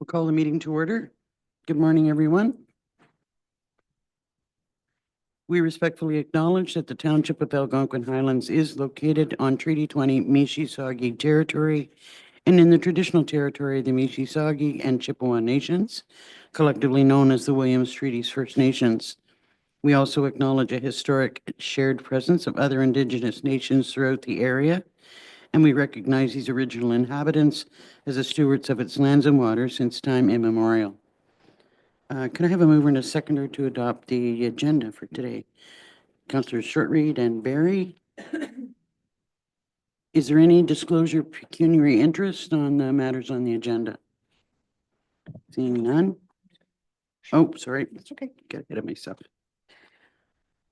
We'll call the meeting to order. Good morning, everyone. We respectfully acknowledge that the Township of Algonquin Highlands is located on Treaty 20 Mississauga territory and in the traditional territory of the Mississauga and Chippewa Nations, collectively known as the Williams Treaties First Nations. We also acknowledge a historic shared presence of other Indigenous nations throughout the area, and we recognize these original inhabitants as the stewards of its lands and waters since time immemorial. Can I have a mover and a seconder to adopt the agenda for today? Councillors Shortreed and Barry. Is there any disclosure of pecuniary interest on the matters on the agenda? Seeing none. Oh, sorry. That's okay. Got ahead of myself.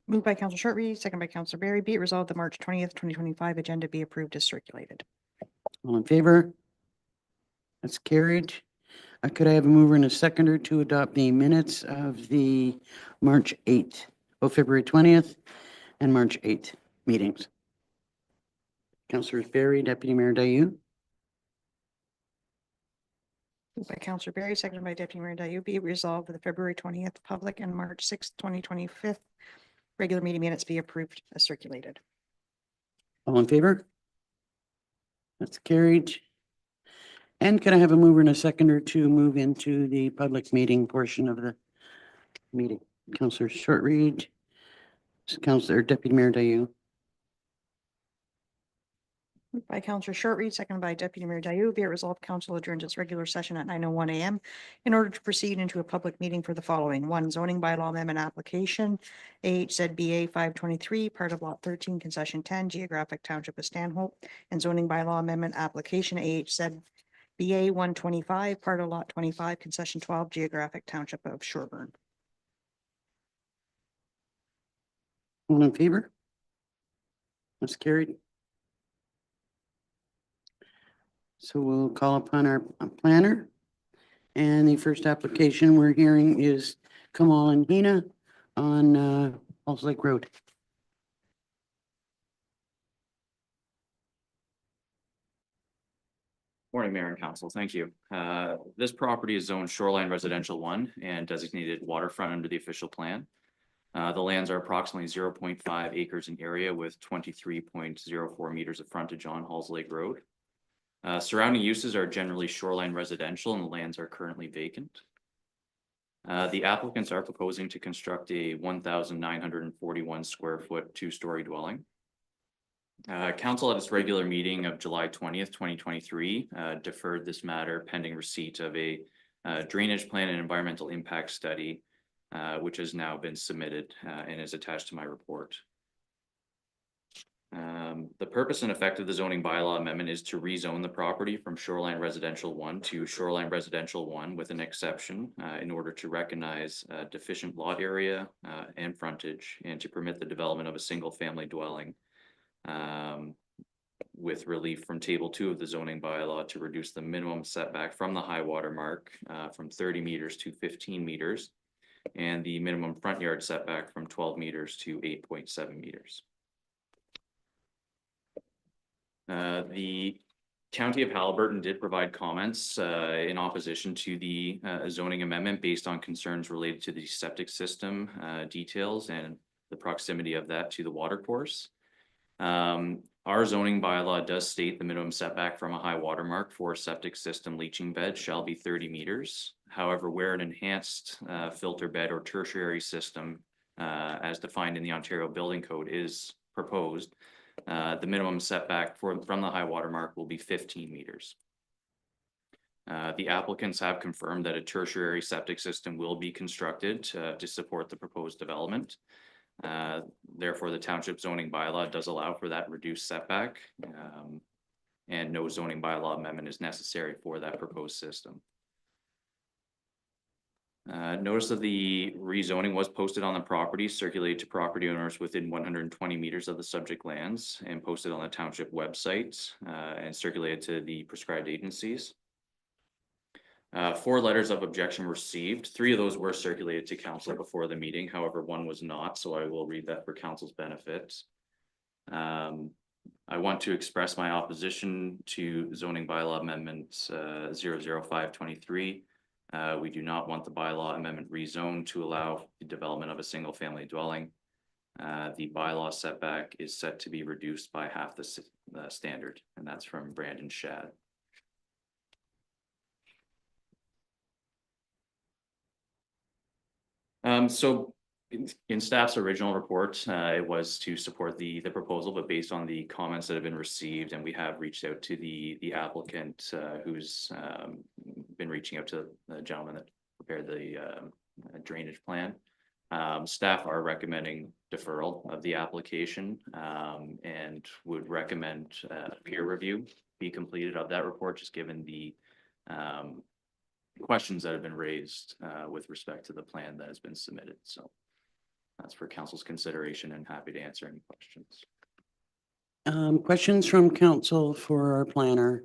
Moved by Council Shortreed, second by Councilor Barry. Be it resolved the March 20th, 2025 agenda be approved as circulated. All in favor? That's carried. Could I have a mover and a seconder to adopt the minutes of the March 8th, February 20th and March 8th meetings? Councillors Barry, Deputy Mayor Dayu. Moved by Councilor Barry, seconded by Deputy Mayor Dayu. Be it resolved for the February 20th public and March 6th, 2025 regular meeting minutes be approved as circulated. All in favor? That's carried. And can I have a mover and a seconder to move into the public meeting portion of the meeting? Councillor Shortreed, Councillor Deputy Mayor Dayu. Moved by Councilor Shortreed, seconded by Deputy Mayor Dayu. Be it resolved, Council adjourns its regular session at 9:01 a.m. in order to proceed into a public meeting for the following. 1, zoning bylaw amendment application, AHZBA 523, part of lot 13, concession 10, geographic township of Stanhope, and zoning bylaw amendment application, AHZBA 125, part of lot 25, concession 12, geographic township of Shoreburn. All in favor? That's carried. So we'll call upon our planner. And the first application we're hearing is Kamal and Hina on Halls Lake Road. Morning, Mayor and Council. Thank you. This property is zoned Shoreline Residential 1 and designated waterfront under the official plan. The lands are approximately 0.5 acres in area with 23.04 meters of frontage on Halls Lake Road. Surrounding uses are generally shoreline residential and the lands are currently vacant. The applicants are proposing to construct a 1,941 square foot 2-story dwelling. Council at its regular meeting of July 20th, 2023 deferred this matter pending receipt of a drainage plan and environmental impact study, which has now been submitted and is attached to my report. The purpose and effect of the zoning bylaw amendment is to rezone the property from Shoreline Residential 1 to Shoreline Residential 1 with an exception in order to recognize deficient lot area and frontage and to permit the development of a single family dwelling with relief from table 2 of the zoning bylaw to reduce the minimum setback from the high water mark from 30 meters to 15 meters and the minimum front yard setback from 12 meters to 8.7 meters. The County of Haliburton did provide comments in opposition to the zoning amendment based on concerns related to the septic system details and the proximity of that to the water course. Our zoning bylaw does state the minimum setback from a high water mark for septic system leaching bed shall be 30 meters. However, where an enhanced filter bed or tertiary system as defined in the Ontario Building Code is proposed, the minimum setback from the high water mark will be 15 meters. The applicants have confirmed that a tertiary septic system will be constructed to support the proposed development. Therefore, the township zoning bylaw does allow for that reduced setback, and no zoning bylaw amendment is necessary for that proposed system. Notice of the rezoning was posted on the property, circulated to property owners within 120 meters of the subject lands, and posted on the township website and circulated to the prescribed agencies. 4 letters of objection were received. 3 of those were circulated to council before the meeting. However, 1 was not, so I will read that for council's benefit. I want to express my opposition to zoning bylaw amendment 00523. We do not want the bylaw amendment rezoned to allow the development of a single-family dwelling. The bylaw setback is set to be reduced by half the standard, and that's from Brandon Shad. So in staff's original report, it was to support the proposal, but based on the comments that have been received, and we have reached out to the applicant, who's been reaching out to the gentleman that prepared the drainage plan. Staff are recommending deferral of the application, and would recommend peer review be completed of that report, just given the questions that have been raised with respect to the plan that has been submitted. So that's for council's consideration, and happy to answer any questions. Questions from council for our planner?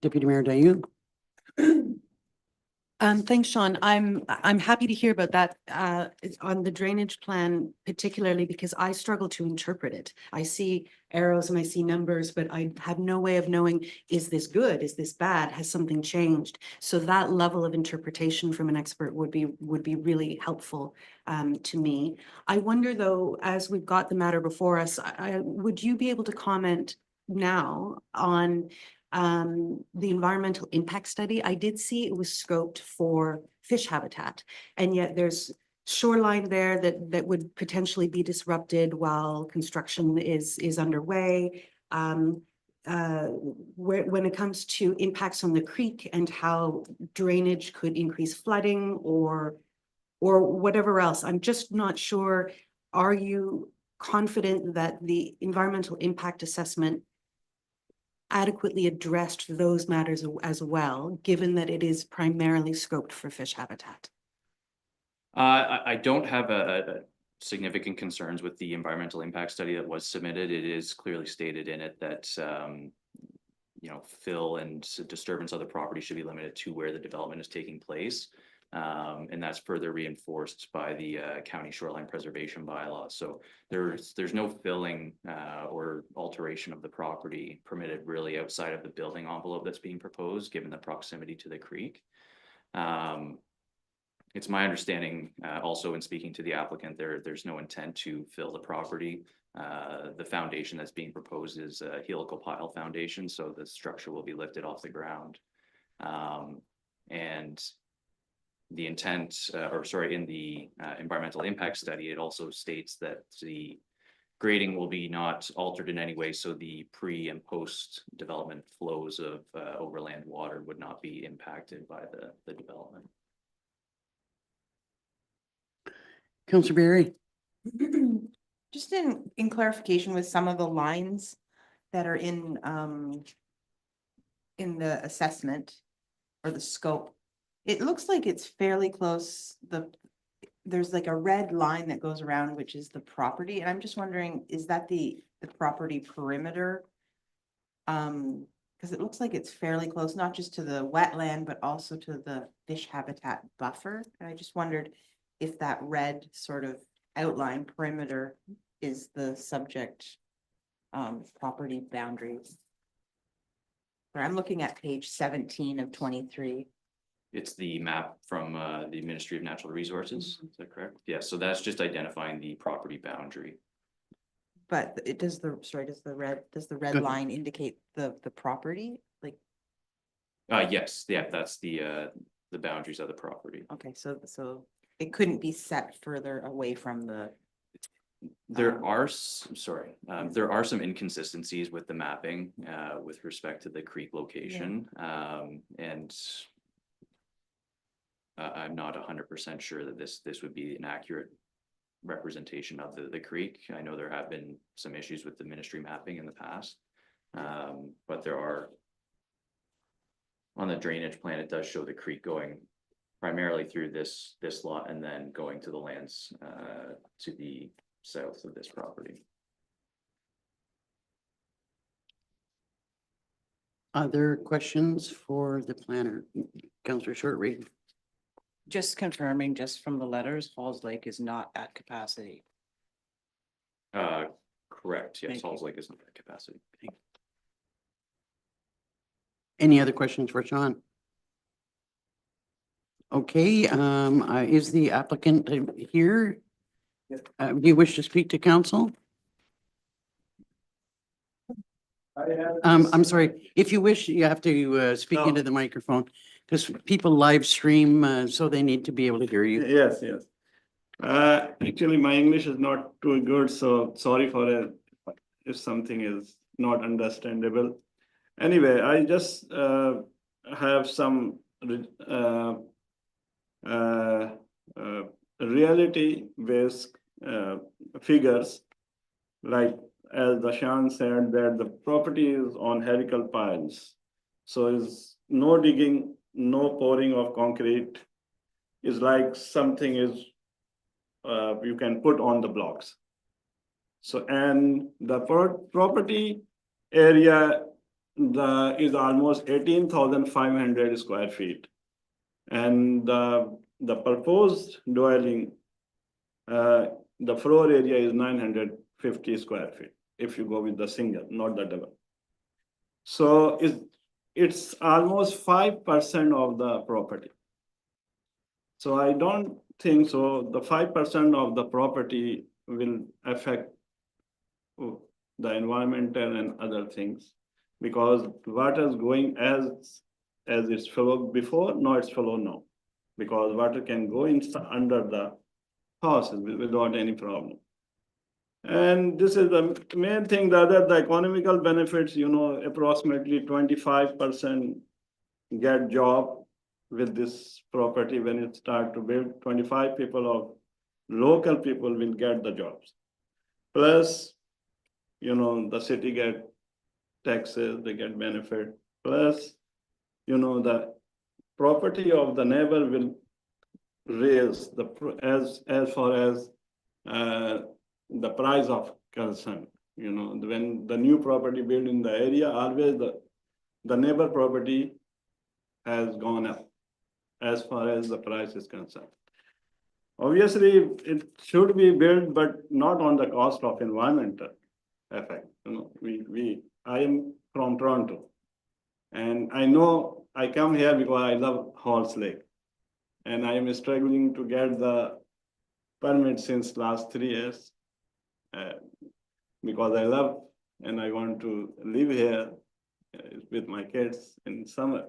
Deputy Mayor Dayu? Thanks, Sean. I'm happy to hear about that on the drainage plan, particularly because I struggle to interpret it. I see arrows and I see numbers, but I have no way of knowing, is this good? Is this bad? Has something changed? So that level of interpretation from an expert would be really helpful to me. I wonder though, as we've got the matter before us, would you be able to comment now on the environmental impact study? I did see it was scoped for fish habitat, and yet there's shoreline there that would potentially be disrupted while construction is underway. When it comes to impacts on the creek and how drainage could increase flooding or whatever else, I'm just not sure. Are you confident that the environmental impact assessment adequately addressed those matters as well, given that it is primarily scoped for fish habitat? I don't have a significant concerns with the environmental impact study that was submitted. It is clearly stated in it that fill and disturbance of the property should be limited to where the development is taking place. And that's further reinforced by the county shoreline preservation bylaw. So there's no filling or alteration of the property permitted really outside of the building envelope that's being proposed, given the proximity to the creek. It's my understanding also in speaking to the applicant, there's no intent to fill the property. The foundation that's being proposed is a helical pile foundation, so the structure will be lifted off the ground. And the intent, in the environmental impact study, it also states that the grading will be not altered in any way, so the pre and post development flows of overland water would not be impacted by the development. Councillor Berry? Just in clarification with some of the lines that are in the assessment or the scope, it looks like it's fairly close. There's like a red line that goes around, which is the property. And I'm just wondering, is that the property perimeter? Because it looks like it's fairly close, not just to the wetland, but also to the fish habitat buffer. And I just wondered if that red sort of outline perimeter is the subject property boundaries. I'm looking at page 17 of 23. It's the map from the Ministry of Natural Resources. Is that correct? Yeah, so that's just identifying the property boundary. But it does the red Good. line indicate the property? Like, Yes, yeah, that's the boundaries of the property. okay, so it couldn't be set further away from the. There are some inconsistencies with the mapping with respect to the creek location. And I'm not 100% sure that this would be an accurate representation of the creek. I know there have been some issues with the ministry mapping in the past, but there are, on the drainage plan, it does show the creek going primarily through this lot and then going to the lands to the south of this property. Other questions for the planner? Councillor Shortreed? Just confirming, just from the letters, Halls Lake is not at capacity. Correct, yes, Thank Halls you. Lake is not at capacity. Any other questions for Sean? Okay, is the applicant here? Do you wish to speak to council? I'm sorry, if you wish, you have to speak into the microphone because people live stream, so they need to be able to hear you. Yes, yes. Actually, my English is not too good, so sorry for it if something is not understandable. Anyway, I just have some uh, uh, uh, reality-based figures, like as Dashan said, that the property is on helical piles. So is no digging, no pouring of concrete, is like something is you can put on the blocks. So, and the property area is almost 18,500 square feet. And the proposed dwelling, the floor area is 950 square feet, if you go with the single, not the double. So it's almost 5% of the property. So I don't think so. The 5% of the property will affect the environmental and other things, because water is going as it's flowed before, now it's flow now, because water can go under the houses without any problem. And this is the main thing. The economical benefits, approximately 25% get job with this property. When it start to build, 25 people of local people will get the jobs. Plus, the city get taxes, they get benefit. Plus, the property of the neighbor will raise as far as the price of concern. When the new property built in the area, always the neighbor property has gone up as far as the price is concerned. Obviously, it should be built, but not on the cost of environmental effect. I am from Toronto, and I know I come here because I love Halls Lake, and I am struggling to get the permit since last 3 years, because I love and I want to live here with my kids in summer.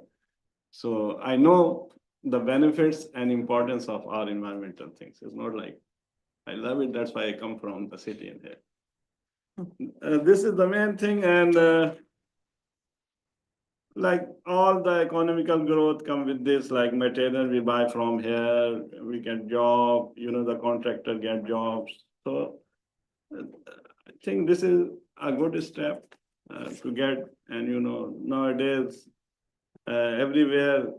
So I know the benefits and importance of our environmental things. It's not like I love it, that's why I come from the city in here. This is the main thing, and like all the economical growth come with this, like material we buy from here, we get job, the contractor get jobs. So I think this is a good step to get, and nowadays everywhere,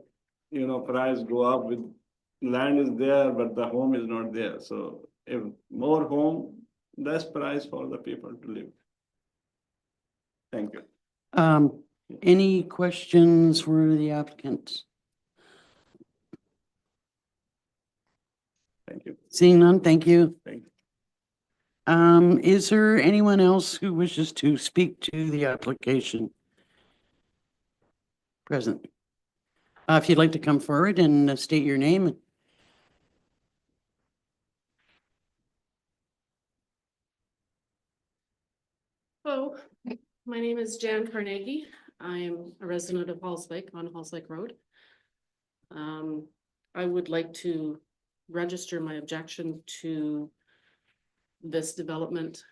price go up with land is there, but the home is not there. So if more home, less price for the people to live. Thank you. Any questions for the applicant? Thank you. Seeing none, thank you. Thank you. Is there anyone else who wishes to speak to the application? Present. If you'd like to come forward and state your name. Hello, my name is Jan Carnegie. I am a resident of Halls Lake on Halls Lake Road. I would like to register my objection to this development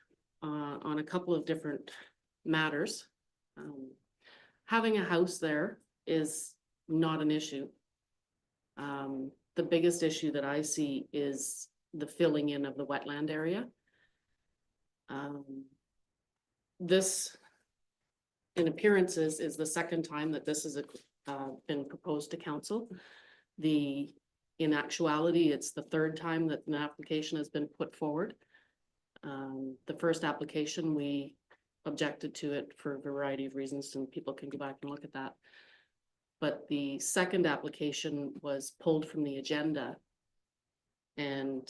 on a couple of different matters. Having a house there is not an issue. The biggest issue that I see is the filling in of the wetland area. This, in appearances, is the second time that this has been proposed to council. In actuality, it's the third time that an application has been put forward. The first application, we objected to it for a variety of reasons, and people can go back and look at that. But the second application was pulled from the agenda. And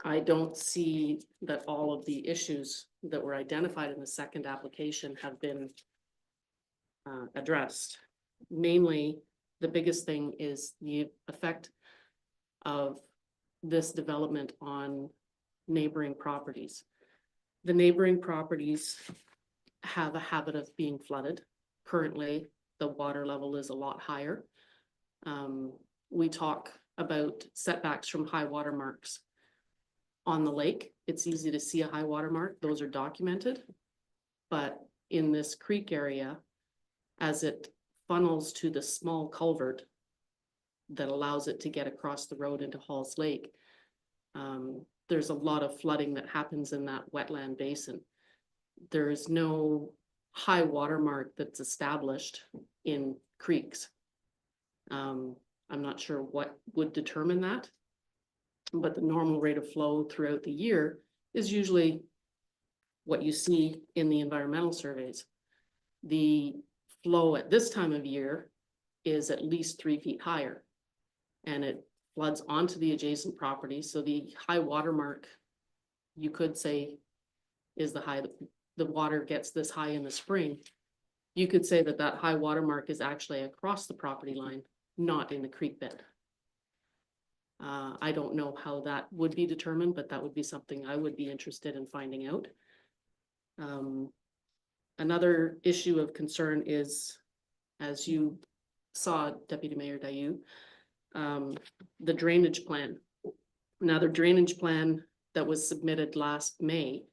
I don't see that all of the issues that were identified in the second application have been addressed. Namely, the biggest thing is the effect of this development on neighboring properties. The neighboring properties have a habit of being flooded. Currently, the water level is a lot higher. We talk about setbacks from high water marks on the lake. It's easy to see a high water mark. Those are documented. But in this creek area, as it funnels to the small culvert that allows it to get across the road into Halls Lake, there's a lot of flooding that happens in that wetland basin. There is no high water mark that's established in creeks. I'm not sure what would determine that, but the normal rate of flow throughout the year is usually what you see in the environmental surveys. The flow at this time of year is at least 3 feet higher, and it floods onto the adjacent property. So the high water mark, you could say, is the water gets this high in the spring. You could say that high water mark is actually across the property line, not in the creek bed. I don't know how that would be determined, but that would be something I would be interested in finding out. Another issue of concern is, as you saw, Deputy Mayor Dayu, the drainage plan. Now, the drainage plan that was submitted last May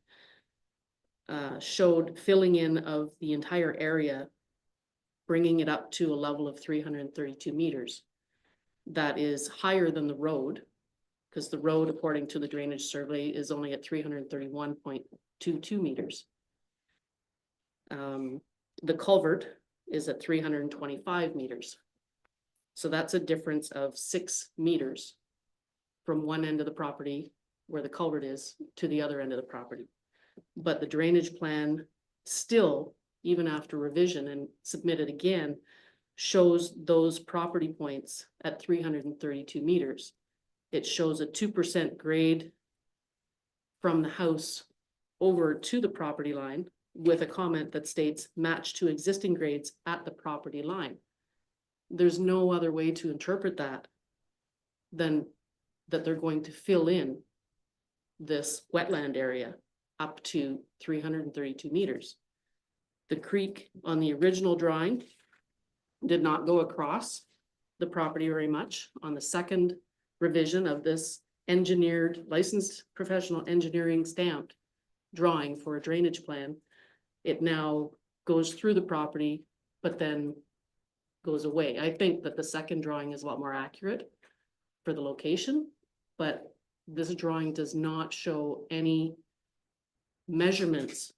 showed filling in of the entire area, bringing it up to a level of 332 meters. That is higher than the road, because the road, according to the drainage survey, is only at 331.22 meters. The culvert is at 325 meters. So that's a difference of 6 meters from one end of the property where the culvert is to the other end of the property. But the drainage plan still, even after revision and submitted again, shows those property points at 332 meters. It shows a 2% grade from the house over to the property line, with a comment that states match to existing grades at the property line. There's no other way to interpret that than that they're going to fill in this wetland area up to 332 meters. The creek on the original drawing did not go across the property very much. On the second revision of this engineered, licensed professional engineering stamped drawing for a drainage plan, it now goes through the property, but then goes away. I think that the second drawing is a lot more accurate for the location, but this drawing does not show any measurements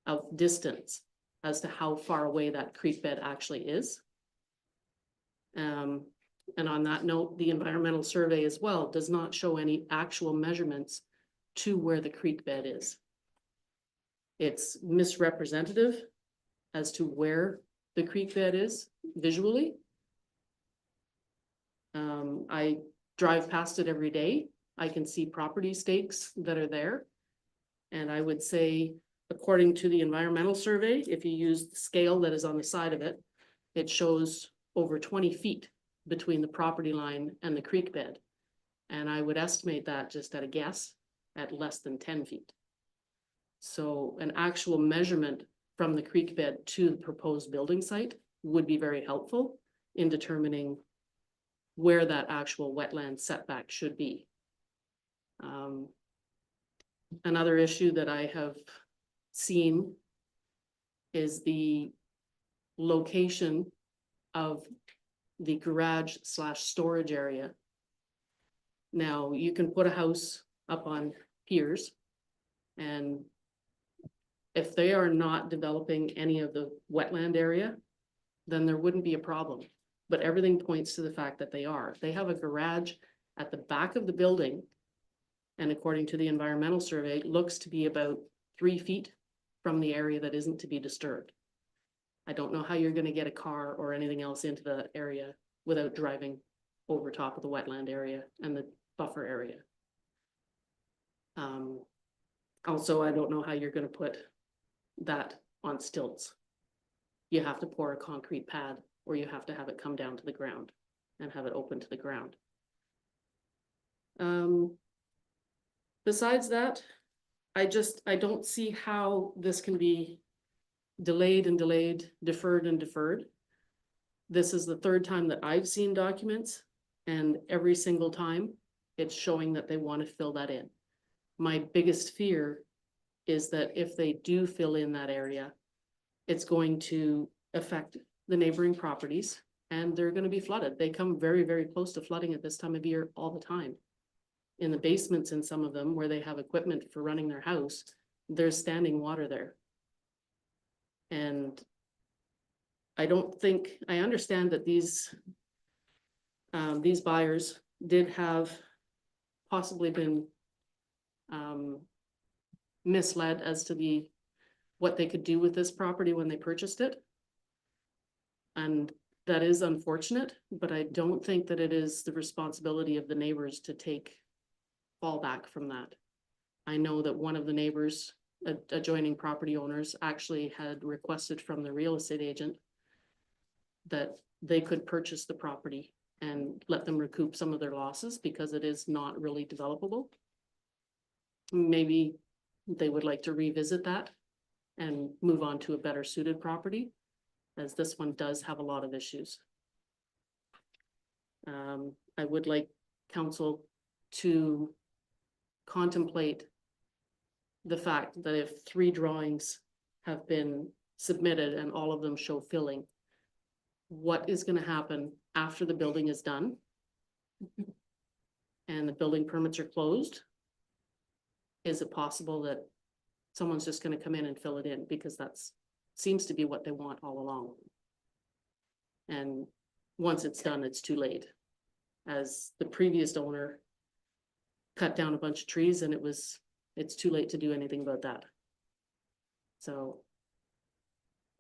of distance as to how far away that creek bed actually is. And on that note, the environmental survey as well does not show any actual measurements to where the creek bed is. It's misrepresentative as to where the creek bed is visually. I drive past it every day. I can see property stakes that are there. And I would say, according to the environmental survey, if you use the scale that is on the side of it, it shows over 20 feet between the property line and the creek bed. And I would estimate that, just at a guess, at less than 10 feet. So an actual measurement from the creek bed to the proposed building site would be very helpful in determining where that actual wetland setback should be. Another issue that I have seen is the location of the garage / storage area. Now, you can put a house up on piers, and if they are not developing any of the wetland area, then there wouldn't be a problem. But everything points to the fact that they are. They have a garage at the back of the building, and according to the environmental survey, looks to be about 3 feet from the area that isn't to be disturbed. I don't know how you're going to get a car or anything else into the area without driving over top of the wetland area and the buffer area. Also, I don't know how you're going to put that on stilts. You have to pour a concrete pad or you have to have it come down to the ground and have it open to the ground. Besides that, I don't see how this can be delayed and delayed, deferred and deferred. This is the third time that I've seen documents, and every single time it's showing that they want to fill that in. My biggest fear is that if they do fill in that area, it's going to affect the neighboring properties and they're going to be flooded. They come very, very close to flooding at this time of year all the time. In the basements in some of them where they have equipment for running their house, there's standing water there. And I understand that these buyers did have possibly been misled as to what they could do with this property when they purchased it. And that is unfortunate, but I don't think that it is the responsibility of the neighbors to take fallback from that. I know that one of the neighbors, adjoining property owners, actually had requested from the real estate agent that they could purchase the property and let them recoup some of their losses because it is not really developable. Maybe they would like to revisit that and move on to a better suited property, as this one does have a lot of issues. I would like council to contemplate the fact that if 3 drawings have been submitted and all of them show filling, what is going to happen after the building is done and the building permits are closed? Is it possible that someone's just going to come in and fill it in, because that's seems to be what they want all along? And once it's done, it's too late. As the previous owner cut down a bunch of trees and it's too late to do anything about that. So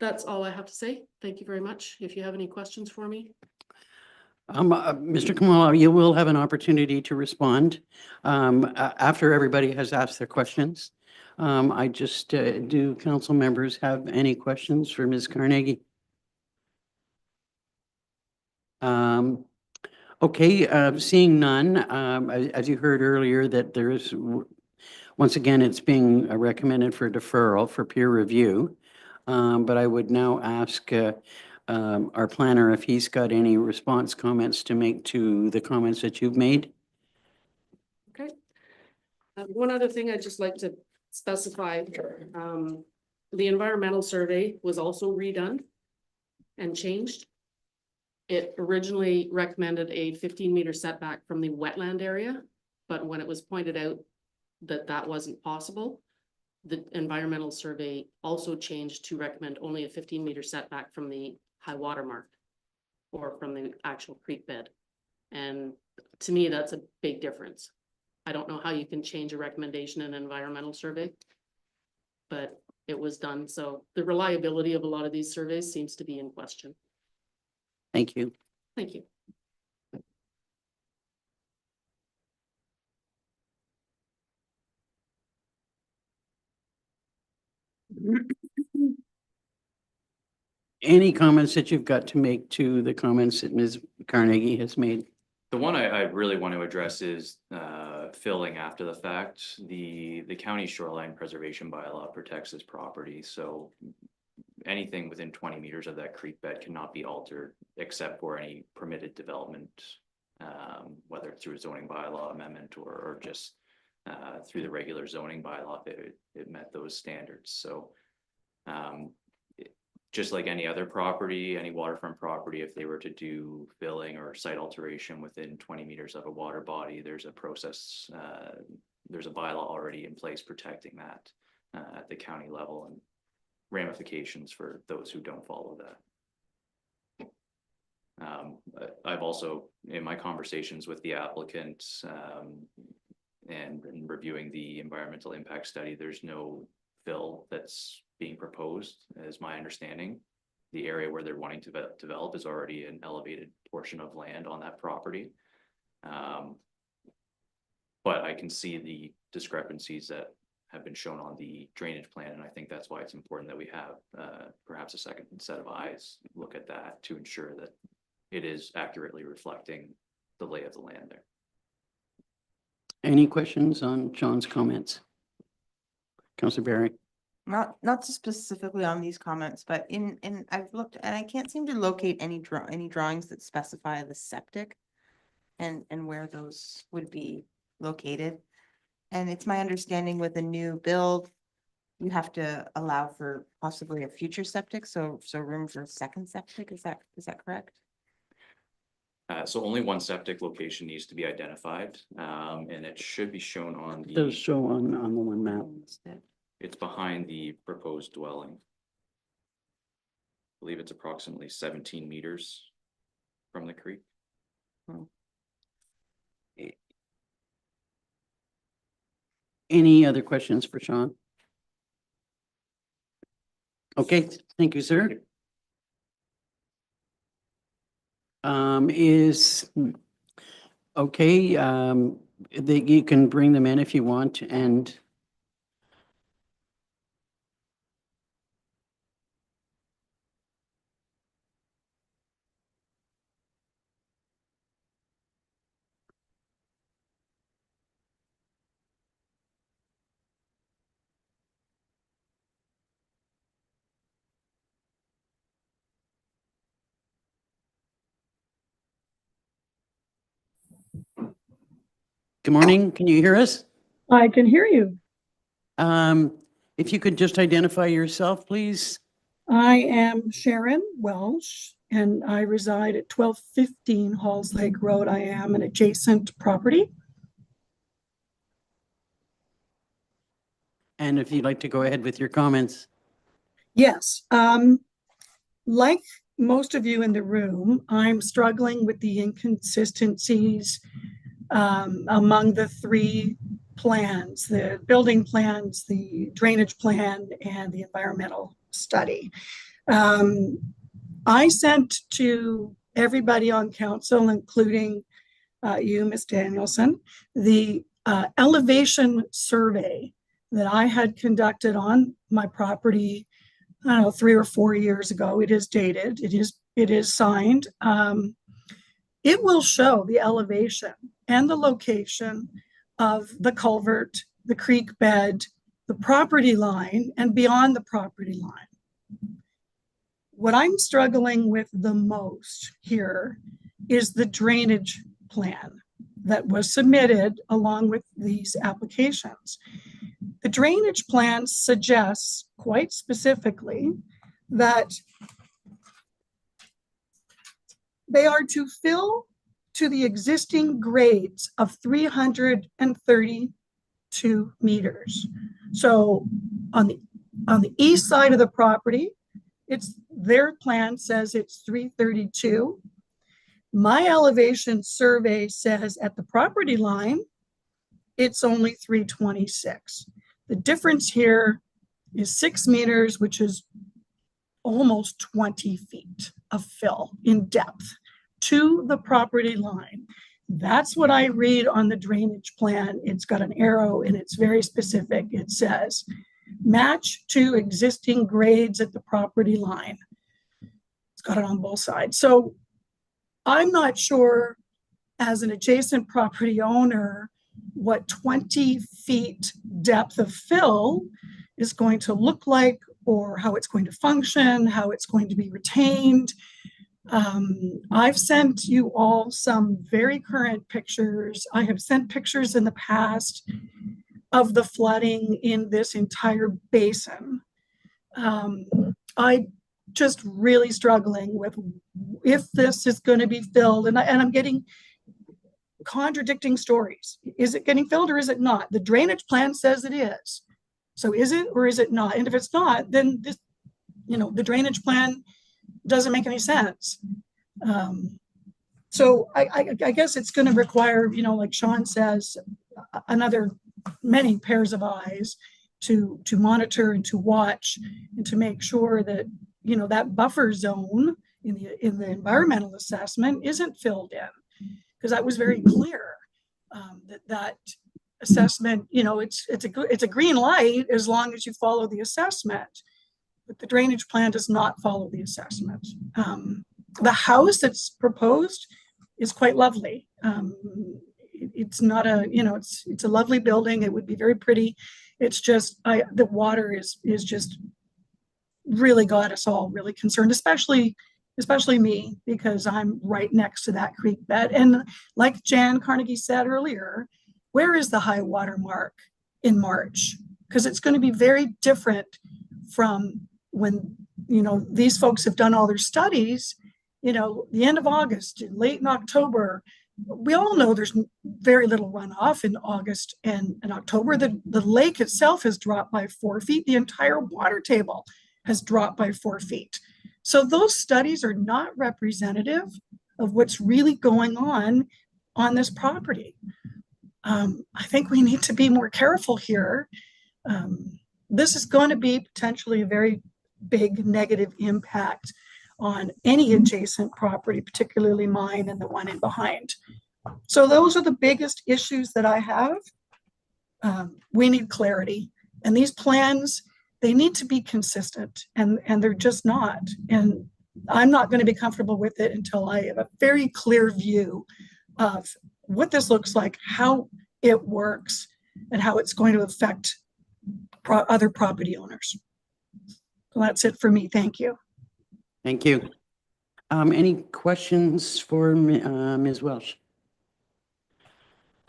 that's all I have to say. Thank you very much. If you have any questions for me. Mr. Kamala, you will have an opportunity to respond after everybody has asked their questions. Do council members have any questions for Ms. Carnegie? Okay, seeing none, as you heard earlier, that there is, once again, it's being recommended for deferral for peer review. But I would now ask our planner if he's got any response comments to make to the comments that you've made. Okay. One other thing I'd just like to specify, the environmental survey was also redone and changed. It originally recommended a 15-meter setback from the wetland area, but when it was pointed out that that wasn't possible, the environmental survey also changed to recommend only a 15-meter setback from the high water mark or from the actual creek bed. And to me, that's a big difference. I don't know how you can change a recommendation in an environmental survey, but it was done. So the reliability of a lot of these surveys seems to be in question. Thank you. Thank you. Any comments that you've got to make to the comments that Ms. Carnegie has made? The one I really want to address is filling after the fact. The county shoreline preservation bylaw protects this property, so anything within 20 meters of that creek bed cannot be altered except for any permitted development, whether it's through a zoning bylaw amendment or just through the regular zoning bylaw if it met those standards. So just like any other property, any waterfront property, if they were to do filling or site alteration within 20 meters of a water body, there's a process, there's a bylaw already in place protecting that at the county level, and ramifications for those who don't follow that. I've also, in my conversations with the applicant and reviewing the environmental impact study, there's no fill that's being proposed, as my understanding. The area where they're wanting to develop is already an elevated portion of land on that property. But I can see the discrepancies that have been shown on the drainage plan. And I think that's why it's important that we have perhaps a second set of eyes look at that to ensure that it is accurately reflecting the lay of the land there. Any questions on Sean's comments? Councillor Barry? Not specifically on these comments, but I've looked and I can't seem to locate any drawings that specify the septic and where those would be located. And it's my understanding with a new build, you have to allow for possibly a future septic, so room for a second septic, is that correct? So only one septic location needs to be identified, and it should be shown on It does the, show on the one map. it's behind the proposed dwelling. I believe it's approximately 17 meters from the creek. Any other questions for Sean? Okay, thank you, sir. Okay, you can bring them in if you want, and good morning, can you hear us? I can hear you. If you could just identify yourself, please. I am Sharon Welsh, and I reside at 1215 Halls Lake Road. I am an adjacent property. And if you'd like to go ahead with your comments. Yes, like most of you in the room, I'm struggling with the inconsistencies among the three plans, the building plans, the drainage plan, and the environmental study. I sent to everybody on council, including you, Ms. Danielson, the elevation survey that I had conducted on my property, I don't know, 3 or 4 years ago. It is dated, it is signed. It will show the elevation and the location of the culvert, the creek bed, the property line, and beyond the property line. What I'm struggling with the most here is the drainage plan that was submitted along with these applications. The drainage plan suggests quite specifically that they are to fill to the existing grades of 332 meters. So on the east side of the property, their plan says it's 332. My elevation survey says at the property line, it's only 326. The difference here is 6 meters, which is almost 20 feet of fill in depth to the property line. That's what I read on the drainage plan. It's got an arrow and it's very specific. It says, match to existing grades at the property line. It's got it on both sides. So I'm not sure, as an adjacent property owner, what 20 feet depth of fill is going to look like, or how it's going to function, how it's going to be retained. I've sent you all some very current pictures. I have sent pictures in the past of the flooding in this entire basin. I just really struggling with if this is going to be filled, and I'm getting contradicting stories. Is it getting filled or is it not? The drainage plan says it is. So is it or is it not? And if it's not, then this, the drainage plan doesn't make any sense. So I guess it's going to require, like Sean says, another many pairs of eyes to monitor and to watch and to make sure that, that buffer zone in the environmental assessment isn't filled in, because that was very clear that assessment, it's a green light as long as you follow the assessment. But the drainage plan does not follow the assessment. The house that's proposed is quite lovely. It's not it's a lovely building. It would be very pretty. It's just, the water is just really got us all really concerned, especially me, because I'm right next to that creek bed. And like Jan Carnegie said earlier, where is the high water mark in March? Because it's going to be very different from when, these folks have done all their studies, the end of August, late in October. We all know there's very little runoff in August and October. The lake itself has dropped by 4 feet. The entire water table has dropped by 4 feet. So those studies are not representative of what's really going on this property. I think we need to be more careful here. This is going to be potentially a very big negative impact on any adjacent property, particularly mine and the one in behind. So those are the biggest issues that I have. We need clarity, and these plans, they need to be consistent, and they're just not. And I'm not going to be comfortable with it until I have a very clear view of what this looks like, how it works, and how it's going to affect other property owners. So that's it for me. Thank you. Thank you. Any questions for Ms. Welsh?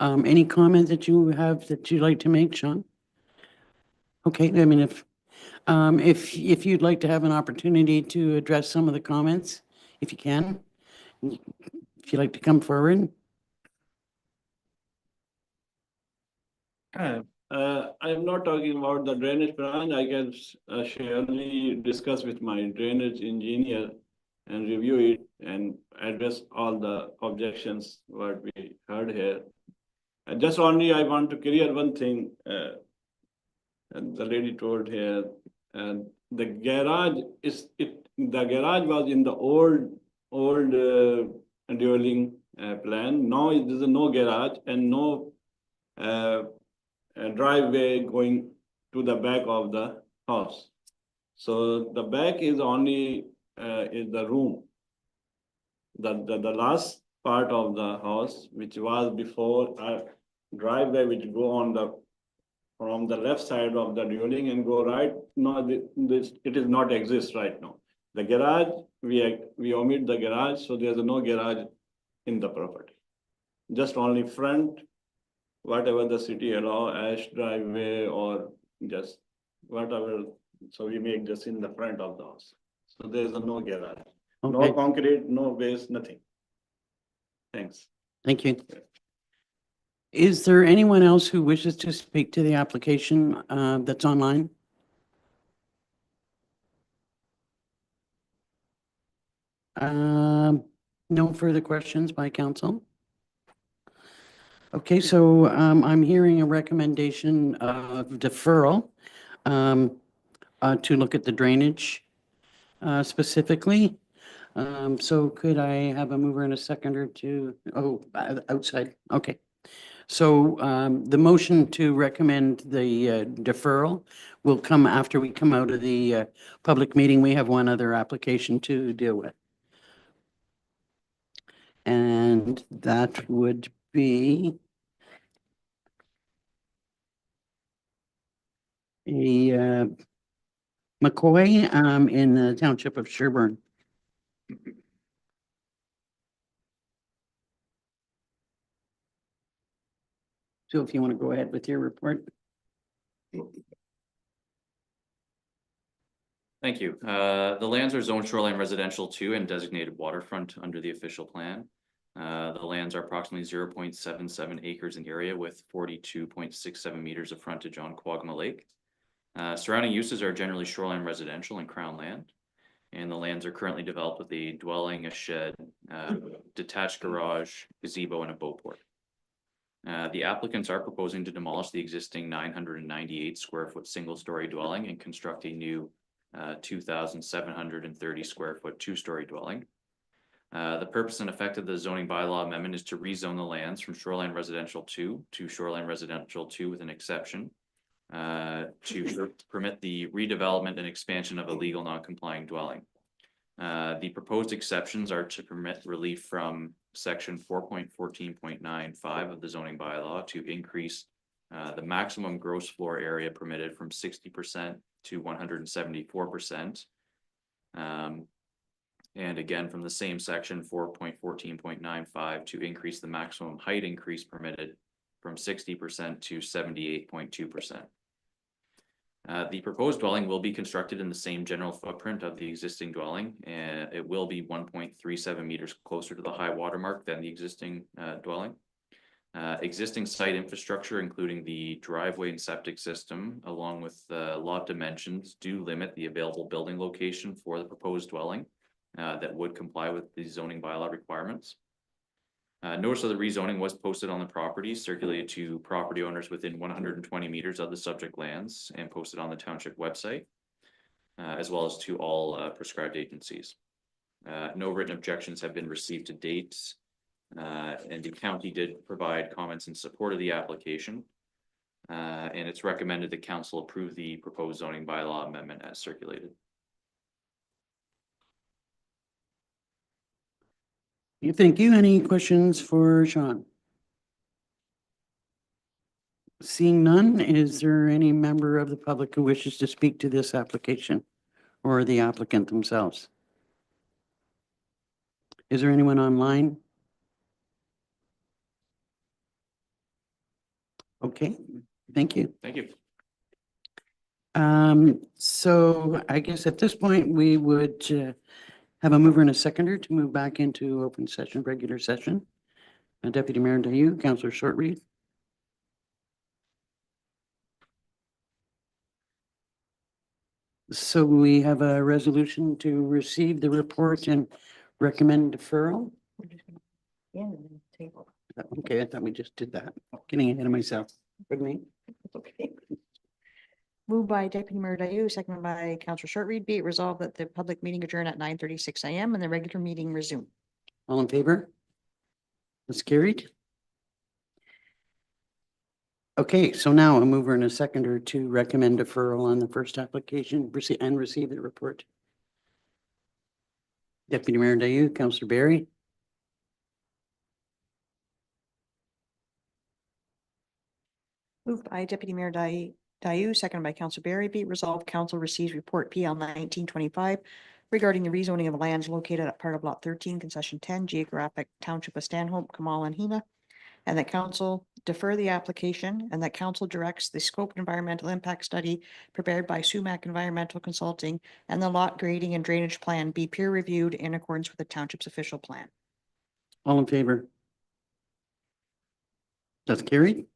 Any comment that you have that you'd like to make, Sean? Okay, I mean, if you'd like to have an opportunity to address some of the comments, if you can, if you'd like to come forward. I'm not talking about the drainage plan. I can surely discuss with my drainage engineer and review it and address all the objections what we heard here. And just only I want to clear one thing. And the lady told here, and the garage the garage was in the old dwelling plan. Now there's no garage and no driveway going to the back of the house. So the back is only is the room. The last part of the house, which was before a driveway which go on from the left side of the dwelling and go right. No, it is not exist right now. The garage, we omit the garage, so there's no garage in the property. Just only front, whatever the city allow, ash driveway or just whatever. So we make just in the front of the house. So there's no garage, Okay. no concrete, no base, nothing. Thanks. Thank you. Is there anyone else who wishes to speak to the application that's online? No further questions by council? Okay, so I'm hearing a recommendation of deferral to look at the drainage specifically. So could I have a mover and a seconder to, outside, okay. So the motion to recommend the deferral will come after we come out of the public meeting. We have one other application to deal with. And that would be a McCoy in the Township of Sherburne. So if you want to go ahead with your report. Thank you. The lands are zoned shoreline residential 2 and designated waterfront under the official plan. The lands are approximately 0.77 acres in area with 42.67 meters of frontage on Quagma Lake. Surrounding uses are generally shoreline residential and crown land. And the lands are currently developed with a dwelling, a shed, detached garage, gazebo, and a boatport. The applicants are proposing to demolish the existing 998 square foot single-story dwelling and construct a new 2,730 square foot two-story dwelling. The purpose and effect of the zoning bylaw amendment is to rezone the lands from shoreline residential two to shoreline residential two with an exception. To permit the redevelopment and expansion of a legal non-complying dwelling. The proposed exceptions are to permit relief from section 4.14.95 of the zoning bylaw to increase the maximum gross floor area permitted from 60% to 174%. And again, from the same section 4.14.95 to increase the maximum height increase permitted from 60% to 78.2%. The proposed dwelling will be constructed in the same general footprint of the existing dwelling, and it will be 1.37 meters closer to the high water mark than the existing dwelling. Existing site infrastructure, including the driveway and septic system, along with lot dimensions, do limit the available building location for the proposed dwelling that would comply with the zoning bylaw requirements. Notice of the rezoning was posted on the property, circulated to property owners within 120 meters of the subject lands and posted on the township website, as well as to all prescribed agencies. No written objections have been received to date, and the county did provide comments in support of the application. And it's recommended that council approve the proposed zoning bylaw amendment as circulated. Thank you. Any questions for Sean? Seeing none, is there any member of the public who wishes to speak to this application or the applicant themselves? Is there anyone online? Okay, thank you. Thank you. So I guess at this point, we would have a mover and a seconder to move back into open session, regular session. Deputy Mayor Dayu, Councillor Shortreed. So we have a resolution to receive the report and recommend deferral. We're just gonna- Yeah, and then table. Okay, I thought we just did that. Getting ahead of myself. Pardon me. Okay. Moved by Deputy Mayor Dayu, seconded by Councillor Shortreed. Be it resolved that the public meeting adjourn at 9:36 a.m. and the regular meeting resume. All in favor? That's carried. Okay, so now a mover and a seconder to recommend deferral on the first application and receive the report. Deputy Mayor Dayu, Councillor Barry. Moved by Deputy Mayor Dayu, seconded by Councillor Barry. Be it resolved, council receives report PL 1925 regarding the rezoning of lands located at part of lot 13, concession 10, geographic township of Stanhope, Kamal and Hina. And that council defer the application and that council directs the scope environmental impact study prepared by Sumac Environmental Consulting and the lot grading and drainage plan be peer reviewed in accordance with the township's official plan. All in favor? That's carried.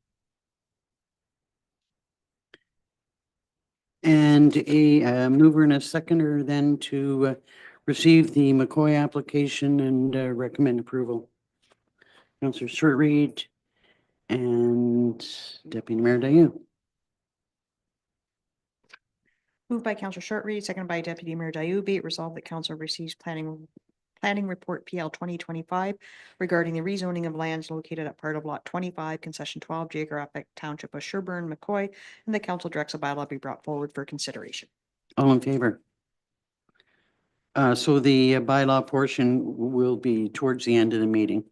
And a mover and a seconder then to receive the McCoy application and recommend approval. Councillor Shortreed and Deputy Mayor Dayu. Moved by Councillor Shortreed, seconded by Deputy Mayor Dayu. Be it resolved that council receives planning report PL 2025 regarding the rezoning of lands located at part of lot 25, concession 12, geographic township of Sherburne, McCoy, and the council directs a bylaw be brought forward for consideration. All in favor? So the bylaw portion will be towards the end of the meeting.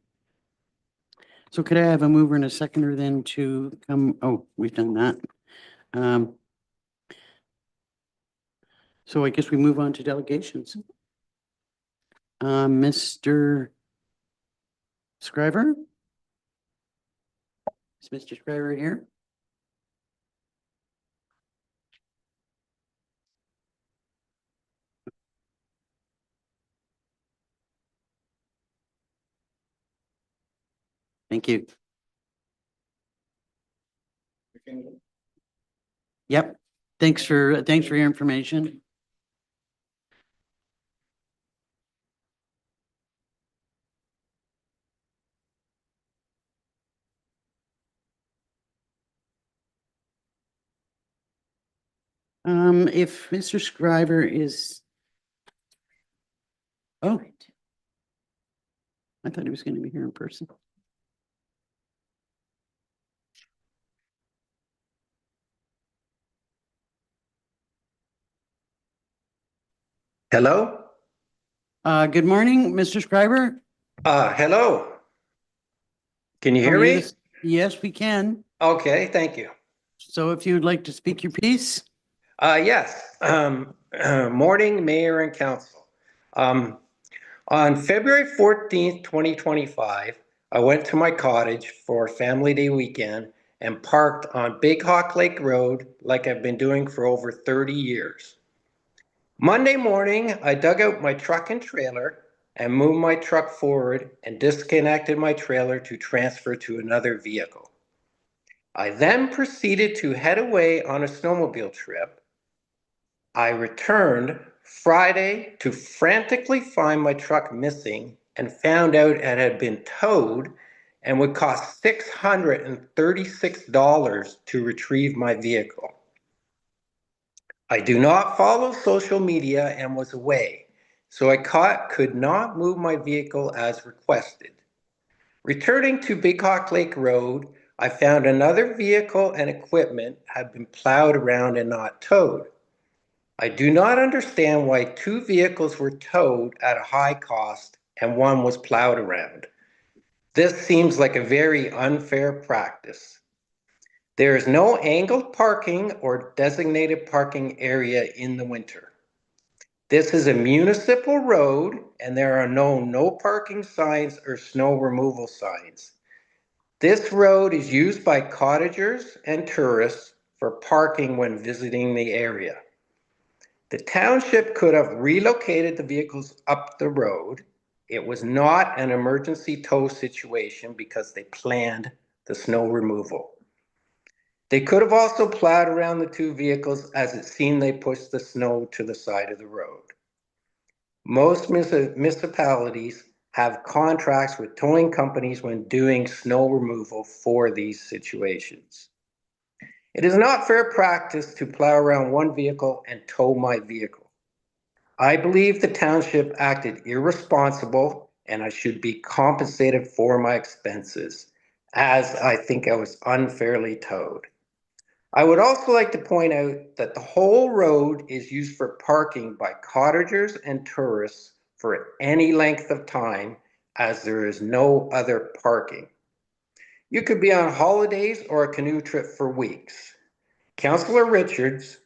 So could I have a mover and a seconder then to come, oh, we've done that. So I guess we move on to delegations. Mr. Scriver? Is Mr. Scriver here? Thank you. Yep. Thanks for your information. If Mr. Scriver is, oh, I thought he was going to be here in person. Hello? Good morning, Mr. Scriber. Hello. Can you How hear are you me? this- Yes, we can. Okay, thank you. So if you'd like to speak your piece. Yes, morning, Mayor and Council. On February 14th, 2025, I went to my cottage for Family Day weekend and parked on Big Hawk Lake Road like I've been doing for over 30 years. Monday morning, I dug out my truck and trailer and moved my truck forward and disconnected my trailer to transfer to another vehicle. I then proceeded to head away on a snowmobile trip. I returned Friday to frantically find my truck missing and found out it had been towed and would cost $636 to retrieve my vehicle. I do not follow social media and was away, so I could not move my vehicle as requested. Returning to Big Hawk Lake Road, I found another vehicle and equipment had been plowed around and not towed. I do not understand why two vehicles were towed at a high cost and one was plowed around. This seems like a very unfair practice. There is no angled parking or designated parking area in the winter. This is a municipal road and there are no parking signs or snow removal signs. This road is used by cottagers and tourists for parking when visiting the area. The township could have relocated the vehicles up the road. It was not an emergency tow situation because they planned the snow removal. They could have also plowed around the two vehicles as it seemed they pushed the snow to the side of the road. Most municipalities have contracts with towing companies when doing snow removal for these situations. It is not fair practice to plow around one vehicle and tow my vehicle. I believe the township acted irresponsible and I should be compensated for my expenses, as I think I was unfairly towed. I would also like to point out that the whole road is used for parking by cottagers and tourists for any length of time, as there is no other parking. You could be on holidays or a canoe trip for weeks. Councillor Richards,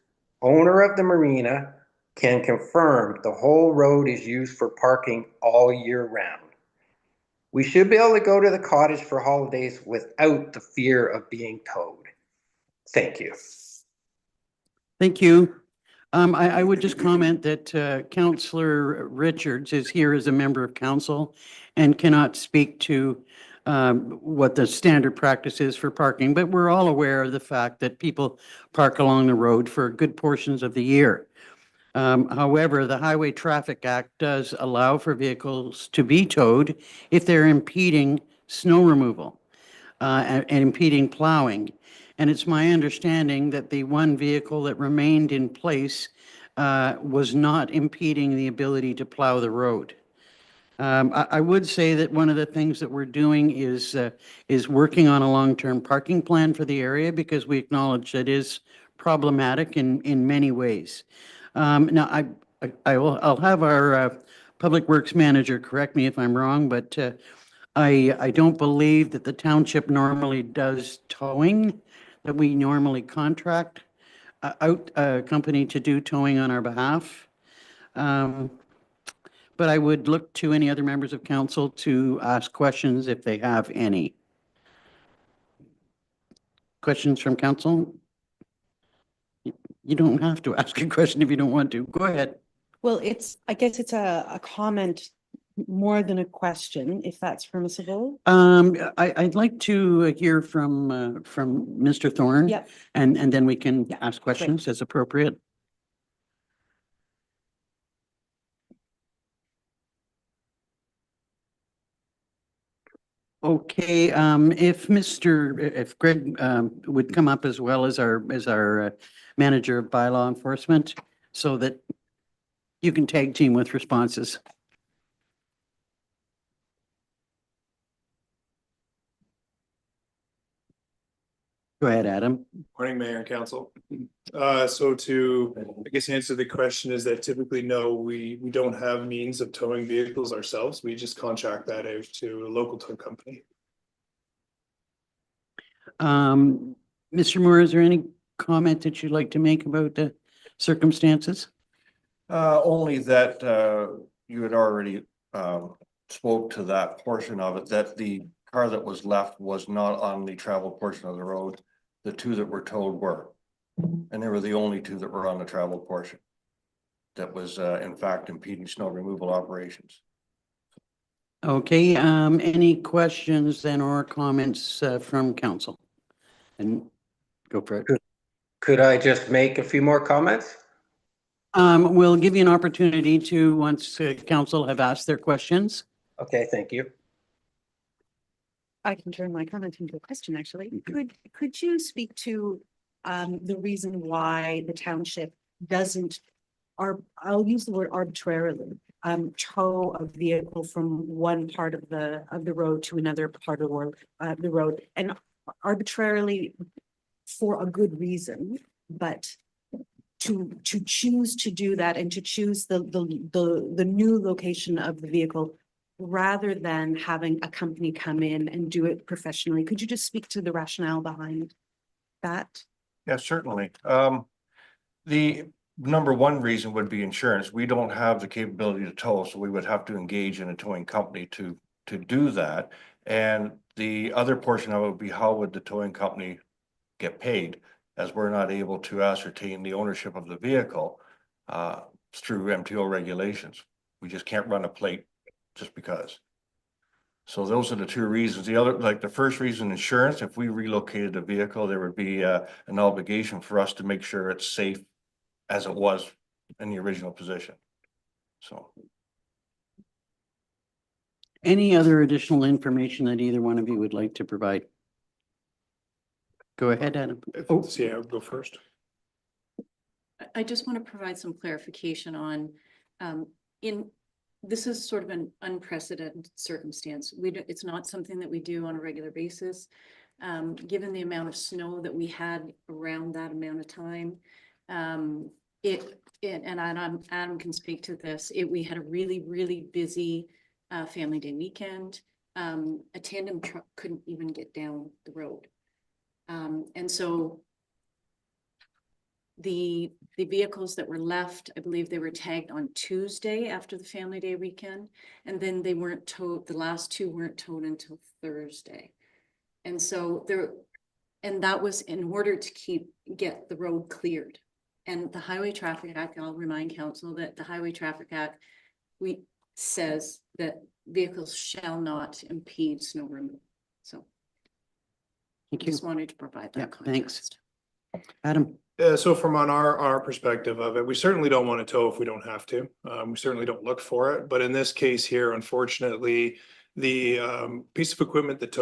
owner of the marina, can confirm the whole road is used for parking all year round. We should be able to go to the cottage for holidays without the fear of being towed. Thank you. Thank you. I would just comment that Councillor Richards is here as a member of council and cannot speak to what the standard practice is for parking, but we're all aware of the fact that people park along the road for good portions of the year. However, the Highway Traffic Act does allow for vehicles to be towed if they're impeding snow removal and impeding plowing. And it's my understanding that the one vehicle that remained in place was not impeding the ability to plow the road. I would say that one of the things that we're doing is working on a long-term parking plan for the area because we acknowledge that it is problematic in many ways. Now, I'll have our Public Works Manager correct me if I'm wrong, but I don't believe that the township normally does towing, that we normally contract out a company to do towing on our behalf. But I would look to any other members of council to ask questions if they have any. Questions from council? You don't have to ask a question if you don't want to. Go ahead. Well, I guess it's a comment more than a question, if that's permissible. I'd like to hear from Mr. Thorne. Yep. And then we can Yeah, ask questions as appropriate. Okay, if Greg would come up as well as our manager of bylaw enforcement, so that you can tag team with responses. Go ahead, Adam. Morning, Mayor and Council. So to, I guess, answer the question is that typically, no, we don't have means of towing vehicles ourselves. We just contract that out to a local tow company. Mr. Moore, is there any comment that you'd like to make about the circumstances? Only that you had already spoke to that portion of it, that the car that was left was not on the travel portion of the road. The two that were towed were, and they were the only two that were on the travel portion. That was in fact impeding snow removal operations. Okay, any questions then or comments from council? And go for it. Could I just make a few more comments? We'll give you an opportunity to, once council have asked their questions. Okay, thank you. I can turn my comment into a question, actually. Could you speak to the reason why the township doesn't, I'll use the word arbitrarily, tow a vehicle from one part of the road to another part of the road, and arbitrarily for a good reason, but to choose to do that and to choose the new location of the vehicle rather than having a company come in and do it professionally. Could you just speak to the rationale behind that? Yeah, certainly. The number one reason would be insurance. We don't have the capability to tow, so we would have to engage in a towing company to do that. And the other portion of it would be, how would the towing company get paid, as we're not able to ascertain the ownership of the vehicle through MTO regulations. We just can't run a plate just because. So those are the two reasons. The other, like the first reason, insurance. If we relocated a vehicle, there would be an obligation for us to make sure it's safe as it was in the original position. So. Any other additional information that either one of you would like to provide? Go ahead, Adam. Oh, Yeah, I'll go first. I just want to provide some clarification on, this is sort of an unprecedented circumstance. It's not something that we do on a regular basis. Given the amount of snow that we had around that amount of time, and Adam can speak to this, we had a really, really busy family day weekend. A tandem truck couldn't even get down the road. And so the vehicles that were left, I believe they were tagged on Tuesday after the family day weekend, and then they weren't towed, the last two weren't towed until Thursday. And so that was in order to get the road cleared. And the Highway Traffic Act, I'll remind council that the Highway Traffic Act says that vehicles shall not impede snow removal. So thank you. just wanted to provide that Thanks. context. Adam. So from on our perspective of it, we certainly don't want to tow if we don't have to. We certainly don't look for it. But in this case here, unfortunately, the piece of equipment that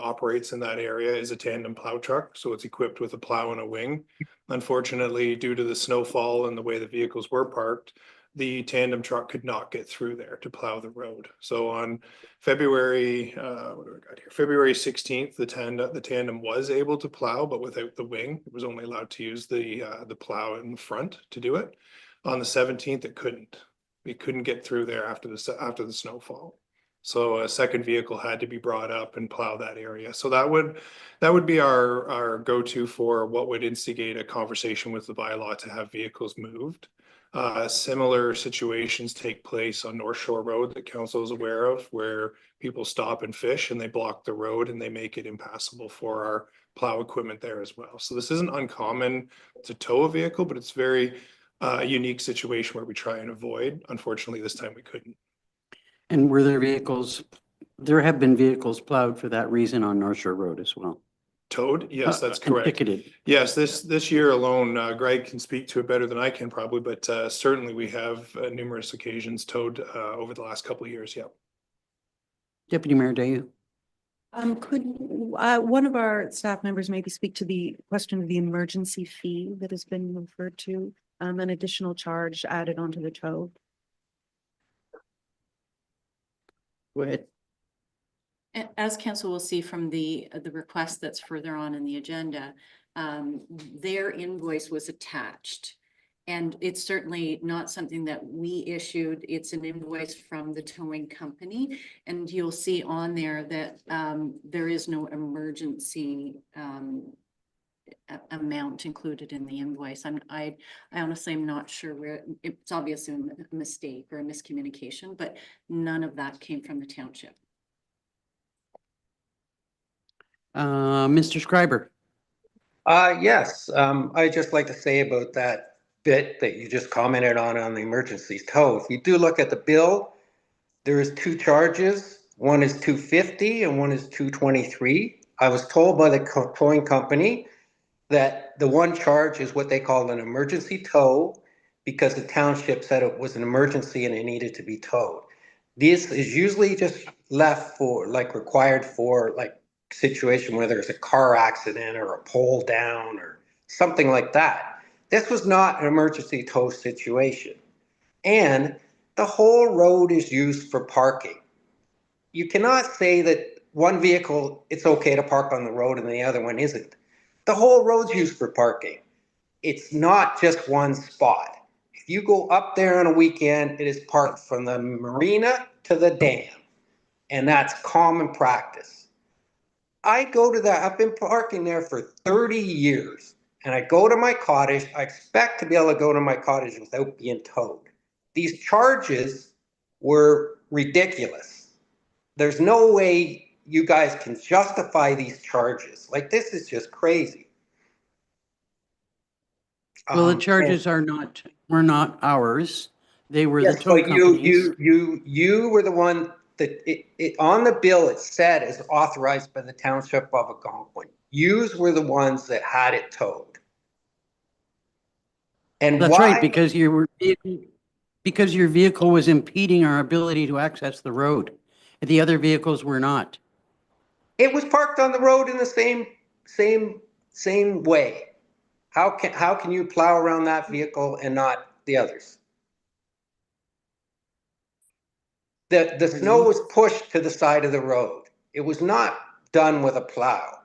operates in that area is a tandem plow truck. So it's equipped with a plow and a wing. Unfortunately, due to the snowfall and the way the vehicles were parked, the tandem truck could not get through there to plow the road. So on February 16th, the tandem was able to plow, but without the wing. It was only allowed to use the plow in the front to do it. On the 17th, it couldn't. We couldn't get through there after the snowfall. So a second vehicle had to be brought up and plow that area. So that would be our go-to for what would instigate a conversation with the bylaw to have vehicles moved. Similar situations take place on North Shore Road that council is aware of, where people stop and fish and they block the road and they make it impassable for our plow equipment there as well. So this isn't uncommon to tow a vehicle, but it's very unique situation where we try and avoid. Unfortunately, this time we couldn't. And were there vehicles, there have been vehicles plowed for that reason on North Shore Road as well? Towed? Yes, that's And correct. ticketed. Yes, this year alone, Greg can speak to it better than I can probably, but certainly we have numerous occasions towed over the last couple of years. Yeah. Deputy Mayor Dayu. Could one of our staff members maybe speak to the question of the emergency fee that has been referred to, an additional charge added onto the tow? Go ahead. As council will see from the request that's further on in the agenda, their invoice was attached. And it's certainly not something that we issued. It's an invoice from the towing company. And you'll see on there that there is no emergency amount included in the invoice. I honestly am not sure where, it's obviously a mistake or a miscommunication, but none of that came from the township. Mr. Scriber. Yes, I'd just like to say about that bit that you just commented on the emergency tow. If you do look at the bill, there is 2 charges. One is $250 and one is $223. I was told by the towing company that the one charge is what they call an emergency tow because the township said it was an emergency and it needed to be towed. This is usually just left for, like, required for, like, situation where there's a car accident or a pole down or something like that. This was not an emergency tow situation. And the whole road is used for parking. You cannot say that one vehicle, it's okay to park on the road and the other one isn't. The whole road's used for parking. It's not just one spot. If you go up there on a weekend, it is parked from the marina to the dam. And that's common practice. I go to that, I've been parking there for 30 years. And I go to my cottage, I expect to be able to go to my cottage without being towed. These charges were ridiculous. There's no way you guys can justify these charges. Like, this is just crazy. Well, the charges were not ours. They were the Yes, tow but companies. you were the one that it on the bill it said is authorized by the Township of Algonquin. Yous were the ones that had it towed. And That's why? right, because your vehicle was impeding our ability to access the road. The other vehicles were not. It was parked on the road in the same way. How can you plow around that vehicle and not the others? The snow was pushed to the side of the road. It was not done with a plow.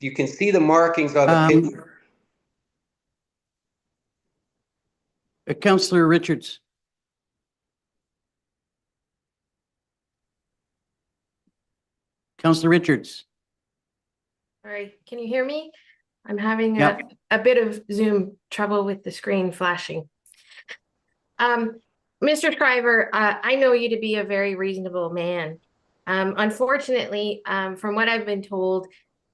You can see the markings on the picture. Councillor Richards. Councillor Richards. Sorry, can you hear me? I'm having Yep. a bit of Zoom trouble with the screen flashing. Mr. Shriver, I know you to be a very reasonable man. Unfortunately, from what I've been told,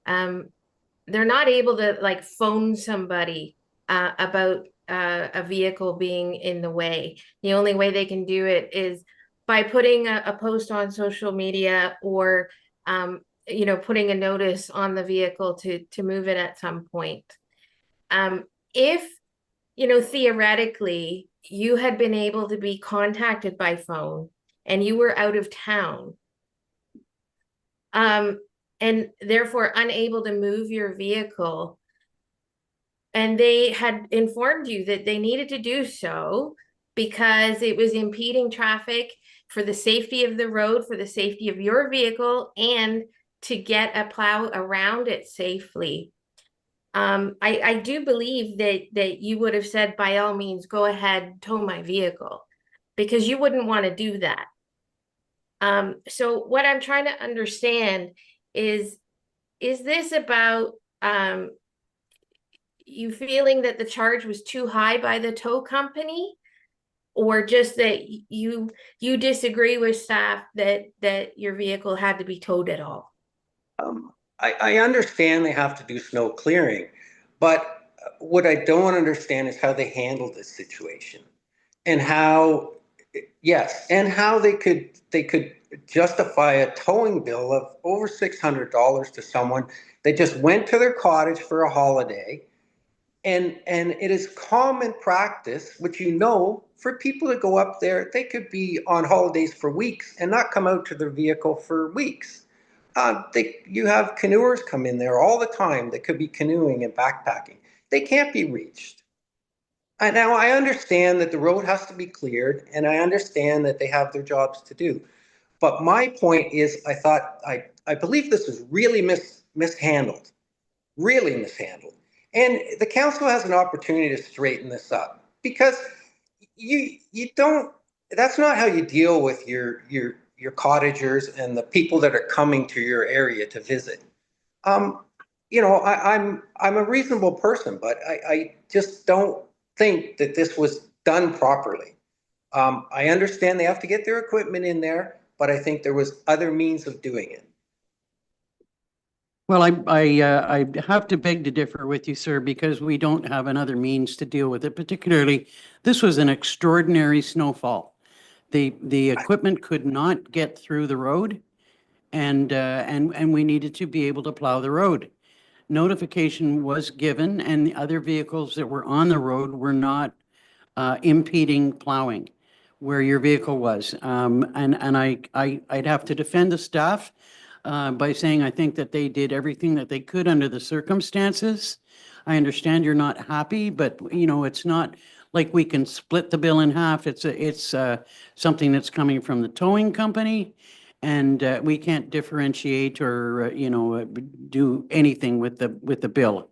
they're not able to like phone somebody about a vehicle being in the way. The only way they can do it is by putting a post on social media or putting a notice on the vehicle to move it at some point. If theoretically you had been able to be contacted by phone and you were out of town, and therefore unable to move your vehicle, and they had informed you that they needed to do so because it was impeding traffic for the safety of the road, for the safety of your vehicle, and to get a plow around it safely. I do believe that you would have said, by all means, go ahead, tow my vehicle, because you wouldn't want to do that. So what I'm trying to understand is this about you feeling that the charge was too high by the tow company, or just that you disagree with staff that your vehicle had to be towed at all? I understand they have to do snow clearing, but what I don't understand is how they handled this situation and how they could justify a towing bill of over $600 to someone that just went to their cottage for a holiday. And it is common practice, which for people to go up there, they could be on holidays for weeks and not come out to their vehicle for weeks. You have canoers come in there all the time that could be canoeing and backpacking. They can't be reached. Now, I understand that the road has to be cleared, and I understand that they have their jobs to do. But my point is, I believe this was really mishandled, really mishandled. And the council has an opportunity to straighten this up, because you don't, that's not how you deal with your cottagers and the people that are coming to your area to visit. You know, I'm a reasonable person, but I just don't think that this was done properly. I understand they have to get their equipment in there, but I think there was other means of doing it. Well, I have to beg to differ with you, sir, because we don't have another means to deal with it. Particularly, this was an extraordinary snowfall. The equipment could not get through the road, and we needed to be able to plow the road. Notification was given, and the other vehicles that were on the road were not impeding plowing where your vehicle was. And I'd have to defend the staff by saying I think that they did everything that they could under the circumstances. I understand you're not happy, but you know, it's not like we can split the bill in half. It's something that's coming from the towing company, and we can't differentiate or you know, do anything with the bill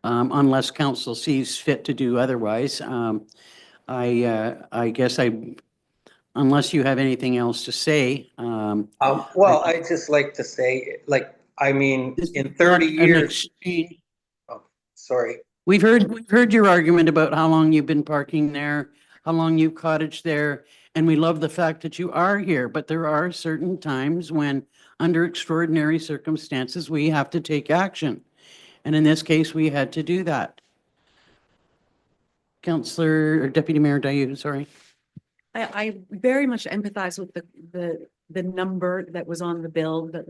unless council sees fit to do otherwise. I guess unless you have anything else to say. Well, I just like to say, like, I mean, This in is 30 not an years, exchange. oh, sorry. We've heard your argument about how long you've been parking there, how long you've cottaged there, and we love the fact that you are here, but there are certain times when, under extraordinary circumstances, we have to take action. And in this case, we had to do that. Councillor, or Deputy Mayor Dayu, sorry. I very much empathize with the number that was on the bill, that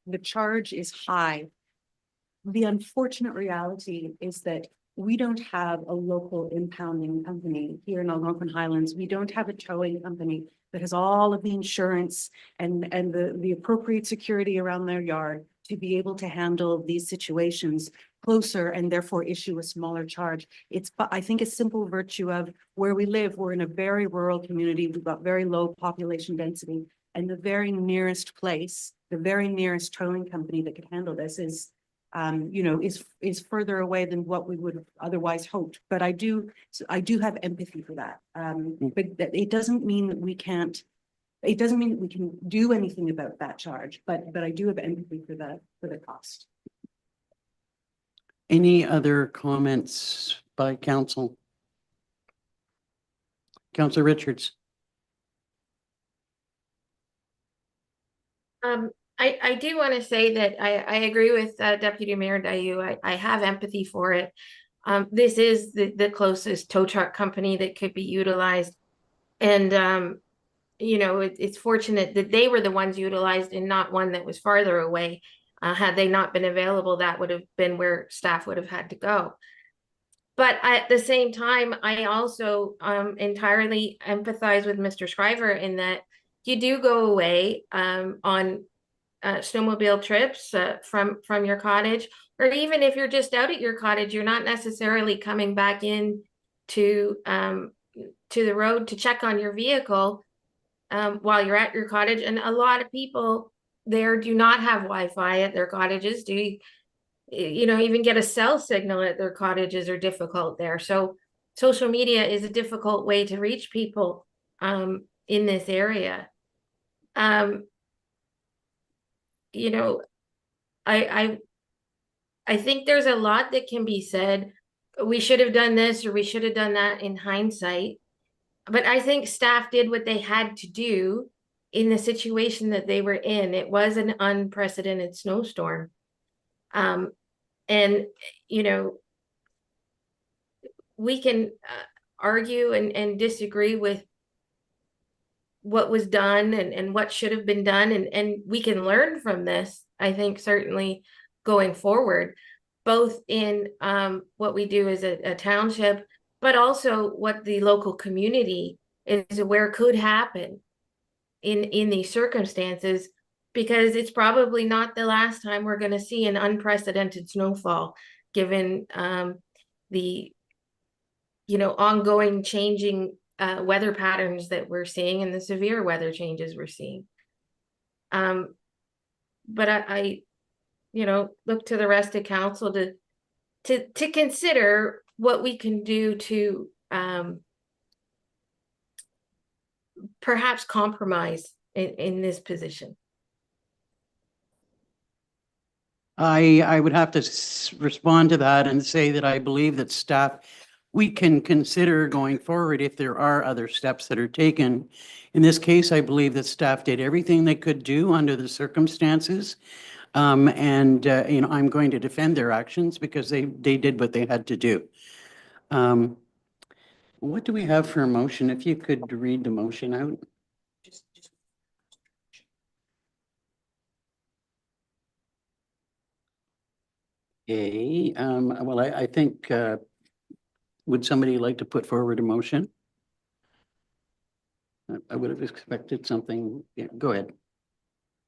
the charge is high. The unfortunate reality is that we don't have a local impounding company here in Algonquin Highlands. We don't have a towing company that has all of the insurance and the appropriate security around their yard to be able to handle these situations closer and therefore issue a smaller charge. It's, I think, a simple virtue of where we live. We're in a very rural community. We've got very low population density, and the very nearest place, the very nearest towing company that could handle this is, you know, is further away than what we would have otherwise hoped. But I do have empathy for that. But it doesn't mean that we can't. It doesn't mean that we can do anything about that charge. But I do have empathy for the cost. Any other comments by council? Councillor Richards. I do want to say that I agree with Deputy Mayor Dayu. I have empathy for it. This is the closest tow truck company that could be utilized. And, you know, it's fortunate that they were the ones utilized and not one that was farther away. Had they not been available, that would have been where staff would have had to go. But at the same time, I also entirely empathize with Mr. Shriver in that you do go away on snowmobile trips from your cottage, or even if you're just out at your cottage, you're not necessarily coming back in to the road to check on your vehicle while you're at your cottage. And a lot of people there do not have Wi-Fi at their cottages. You know, even get a cell signal at their cottages are difficult there. So social media is a difficult way to reach people in this area. You know, I think there's a lot that can be said. We should have done this or we should have done that in hindsight. But I think staff did what they had to do in the situation that they were in. It was an unprecedented snowstorm. And, you know, we can argue and disagree with what was done and what should have been done. And we can learn from this, I think, certainly going forward, both in what we do as a township, but also what the local community is aware could happen in these circumstances, because it's probably not the last time we're going to see an unprecedented snowfall, given the, you know, ongoing changing weather patterns that we're seeing and the severe weather changes we're seeing. But I, look to the rest of council to consider what we can do to, perhaps compromise in this position. I would have to respond to that and say that I believe that staff, we can consider going forward if there are other steps that are taken. In this case, I believe that staff did everything they could do under the circumstances. I'm going to defend their actions because they did what they had to do. What do we have for a motion? If you could read the motion out. Okay, well, I think, would somebody like to put forward a motion? I would have expected something. Yeah, go ahead.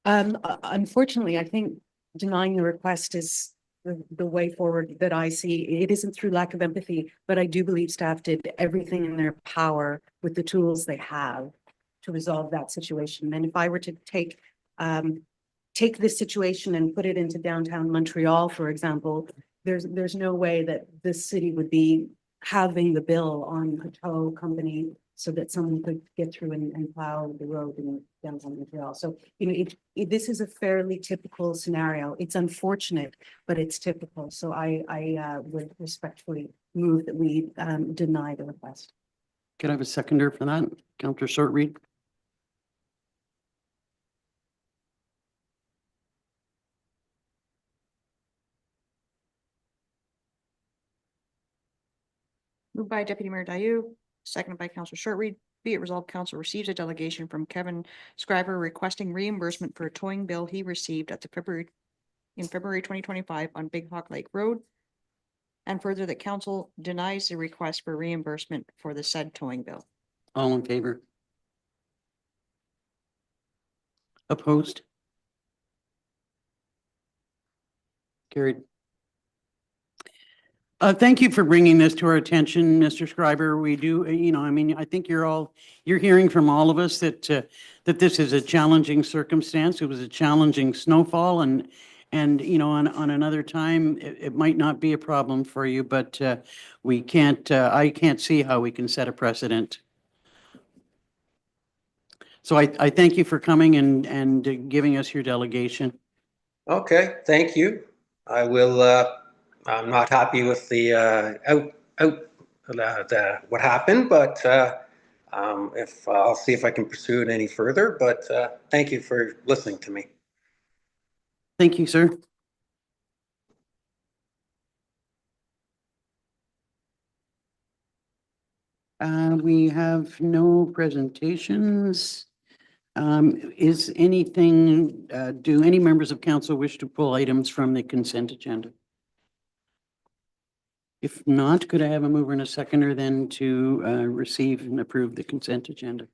Unfortunately, I think denying the request is the way forward that I see. It isn't through lack of empathy, but I do believe staff did everything in their power with the tools they have to resolve that situation. And if I were to take this situation and put it into downtown Montreal, for example, there's no way that this city would be having the bill on a tow company so that someone could get through and plow the road in downtown Montreal. So, this is a fairly typical scenario. It's unfortunate, but it's typical. So I would respectfully move that we deny the request. Can I have a seconder for that? Councillor Shortreed? Moved by Deputy Mayor Dayu, seconded by Councillor Shortreed. Be it resolved, council receives a delegation from Kevin Scriver requesting reimbursement for a towing bill he received in February 2025 on Big Hawk Lake Road. And further, that council denies the request for reimbursement for the said towing bill. All in favor? Opposed? Carried. Thank you for bringing this to our attention, Mr. Scriber. We do, I think you're hearing from all of us that this is a challenging circumstance. It was a challenging snowfall and on another time, it might not be a problem for you, but I can't see how we can set a precedent. So I thank you for coming and giving us your delegation. Okay, thank you. I will, I'm not happy with what happened, but I'll see if I can pursue it any further, but thank you for listening to me. Thank you, sir. We have no presentations. Do any members of council wish to pull items from the consent agenda? If not, could I have a mover and a seconder then to receive and approve the consent agenda?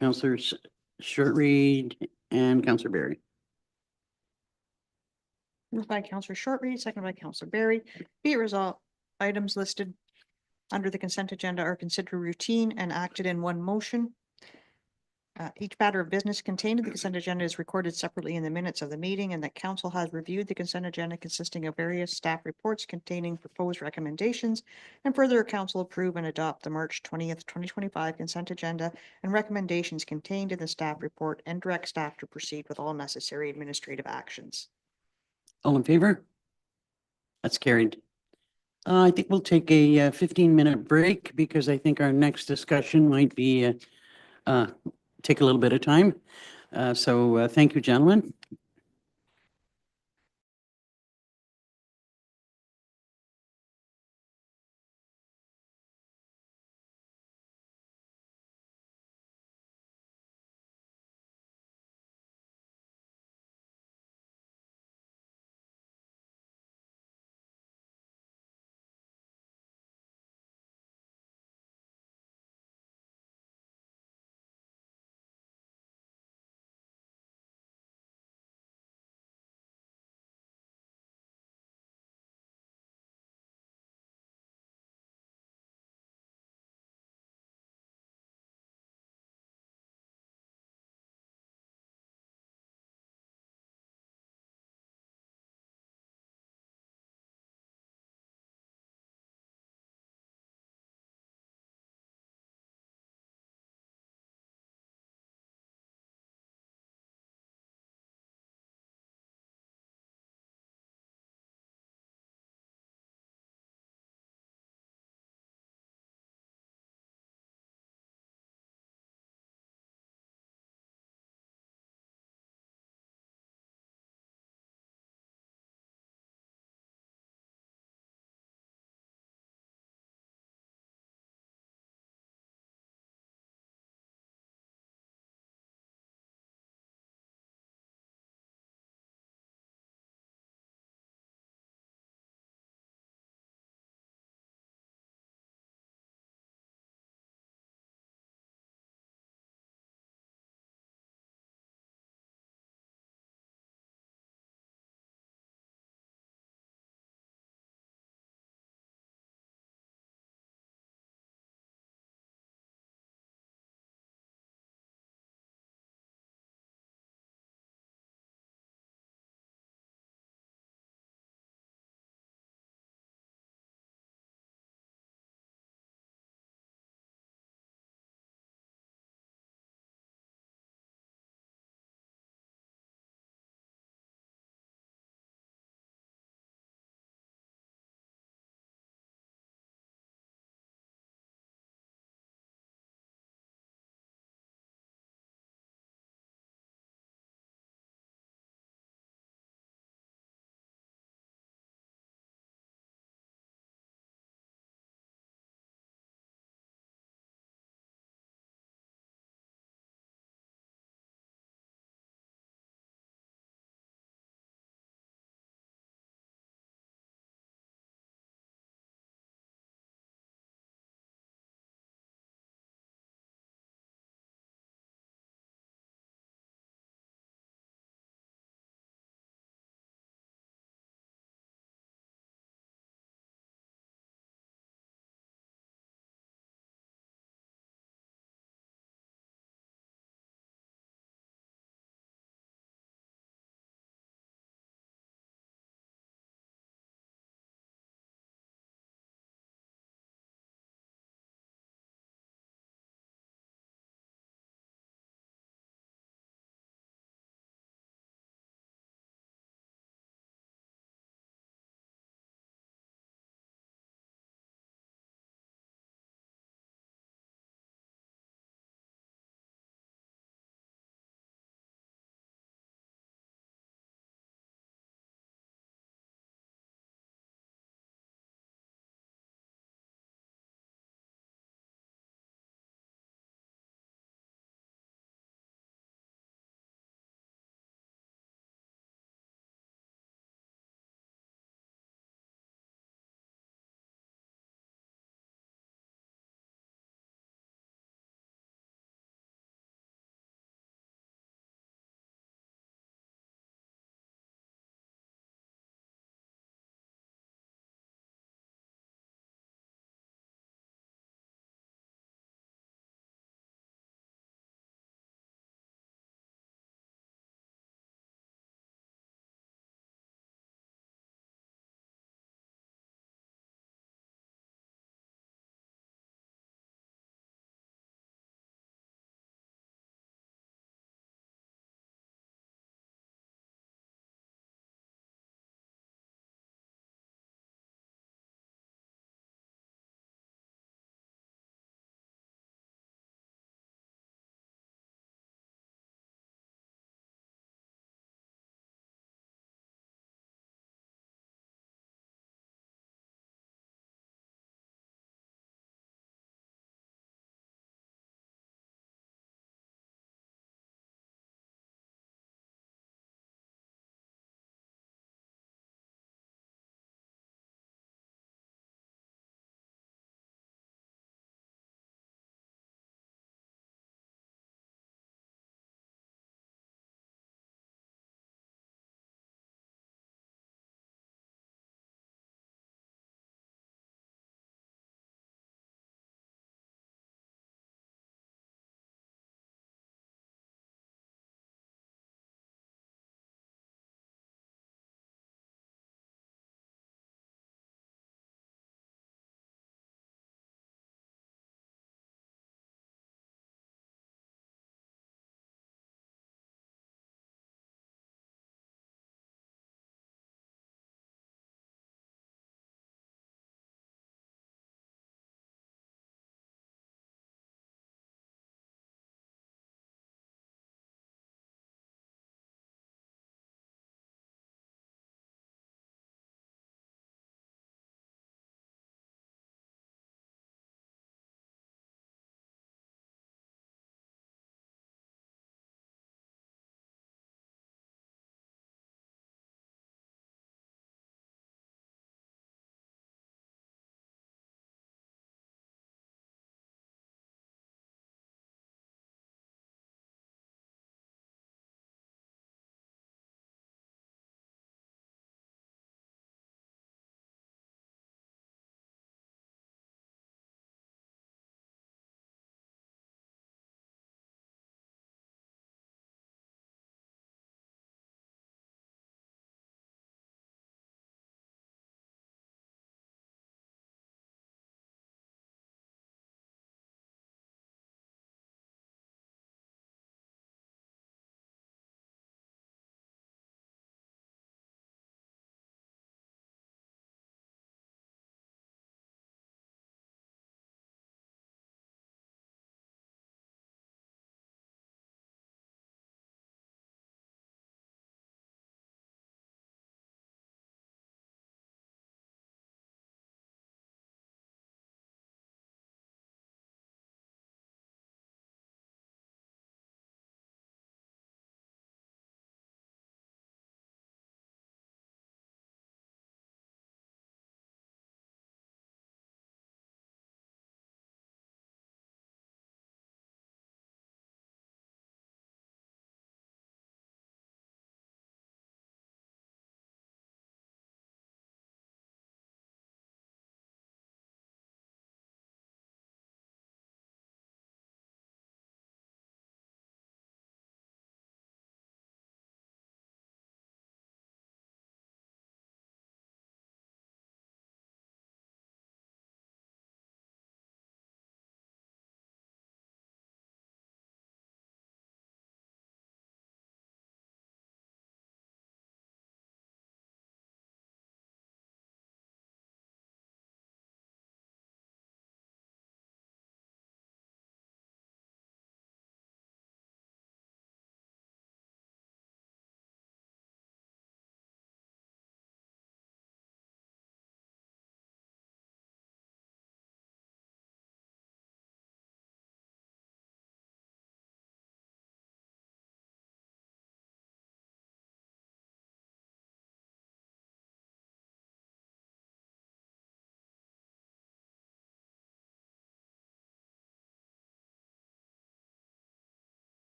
Councillors Shortreed and Councillor Berry. Moved by Councillor Shortreed, seconded by Councillor Berry. Be it resolved, items listed under the consent agenda are considered routine and acted in one motion. Each matter of business contained in the consent agenda is recorded separately in the minutes of the meeting, and that council has reviewed the consent agenda consisting of various staff reports containing proposed recommendations, and further council approve and adopt the March 20th, 2025 consent agenda and recommendations contained in the staff report and direct staff to proceed with all necessary administrative actions. All in favor? That's carried. I think we'll take a 15-minute break because I think our next discussion might be take a little bit of time. So thank you, gentlemen.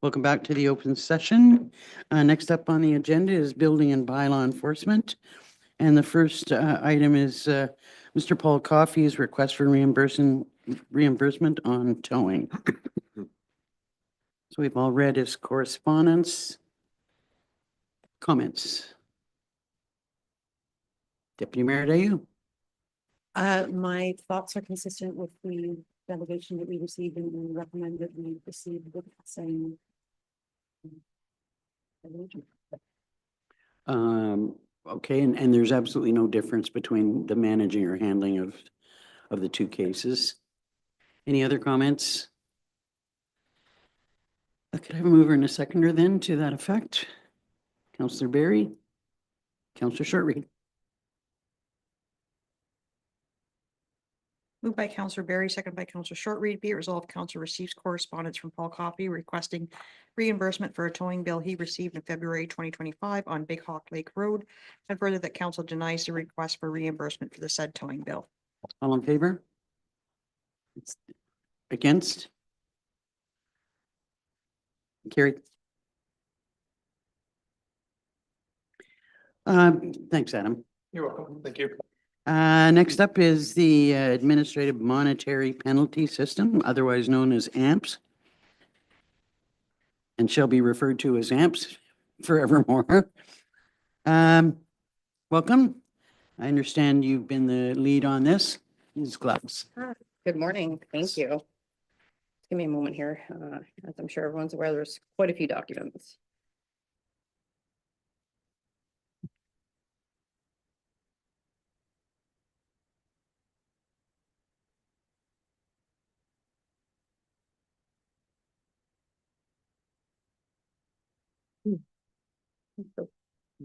Welcome back to the open session. Next up on the agenda is building and bylaw enforcement. And the first item is Mr. Paul Coffey's request for reimbursement on towing. So we've all read his correspondence. Comments? Deputy Mayor Dayu. My thoughts are consistent with the delegation that we received and we recommend that we proceed with the same. Okay, and there's absolutely no difference between the managing or handling of the two cases. Any other comments? Could I have a mover and a seconder then to that effect? Councillor Berry, Councillor Shortreed. Moved by Councillor Berry, second by Councillor Shortreed. Be it resolved, Council receives correspondence from Paul Coffey requesting reimbursement for a towing bill he received in February 2025 on Big Hawk Lake Road, and further that Council denies the request for reimbursement for the said towing bill. All in favor? Against? Carried. Thanks, Adam. You're welcome. Thank you. Next up is the Administrative Monetary Penalty System, otherwise known as AMPS, and shall be referred to as AMPS forevermore. Welcome. I understand you've been the lead on this. Ms. Gloves. Good morning. Thank you. Give me a moment here. As I'm sure everyone's aware, there's quite a few documents.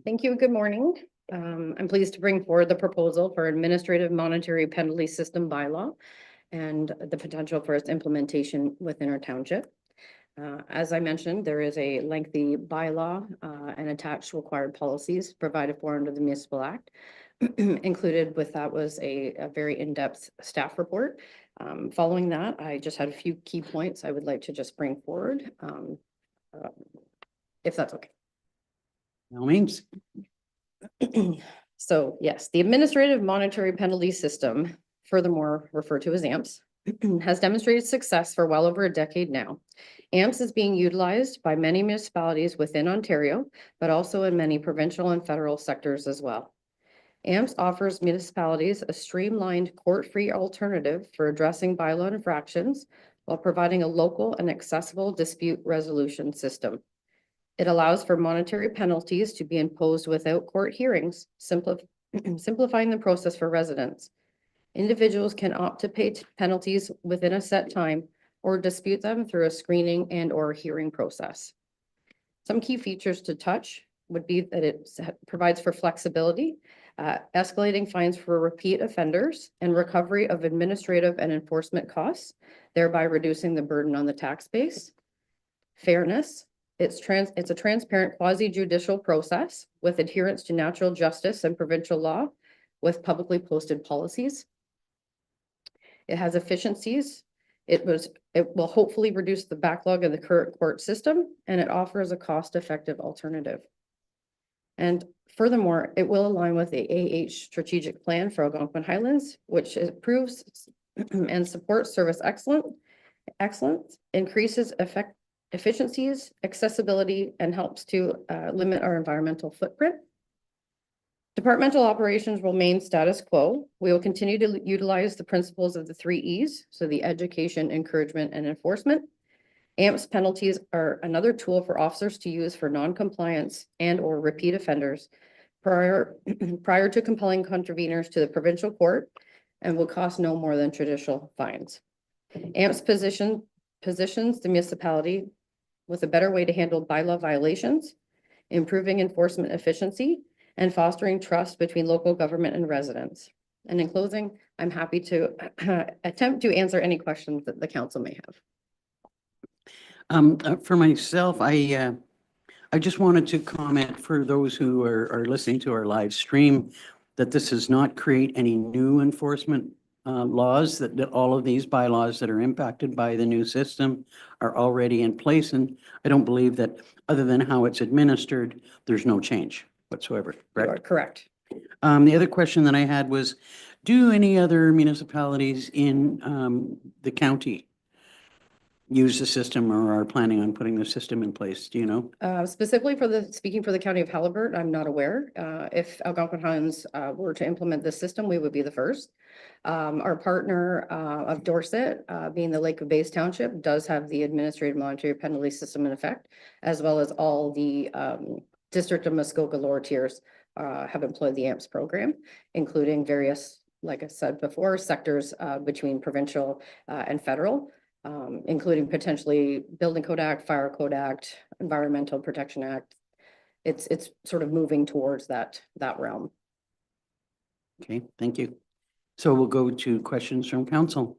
Thank you. Good morning. I'm pleased to bring forward the proposal for administrative monetary penalty system bylaw and the potential for its implementation within our township. As I mentioned, there is a lengthy bylaw and attached required policies provided for under the Municipal Act. Included with that was a very in-depth staff report. Following that, I just had a few key points I would like to just bring forward, if that's okay. No means. So yes, the administrative monetary penalty system, furthermore referred to as AMPS, has demonstrated success for well over a decade now. AMPS is being utilized by many municipalities within Ontario, but also in many provincial and federal sectors as well. AMPS offers municipalities a streamlined court-free alternative for addressing bylaw infractions while providing a local and accessible dispute resolution system. It allows for monetary penalties to be imposed without court hearings, simplifying the process for residents. Individuals can opt to pay penalties within a set time or dispute them through a screening and or hearing process. Some key features to touch would be that it provides for flexibility, escalating fines for repeat offenders, and recovery of administrative and enforcement costs, thereby reducing the burden on the tax base. Fairness. It's a transparent quasi-judicial process with adherence to natural justice and provincial law with publicly posted policies. It has efficiencies. It will hopefully reduce the backlog of the current court system, and it offers a cost-effective alternative. And furthermore, it will align with the AH strategic plan for Algonquin Highlands, which improves and supports service excellence, increases efficiencies, accessibility, and helps to limit our environmental footprint. Departmental operations will remain status quo. We will continue to utilize the principles of the 3 E's, so the education, encouragement, and enforcement. AMPS penalties are another tool for officers to use for non-compliance and or repeat offenders prior to compelling contraveners to the provincial court and will cost no more than traditional fines. AMPS positions the municipality with a better way to handle bylaw violations, improving enforcement efficiency, and fostering trust between local government and residents. And in closing, I'm happy to attempt to answer any questions that the council may have. For myself, I just wanted to comment for those who are listening to our live stream that this does not create any new enforcement laws, that all of these bylaws that are impacted by the new system are already in place. And I don't believe that, other than how it's administered, there's no change whatsoever, You are correct? correct. The other question that I had was, do any other municipalities in the county use the system or are planning on putting the system in place? Do you know? Specifically speaking for the county of Haliburton, I'm not aware. If Algonquin Highlands were to implement this system, we would be the first. Our partner of Dorset, being the Lake of Bays Township, does have the administrative monetary penalty system in effect, as well as all the District of Muskoka lower tiers have employed the AMPS program, including various, like I said before, sectors between provincial and federal. Including potentially Building Code Act, Fire Code Act, Environmental Protection Act. It's sort of moving towards that realm. Okay, thank you. So we'll go to questions from council.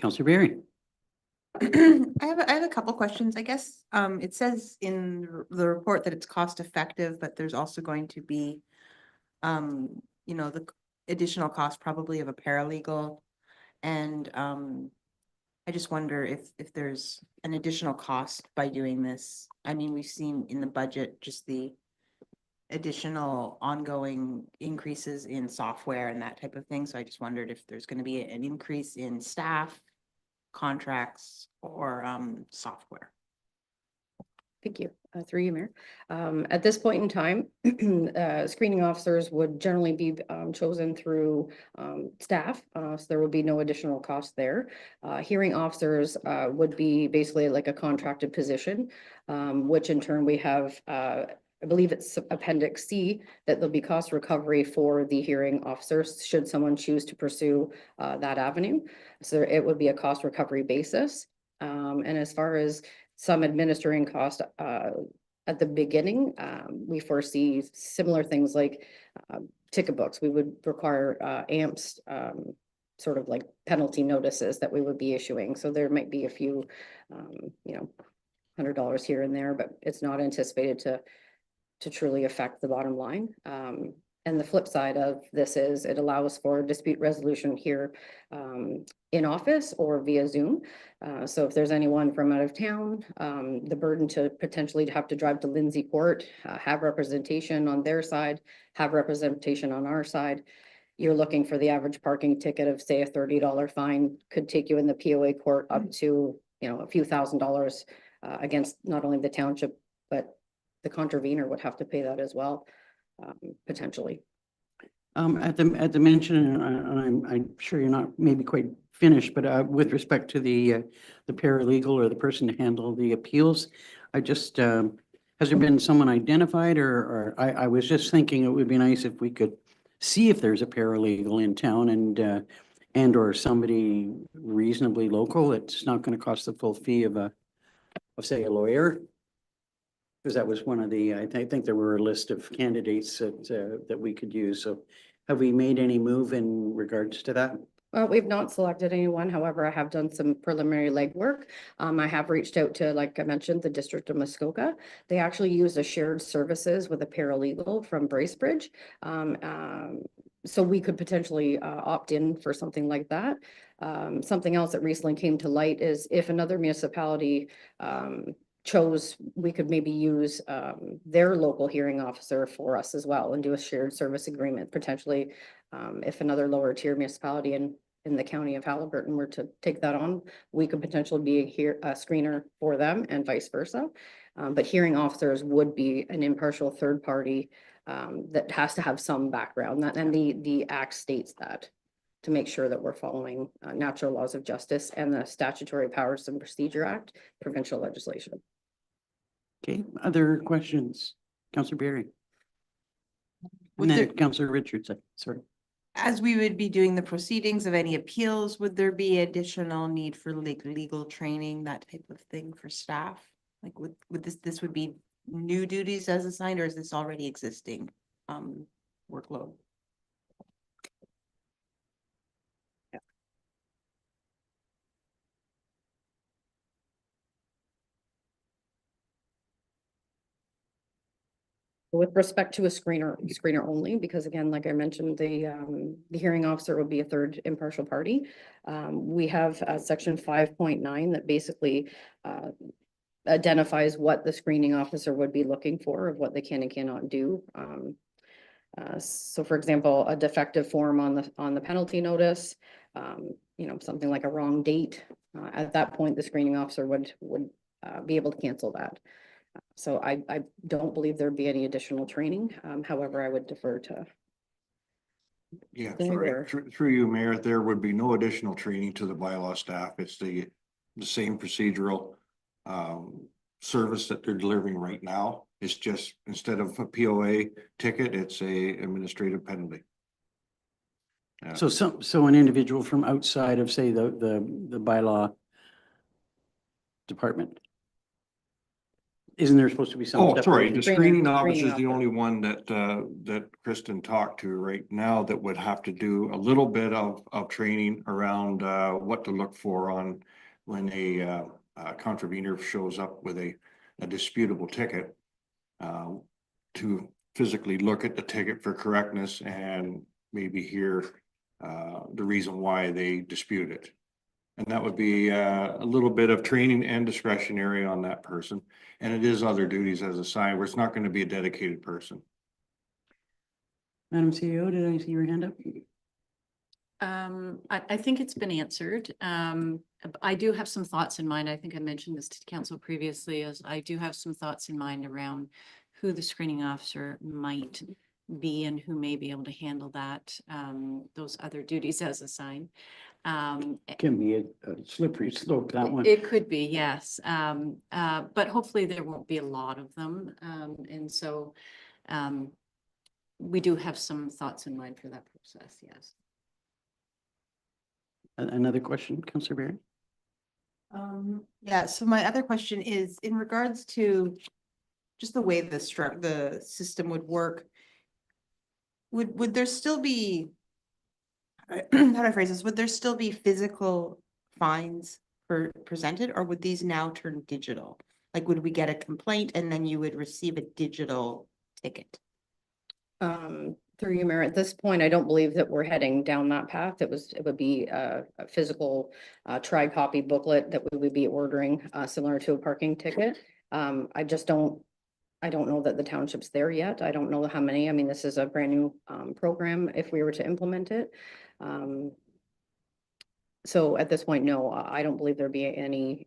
Councillor Berry. I have a couple questions. I guess it says in the report that it's cost effective, but there's also going to be the additional cost probably of a paralegal. And I just wonder if there's an additional cost by doing this. I mean, we've seen in the budget just the additional ongoing increases in software and that type of thing. So I just wondered if there's going to be an increase in staff, contracts, or software. Thank you. Through you, Mayor. At this point in time, screening officers would generally be chosen through staff, so there would be no additional cost there. Hearing officers would be basically like a contracted position, which in turn we have, I believe it's Appendix C, that there'll be cost recovery for the hearing officers should someone choose to pursue that avenue. So it would be a cost recovery basis. And as far as some administering cost at the beginning, we foresee similar things like ticket books. We would require AMPS sort of like penalty notices that we would be issuing. So there might be a few, $100 here and there, but it's not anticipated to truly affect the bottom line. And the flip side of this is it allows for dispute resolution here in office or via Zoom. So if there's anyone from out of town, the burden to potentially have to drive to Lindsay Court, have representation on their side, have representation on our side. You're looking for the average parking ticket of, say, a $30 fine could take you in the POA court up to, a few $1,000s against not only the township, but the contravener would have to pay that as well. Potentially. At the mention, and I'm sure you're not maybe quite finished, but with respect to the paralegal or the person to handle the appeals, I just has there been someone identified, or I was just thinking it would be nice if we could see if there's a paralegal in town and or somebody reasonably local. It's not going to cost the full fee of say a lawyer. Because that was one of the, I think there were a list of candidates that we could use. So have we made any move in regards to that? Well, we've not selected anyone. However, I have done some preliminary legwork. I have reached out to, like I mentioned, the District of Muskoka. They actually use a shared services with a paralegal from Bracebridge. So we could potentially opt in for something like that. Something else that recently came to light is if another municipality chose, we could maybe use their local hearing officer for us as well and do a shared service agreement potentially. If another lower tier municipality in the county of Haliburton were to take that on, we could potentially be a screener for them and vice versa. But hearing officers would be an impartial third party that has to have some background, and the act states that, to make sure that we're following natural laws of justice and the Statutory Powers and Procedure Act, provincial legislation. Okay, other questions? Councillor Berry. Would And then there- Councillor Richardson, sorry. As we would be doing the proceedings of any appeals, would there be additional need for legal training, that type of thing for staff? Like would this would be new duties as assigned, or is this already existing workload? With respect to a screener only, because again, like I mentioned, the hearing officer will be a third impartial party. We have section 5.9 that basically identifies what the screening officer would be looking for, of what they can and cannot do. So for example, a defective form on the penalty notice, you know, something like a wrong date. At that point, the screening officer would be able to cancel that. So I don't believe there'd be any additional training. However, I would defer to. Yeah, There sorry, were- through you, Mayor, there would be no additional training to the bylaw staff. It's the same procedural service that they're delivering right now. It's just, instead of a POA ticket, it's a administrative penalty. So an individual from outside of, say, the bylaw department? Isn't there supposed to be some? Oh, sorry, the screening officer screening is the only one that Kristen talked to right now that would have to do a little bit of training around what to look for on when a contravener shows up with a disputable ticket, to physically look at the ticket for correctness and maybe hear the reason why they dispute it. And that would be a little bit of training and discretionary on that person. And it is other duties as assigned, where it's not going to be a dedicated person. Madam CEO, did I see your hand up? I think it's been answered. I do have some thoughts in mind. I think I mentioned this to council previously, as I do have some thoughts in mind around who the screening officer might be and who may be able to handle that, those other duties as assigned. It can be a slippery slope, that one. It could be, yes. But hopefully there won't be a lot of them. And so we do have some thoughts in mind for that process, yes. Another question, Councillor Barry? Yeah, so my other question is in regards to just the way the system would work. Would there still be, how do I phrase this? Would there still be physical fines presented, or would these now turn digital? Like, would we get a complaint and then you would receive a digital ticket? Through you, Mayor, at this point, I don't believe that we're heading down that path. It would be a physical tri-copy booklet that we would be ordering, similar to a parking ticket. I don't know that the township's there yet. I don't know how many. I mean, this is a brand new program if we were to implement it. So at this point, no, I don't believe there'd be any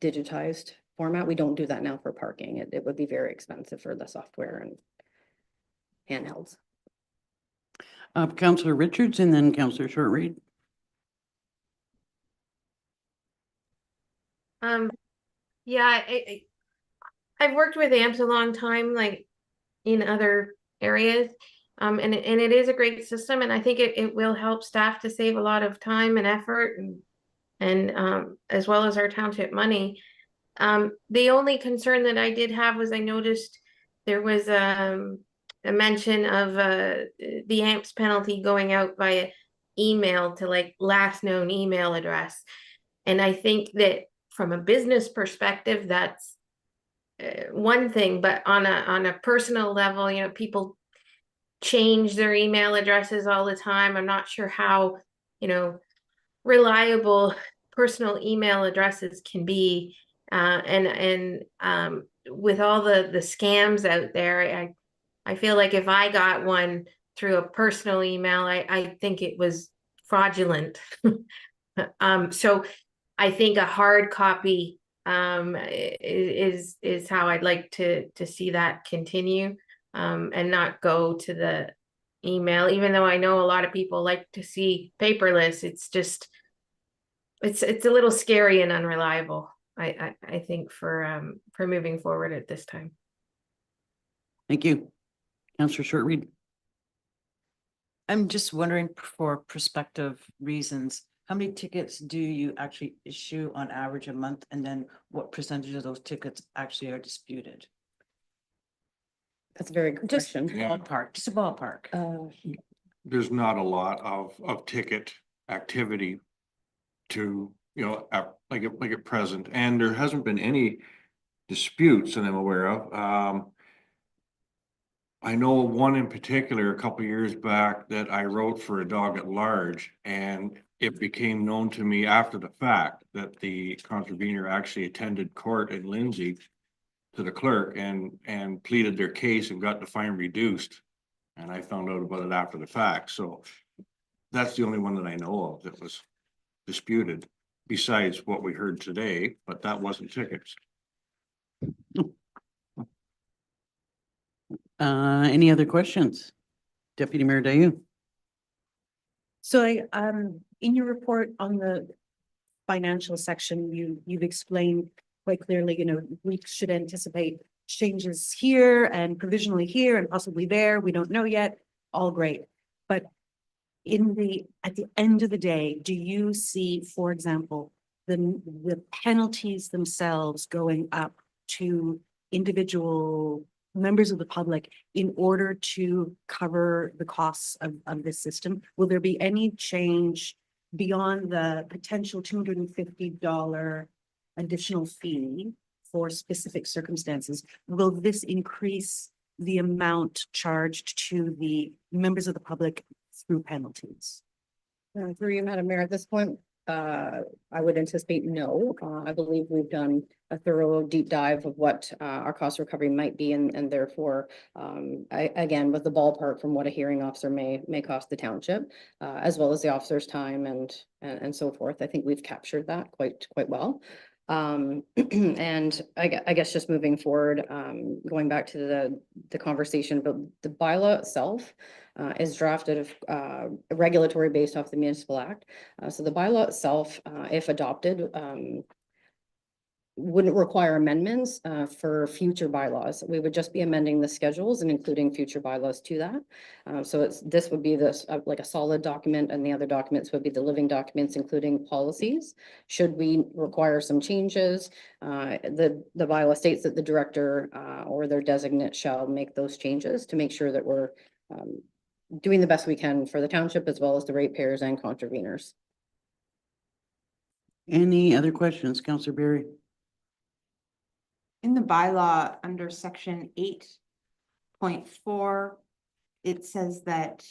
digitized format. We don't do that now for parking. It would be very expensive for the software and handhelds. Councillor Richards and then Councillor Short-Reed. Yeah, I've worked with AMPS a long time, like in other areas. And it is a great system, and I think it will help staff to save a lot of time and effort and as well as our township money. The only concern that I did have was I noticed there was a mention of the AMPS penalty going out via email to like last known email address. And I think that from a business perspective, that's one thing, but on a personal level, you know, people change their email addresses all the time. I'm not sure how, you know, reliable personal email addresses can be. And with all the scams out there, I feel like if I got one through a personal email, I think it was fraudulent. So I think a hard copy is how I'd like to see that continue, and not go to the email, even though I know a lot of people like to see paperless. It's just, it's a little scary and unreliable, I think, for moving forward at this time. Thank you. Councillor Short-Reed. I'm just wondering, for prospective reasons, how many tickets do you actually issue on average a month? And then what percentage of those tickets actually are disputed? That's a very good Just question. ballpark, just a ballpark. There's not a lot of ticket activity to, you know, like at present, and there hasn't been any disputes that I'm aware of. I know one in particular, a couple years back, that I wrote for a dog at large, and it became known to me after the fact that the contravenor actually attended court in Lindsay to the clerk and pleaded their case and got the fine reduced. And I found out about it after the fact, so that's the only one that I know of that was disputed, besides what we heard today, but that wasn't tickets. Any other questions? Deputy Mayor Dayu? So in your report on the financial section, you've explained quite clearly, we should anticipate changes here and provisionally here and possibly there. We don't know yet. All great. But at the end of the day, do you see, for example, the penalties themselves going up to individual members of the public in order to cover the costs of this system? Will there be any change beyond the potential $250 additional fee for specific circumstances? Will this increase the amount charged to the members of the public through penalties? Through you, Madam Mayor, at this point, I would anticipate no. I believe we've done a thorough deep dive of what our cost recovery might be, and therefore, again, with the ballpark from what a hearing officer may cost the township, as well as the officer's time and so forth. I think we've captured that quite well. And I guess just moving forward, going back to the conversation, but the bylaw itself is drafted of regulatory based off the municipal act. So the bylaw itself, if adopted, wouldn't require amendments for future bylaws. We would just be amending the schedules and including future bylaws to that. So this would be like a solid document, and the other documents would be the living documents, including policies. Should we require some changes, the bylaw states that the director or their designate shall make those changes to make sure that we're doing the best we can for the township as well as the ratepayers and contraveners. Any other questions, Councillor Berry? In the bylaw, under section 8.4, it says that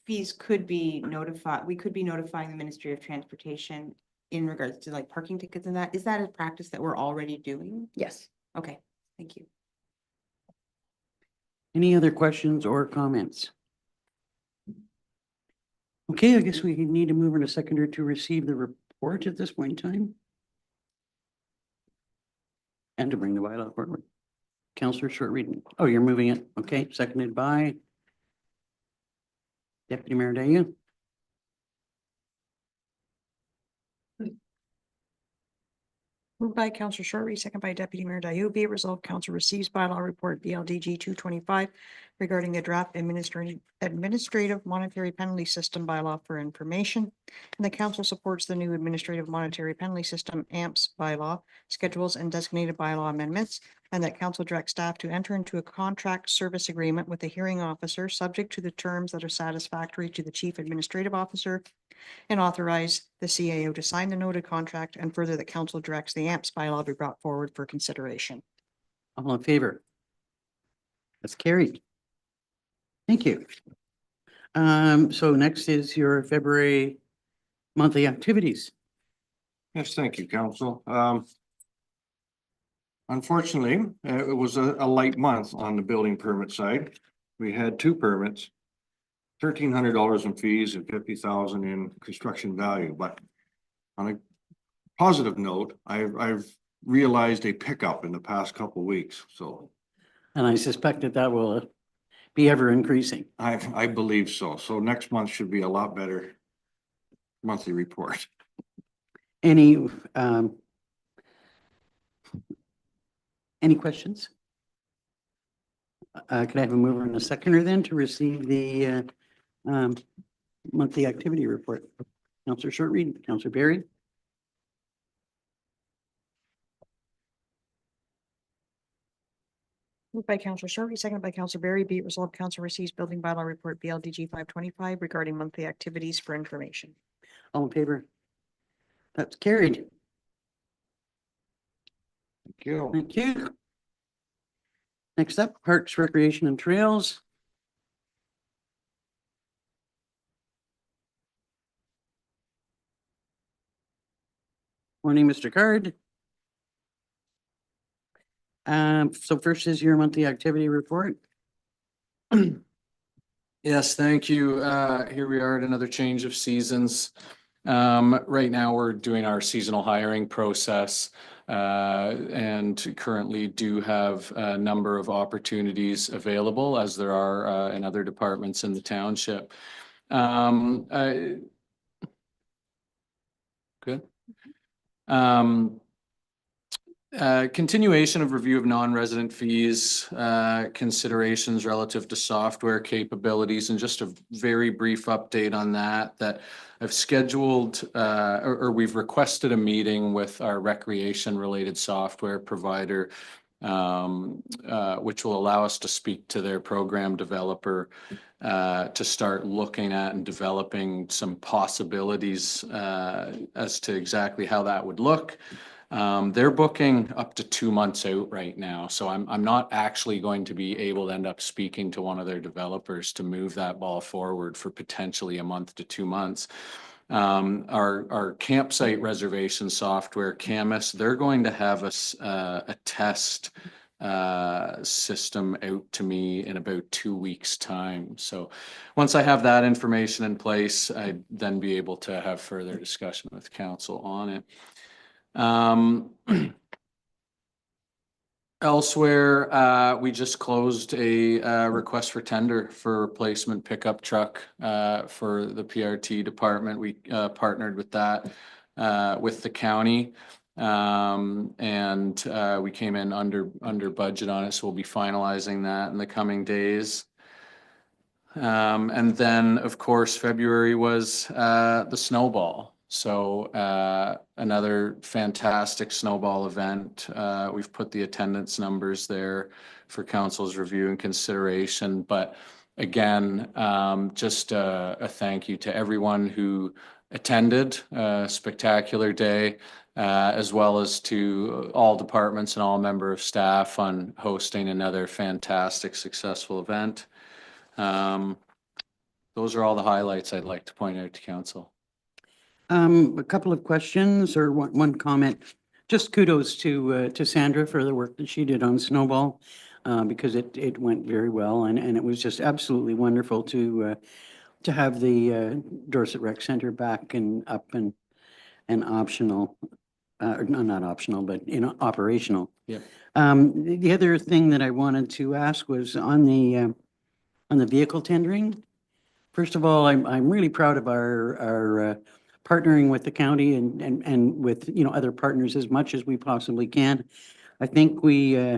fees could be notified, we could be notifying the Ministry of Transportation in regards to like parking tickets and that. Is that a practice that we're already doing? Yes. Okay, thank you. Any other questions or comments? Okay, I guess we need to move in a seconder to receive the report at this point in time. And to bring the bylaw forward. Councillor Short reading. Oh, you're moving it. Okay, seconded by Deputy Mayor Dayu. Moved by Councillor Short, second by Deputy Mayor Dayu. Be it resolved, Council receives bylaw report BLDG 225 regarding the draft administrative monetary penalty system bylaw for information. And the council supports the new administrative monetary penalty system AMPS bylaw schedules and designated bylaw amendments. And that council directs staff to enter into a contract service agreement with the hearing officer subject to the terms that are satisfactory to the chief administrative officer, and authorize the CAO to sign the noted contract, and further that council directs the AMPS bylaw be brought forward for consideration. All in favor? That's carried. Thank you. So next is your February monthly activities. Yes, thank you, council. Unfortunately, it was a light month on the building permit side. We had 2 permits, $1,300 in fees and $50,000 in construction value. But on a positive note, I've realized a pickup in the past couple of weeks. So, And I suspect that will be ever increasing. I believe so. So next month should be a lot better monthly report. Any questions? Could I have a mover and a seconder then to receive the monthly activity report? Councillor Short read, Councillor Berry. Moved by Councillor Short, seconded by Councillor Berry. Be it resolved, council receives building bylaw report BLDG 525 regarding monthly activities for information. All in favor? That's carried. Thank you. Thank you. Next up, Parks, Recreation and Trails. Morning, Mr. Card. So first is your monthly activity report. Yes, thank you. Here we are at another change of seasons. Right now, we're doing our seasonal hiring process and currently do have a number of opportunities available, as there are in other departments in the township. Good. Continuation of review of non-resident fees, considerations relative to software capabilities, and just a very brief update on that I've scheduled or we've requested a meeting with our recreation related software provider, which will allow us to speak to their program developer to start looking at and developing some possibilities as to exactly how that would look. They're booking up to 2 months out right now, so I'm not actually going to be able to end up speaking to one of their developers to move that ball forward for potentially a month to 2 months. Our campsite reservation software, Camus, they're going to have a test system out to me in about 2 weeks' time. So once I have that information in place, I'd then be able to have further discussion with council on it. Elsewhere, we just closed a request for tender for replacement pickup truck for the PRT department. We partnered with that with the county, and we came in under budget on it, so we'll be finalizing that in the coming days. And then, of course, February was the snowball. So another fantastic snowball event. We've put the attendance numbers there for council's review and consideration. But again, just a thank you to everyone who attended. Spectacular day, as well as to all departments and all member of staff on hosting another fantastic, successful event. Those are all the highlights I'd like to point out to council. A couple of questions or one comment. Just kudos to Sandra for the work that she did on Snowball, because it went very well, and it was just absolutely wonderful to have the Dorset Rec Center back and up and optional, not optional, but operational. Yeah. The other thing that I wanted to ask was on the vehicle tendering. First of all, I'm really proud of our partnering with the county and with, other partners as much as we possibly can. I think we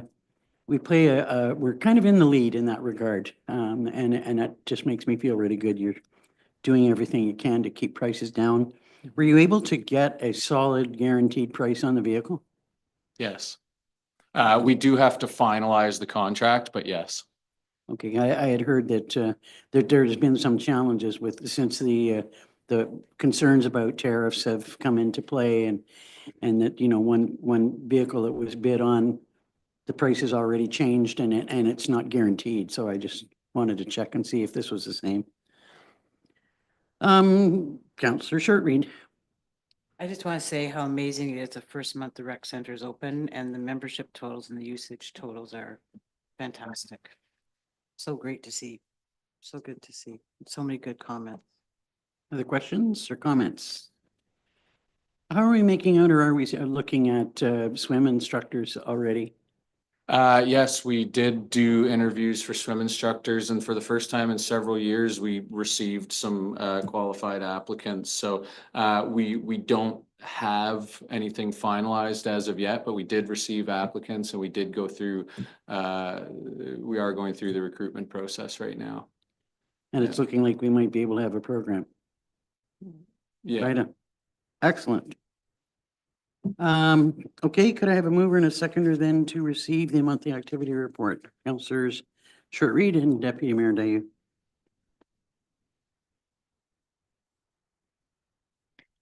play we're kind of in the lead in that regard. And that just makes me feel really good. You're doing everything you can to keep prices down. Were you able to get a solid guaranteed price on the vehicle? Yes. We do have to finalize the contract, but yes. Okay, I had heard that there's been some challenges since the concerns about tariffs have come into play, and that, one vehicle that was bid on, the price has already changed and it's not guaranteed. So I just wanted to check and see if this was the same. Councillor Shortreed. I just want to say how amazing it is the first month the rec center is open and the membership totals and the usage totals are fantastic. So great to see. So good to see. So many good comments. Other questions or comments? How are we making out, or are we looking at swim instructors already? Yes, we did do interviews for swim instructors, and for the first time in several years, we received some qualified applicants. So we don't have anything finalized as of yet, but we did receive applicants, and we did go through, we are going through the recruitment process right now. And it's looking like we might be able to have a program. Yeah. Right. Excellent. Okay, could I have a mover and a seconder then to receive the monthly activity report? Councillors Shortreed and Deputy Mayor Dayu.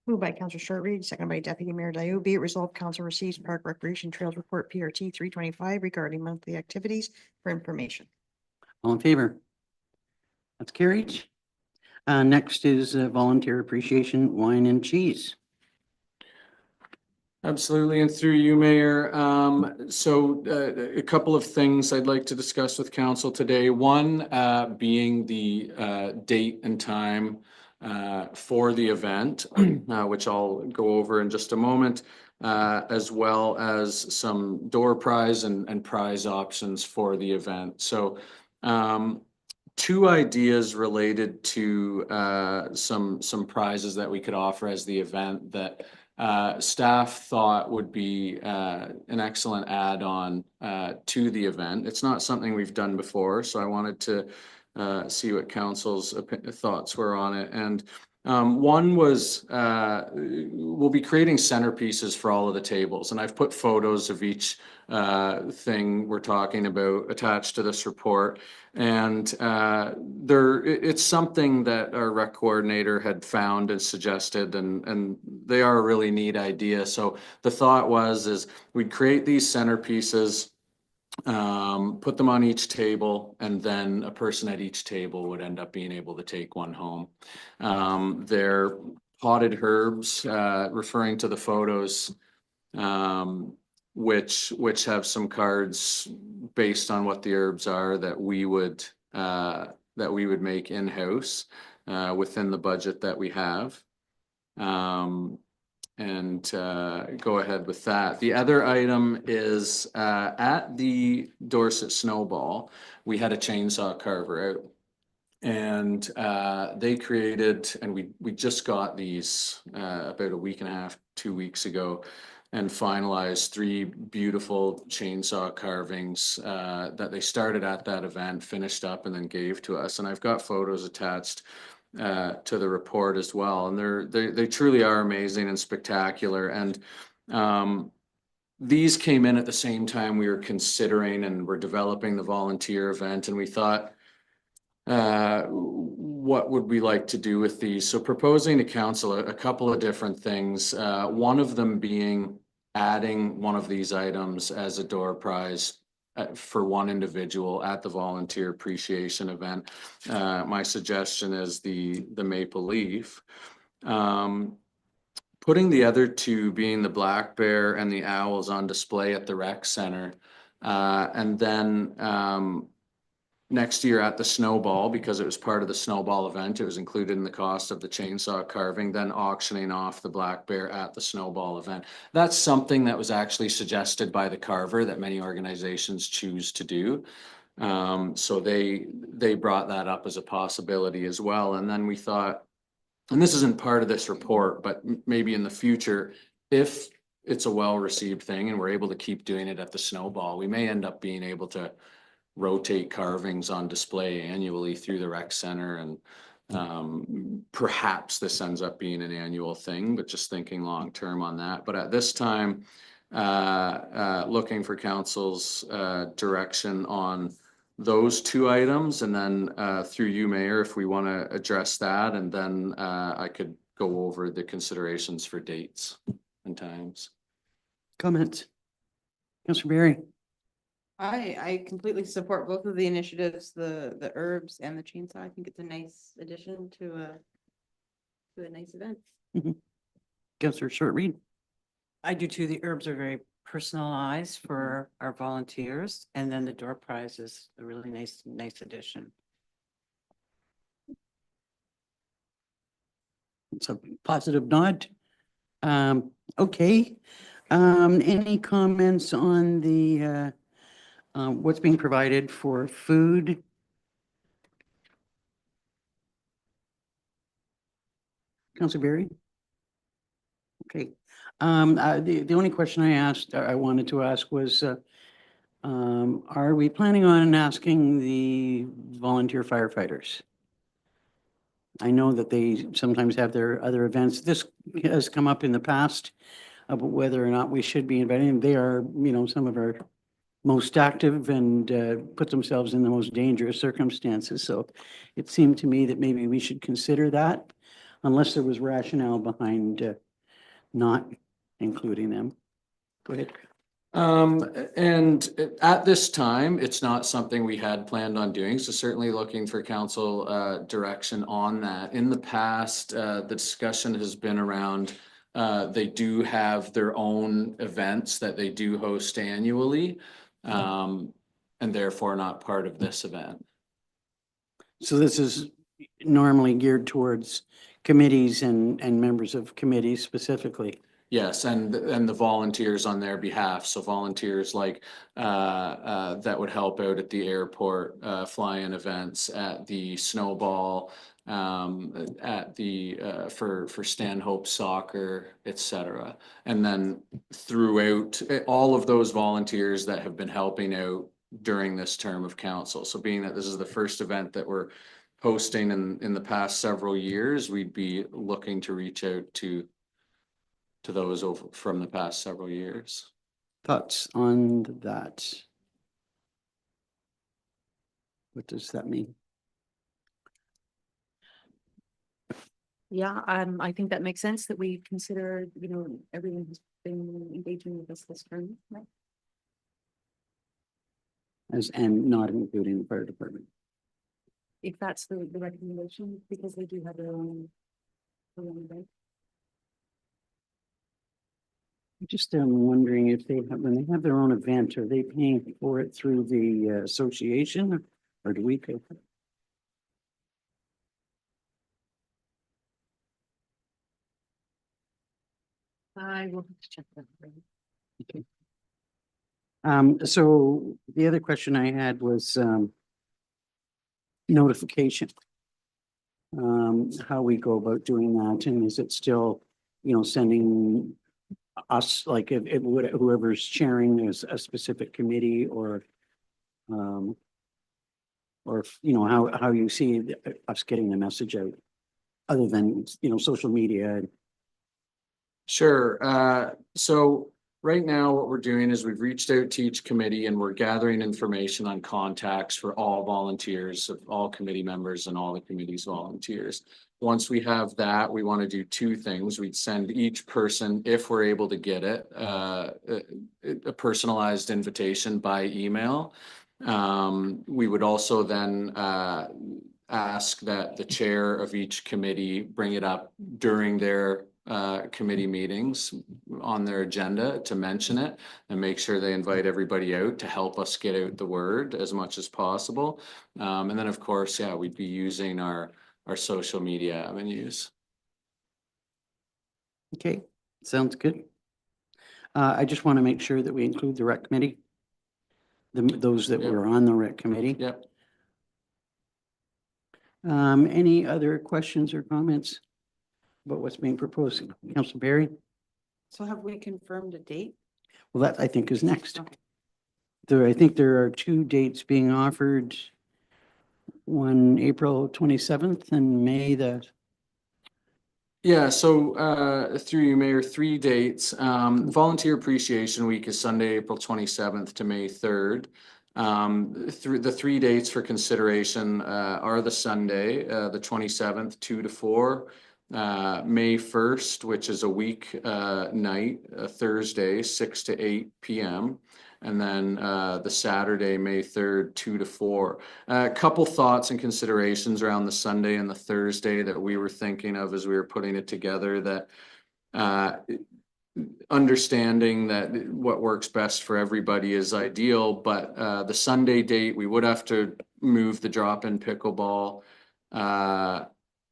Moved by Counselor Short Reed, seconded by Deputy Mayor Dyou. Be it resolved, council receives Park Recreation Trails Report PRT 325 regarding monthly activities for information. All in favor? That's carried. Next is volunteer appreciation, wine and cheese. Absolutely, and through you, Mayor. So a couple of things I'd like to discuss with council today. One being the date and time for the event, which I'll go over in just a moment, as well as some door prize and prize options for the event. So two ideas related to some prizes that we could offer as the event that staff thought would be an excellent add-on to the event. It's not something we've done before, so I wanted to see what council's thoughts were on it. And one was we'll be creating centerpieces for all of the tables, and I've put photos of each thing we're talking about attached to this report. And it's something that our rec coordinator had found and suggested, and they are a really neat idea. So the thought is we'd create these centerpieces, put them on each table, and then a person at each table would end up being able to take one home. They're potted herbs, referring to the photos, which have some cards based on what the herbs are that we would make in-house within the budget that we have. And go ahead with that. The other item is at the Dorset Snowball, we had a chainsaw carver out. And they created, and we just got these about a week and a half, 2 weeks ago, and finalized 3 beautiful chainsaw carvings that they started at that event, finished up, and then gave to us. And I've got photos attached to the report as well. And they truly are amazing and spectacular. And these came in at the same time we were considering and we're developing the volunteer event, and we thought, what would we like to do with these? So proposing to council a couple of different things. One of them being adding one of these items as a door prize for one individual at the volunteer appreciation event. My suggestion is the maple leaf. Putting the other two being the black bear and the owls on display at the rec center. And then next year at the Snowball, because it was part of the Snowball event, it was included in the cost of the chainsaw carving, then auctioning off the black bear at the Snowball event. That's something that was actually suggested by the carver that many organizations choose to do. So they brought that up as a possibility as well. And then we thought, and this isn't part of this report, but maybe in the future, if it's a well-received thing and we're able to keep doing it at the Snowball, we may end up being able to rotate carvings on display annually through the rec center, and perhaps this ends up being an annual thing, but just thinking long term on that. But at this time, looking for council's direction on those 2 items, and then through you, Mayor, if we want to address that, and then I could go over the considerations for dates and times. Comments? Councillor Berry. I completely support both of the initiatives, the herbs and the chainsaw. I think it's a nice addition to a nice event. Councillor Short Reed. I do too. The herbs are very personalized for our volunteers, and then the door prize is a really nice addition. It's a positive nod. Okay. Any comments on the what's being provided for food? Councillor Berry? Okay. The only question I wanted to ask was, are we planning on asking the volunteer firefighters? I know that they sometimes have their other events. This has come up in the past about whether or not we should be inviting them. They are, some of our most active and put themselves in the most dangerous circumstances. So it seemed to me that maybe we should consider that. unless there was rationale behind not including them. Go ahead. And at this time, it's not something we had planned on doing, so certainly looking for council direction on that. In the past, the discussion has been around, they do have their own events that they do host annually, and therefore not part of this event. So this is normally geared towards committees and members of committees specifically. Yes, and the volunteers on their behalf, so volunteers like that would help out at the airport, fly-in events, at the snowball, at the for Stanhope soccer, etc. And then throughout all of those volunteers that have been helping out during this term of council. So being that this is the first event that we're hosting in the past several years, we'd be looking to reach out to those over from the past several years. Thoughts on that? What does that mean? Yeah, I think that makes sense that we consider, you know, everyone who's been engaging with us this term. Right? And not including the fire department. If that's the recommendation, because they do have their own event. Just wondering if they have, when they have their own event, are they paying for it through the association, or do we pay for it? I will have to check that. Okay. So the other question I had was notification. How we go about doing that, and is it still, you know, sending us, like if whoever's chairing is a specific committee, or if, you know, how you see us getting the message out, other than, you know, social media. Sure. So right now what we're doing is we've reached out to each committee and we're gathering information on contacts for all volunteers, of all committee members and all the committee's volunteers. Once we have that, we want to do two things. We'd send each person, if we're able to get it, a personalized invitation by email. We would also then ask that the chair of each committee bring it up during their committee meetings on their agenda to mention it, and make sure they invite everybody out to help us get out the word as much as possible. And then of course, yeah, we'd be using our social media avenues. Okay, sounds good. I just want to make sure that we include the rec committee, those that Yep. were on the rec committee. Yep. Any other questions or comments about what's being proposed? Councilor Barry? So have we confirmed a date? Well, that I think is next. Okay. I think there are two dates being offered. One April 27th and May the. Yeah, so through you, Mayor, 3 dates. Volunteer Appreciation Week is Sunday, April 27th to May 3rd. Through the 3 dates for consideration are the Sunday, the 27th, 2 to 4. May 1st, which is a week night, Thursday, 6 to 8 p.m. And then the Saturday, May 3rd, 2 to 4. A couple thoughts and considerations around the Sunday and the Thursday that we were thinking of as we were putting it together, that understanding that what works best for everybody is ideal, but the Sunday date, we would have to move the drop-in pickleball,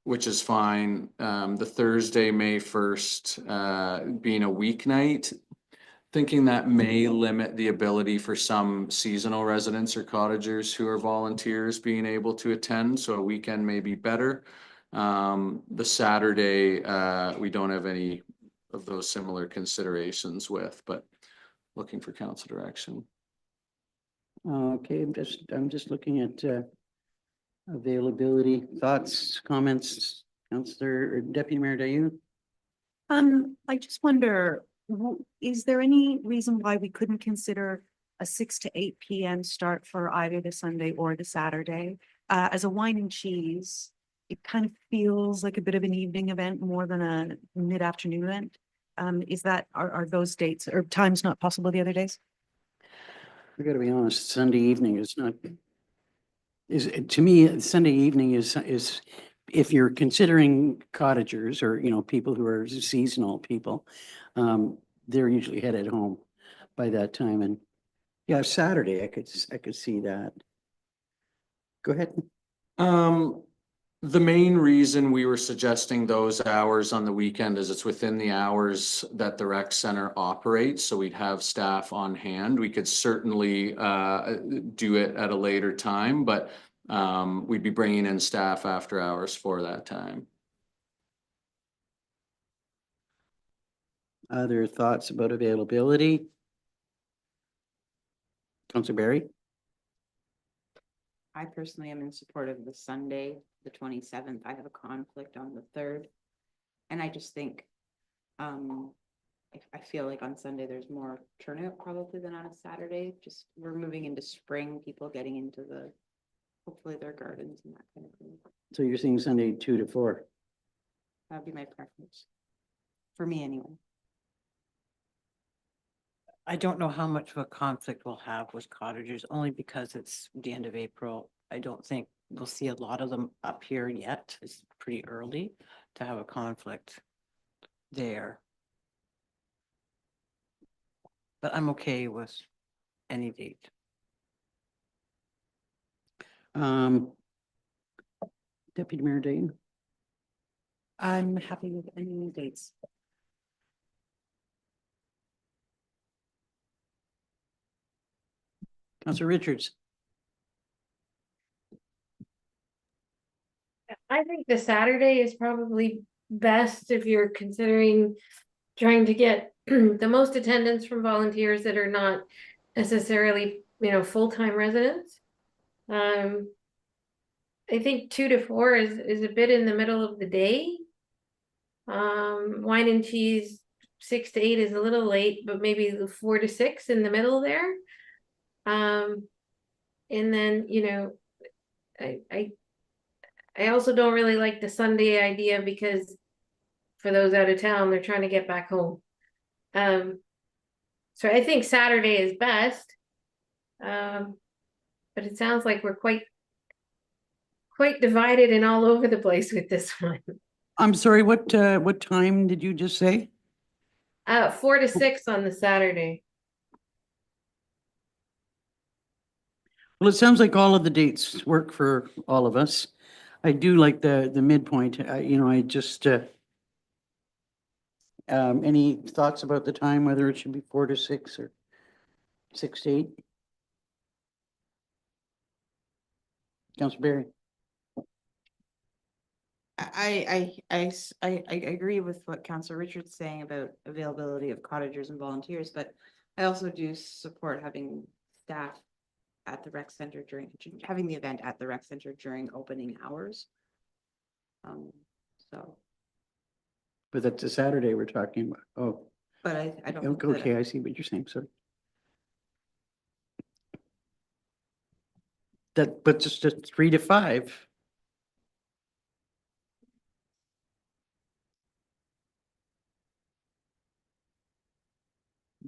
which is fine. The Thursday, May 1st, being a weeknight, thinking that may limit the ability for some seasonal residents or cottagers who are volunteers being able to attend, so a weekend may be better. The Saturday, we don't have any of those similar considerations with, but looking for council direction. Okay, I'm just looking at availability, thoughts, comments, Councillor or Deputy Mayor Dayoud? I just wonder, is there any reason why we couldn't consider a 6 to 8 p.m. start for either the Sunday or the Saturday as a wine and cheese it kind of feels like a bit of an evening event more than a mid-afternoon event. Is that, are those dates or times not possible the other days? I gotta be honest, Sunday evening is not, to me, Sunday evening is, if you're considering cottagers or, people who are seasonal people, they're usually headed home by that time. And yeah, Saturday, I could see that. Go ahead. The main reason we were suggesting those hours on the weekend is it's within the hours that the rec center operates, so we'd have staff on hand. We could certainly do it at a later time, but we'd be bringing in staff after hours for that time. Other thoughts about availability? Councillor Barry? I personally am in support of the Sunday, the 27th. I have a conflict on the 3rd. And I just think, I feel like on Sunday, there's more turnout probably than on a Saturday. Just we're moving into spring, people getting into hopefully their gardens and that kind of thing. So you're saying Sunday 2 to 4? That'd be my preference. For me anyway. I don't know how much of a conflict we'll have with cottagers, only because it's the end of April. I don't think we'll see a lot of them up here yet. It's pretty early to have a conflict there. But I'm okay with any date. Deputy Mayor Dayton? I'm happy with any dates. Councillor Richards? I think the Saturday is probably best if you're considering trying to get the most attendance from volunteers that are not necessarily, full-time residents. I think 2 to 4 is a bit in the middle of the day. Wine and cheese 6 to 8 is a little late, but maybe the 4 to 6 in the middle there. And then, I also don't really like the Sunday idea because for those out of town, they're trying to get back home. So I think Saturday is best. But it sounds like we're quite divided and all over the place with this one. I'm sorry, what time did you just say? 4 to 6 on the Saturday. Well, it sounds like all of the dates work for all of us. I do like the midpoint. I just, any thoughts about the time, whether it should be 4 to 6 or 6 to 8? Councillor Barry? I agree with what Councillor Richards saying about availability of cottagers and volunteers, but I also do support having staff at the rec center having the event at the rec center during opening hours. So. But that's a Saturday we're talking about. Oh. But I don't. think that- Okay, I see what you're saying, sorry. But just a 3 to 5.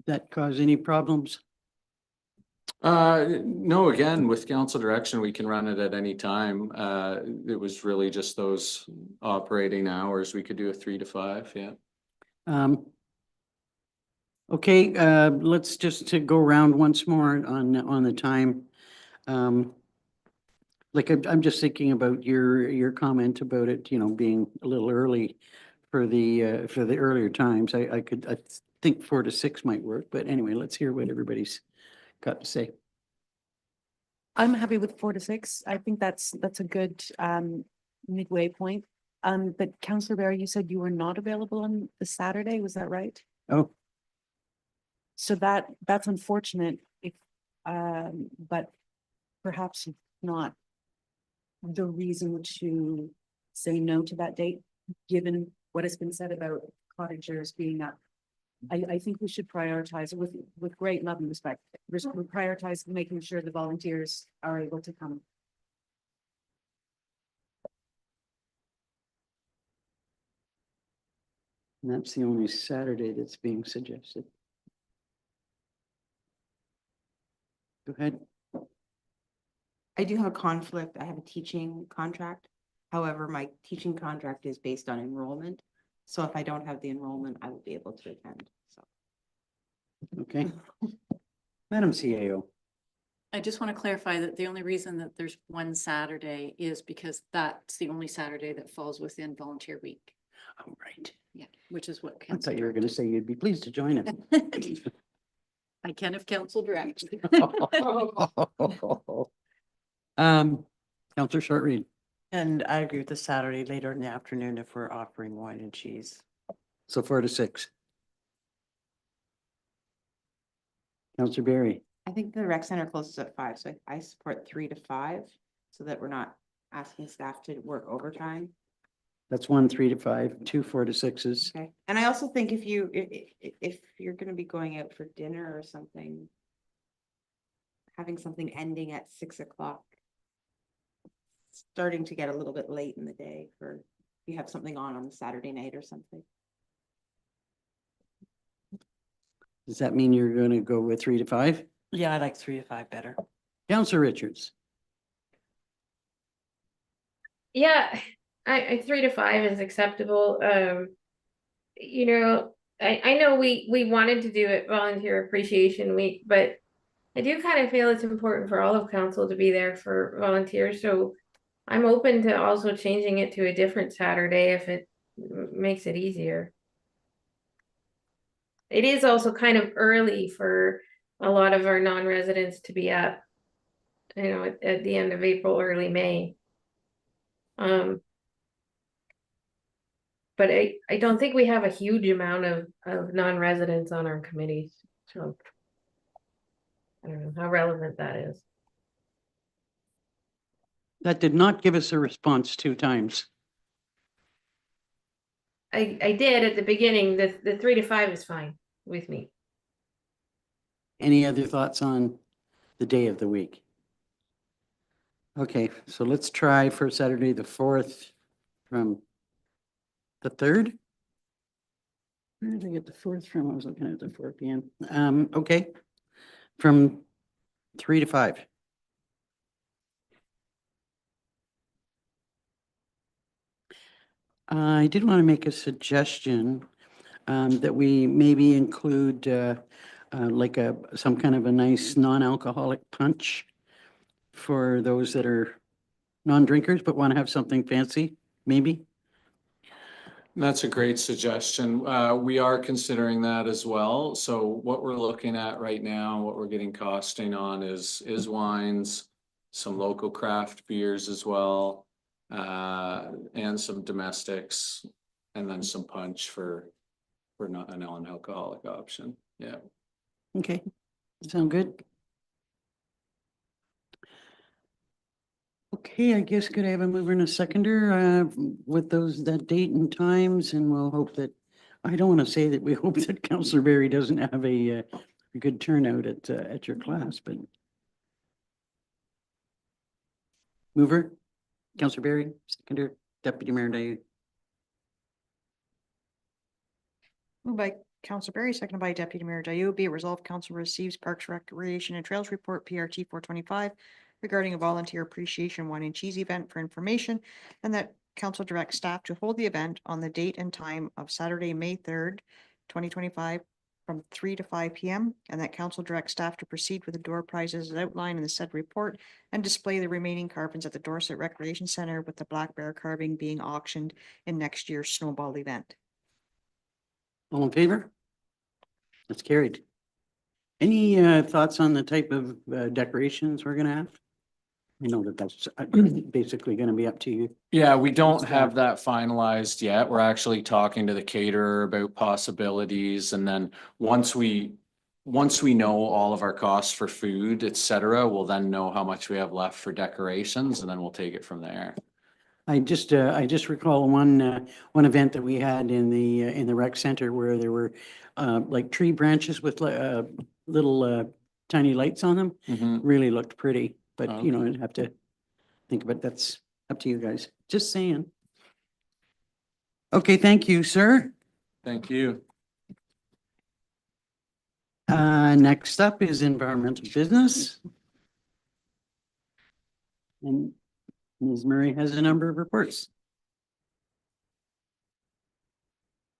That cause any problems? No, again, with council direction, we can run it at any time. It was really just those operating hours. We could do a 3 to 5, yeah. Okay, let's just to go around once more on the time. Like I'm just thinking about your comment about it, being a little early for the earlier times. I think 4 to 6 might work, but anyway, let's hear what everybody's got to say. I'm happy with 4 to 6. I think that's a good midway point. But Councillor Barry, you said you were not available on the Saturday, was that right? Oh. So that's unfortunate if but perhaps not the reason to say no to that date, given what has been said about cottagers being up. I think we should prioritize with great love and respect. We prioritize making sure the volunteers are able to come. And that's the only Saturday that's being suggested. Go ahead. I do have a conflict. I have a teaching contract. However, my teaching contract is based on enrollment. So if I don't have the enrollment, I will be able to attend. So Okay. Madam CAO. I just want to clarify that the only reason that there's one Saturday is because that's the only Saturday that falls within volunteer week. All right. Yeah, which is what. I thought you were going to say you'd be pleased to join it. I can if council directs. Counselor Shortreed. And I agree with the Saturday later in the afternoon if we're offering wine and cheese. So 4 to 6. Counselor Berry. I think the rec center closes at 5, so I support 3 to 5 so that we're not asking staff to work overtime. That's 1, 3 to 5, 2, 4 to 6s. Okay, and I also think if you're gonna be going out for dinner or something, having something ending at 6 o'clock, starting to get a little bit late in the day for, if you have something on the Saturday night or something. Does that mean you're going to go with 3 to 5? Yeah, I like 3 to 5 better. Counselor Richards. Yeah, I 3 to 5 is acceptable. You know, I know we wanted to do it volunteer appreciation week, but I do kind of feel it's important for all of council to be there for volunteers, so I'm open to also changing it to a different Saturday if it makes it easier. It is also kind of early for a lot of our non-residents to be up, you know, at the end of April, early May. But I don't think we have a huge amount of non-residents on our committees, so I don't know how relevant that is. That did not give us a response 2 times. I did at the beginning, the 3 to 5 is fine with me. Any other thoughts on the day of the week? Okay, so let's try for Saturday the 4th from the 3rd. Where did I get the 4th from? I was looking at the 4 p.m. Okay, from 3 to 5. I did want to make a suggestion that we maybe include like some kind of a nice non-alcoholic punch for those that are non-drinkers but want to have something fancy, maybe. That's a great suggestion. We are considering that as well. So what we're looking at right now, what we're getting costing on is wines, some local craft beers as well, and some domestics, and then some punch for not a non-alcoholic option. Yeah. Okay, sound good? Okay, I guess could I have a mover and a seconder with that date and times, and we'll hope that, I don't want to say that we hope that Councillor Berry doesn't have a good turnout at your class, but mover, Councillor Berry, seconder, Deputy Mayor Day. Moved by Council Berry, seconded by Deputy Mayor Dayu. Be it resolved, council receives Parks, Recreation and Trails Report, PRT 425, regarding a volunteer appreciation wine and cheese event for information, and that council directs staff to hold the event on the date and time of Saturday, May 3rd, 2025, from 3 to 5 p.m., and that council directs staff to proceed with the door prizes as outlined in the said report and display the remaining carvings at the Dorset Recreation Center, with the black bear carving being auctioned in next year's snowball event. All in favor? That's carried. Any thoughts on the type of decorations we're gonna have? I know that that's basically gonna be up to you. Yeah, we don't have that finalized yet. We're actually talking to the caterer about possibilities, and then once we know all of our costs for food, et cetera, we'll then know how much we have left for decorations, and then we'll take it from there. I just recall one event that we had in the rec center where there were like tree branches with little tiny lights on them. Mhm. Really looked pretty, but Oh. you know, I'd have to think about that's up to you guys. Just saying. Okay, thank you, sir. Thank you. Next up is environmental business. And Ms. Murray has a number of reports.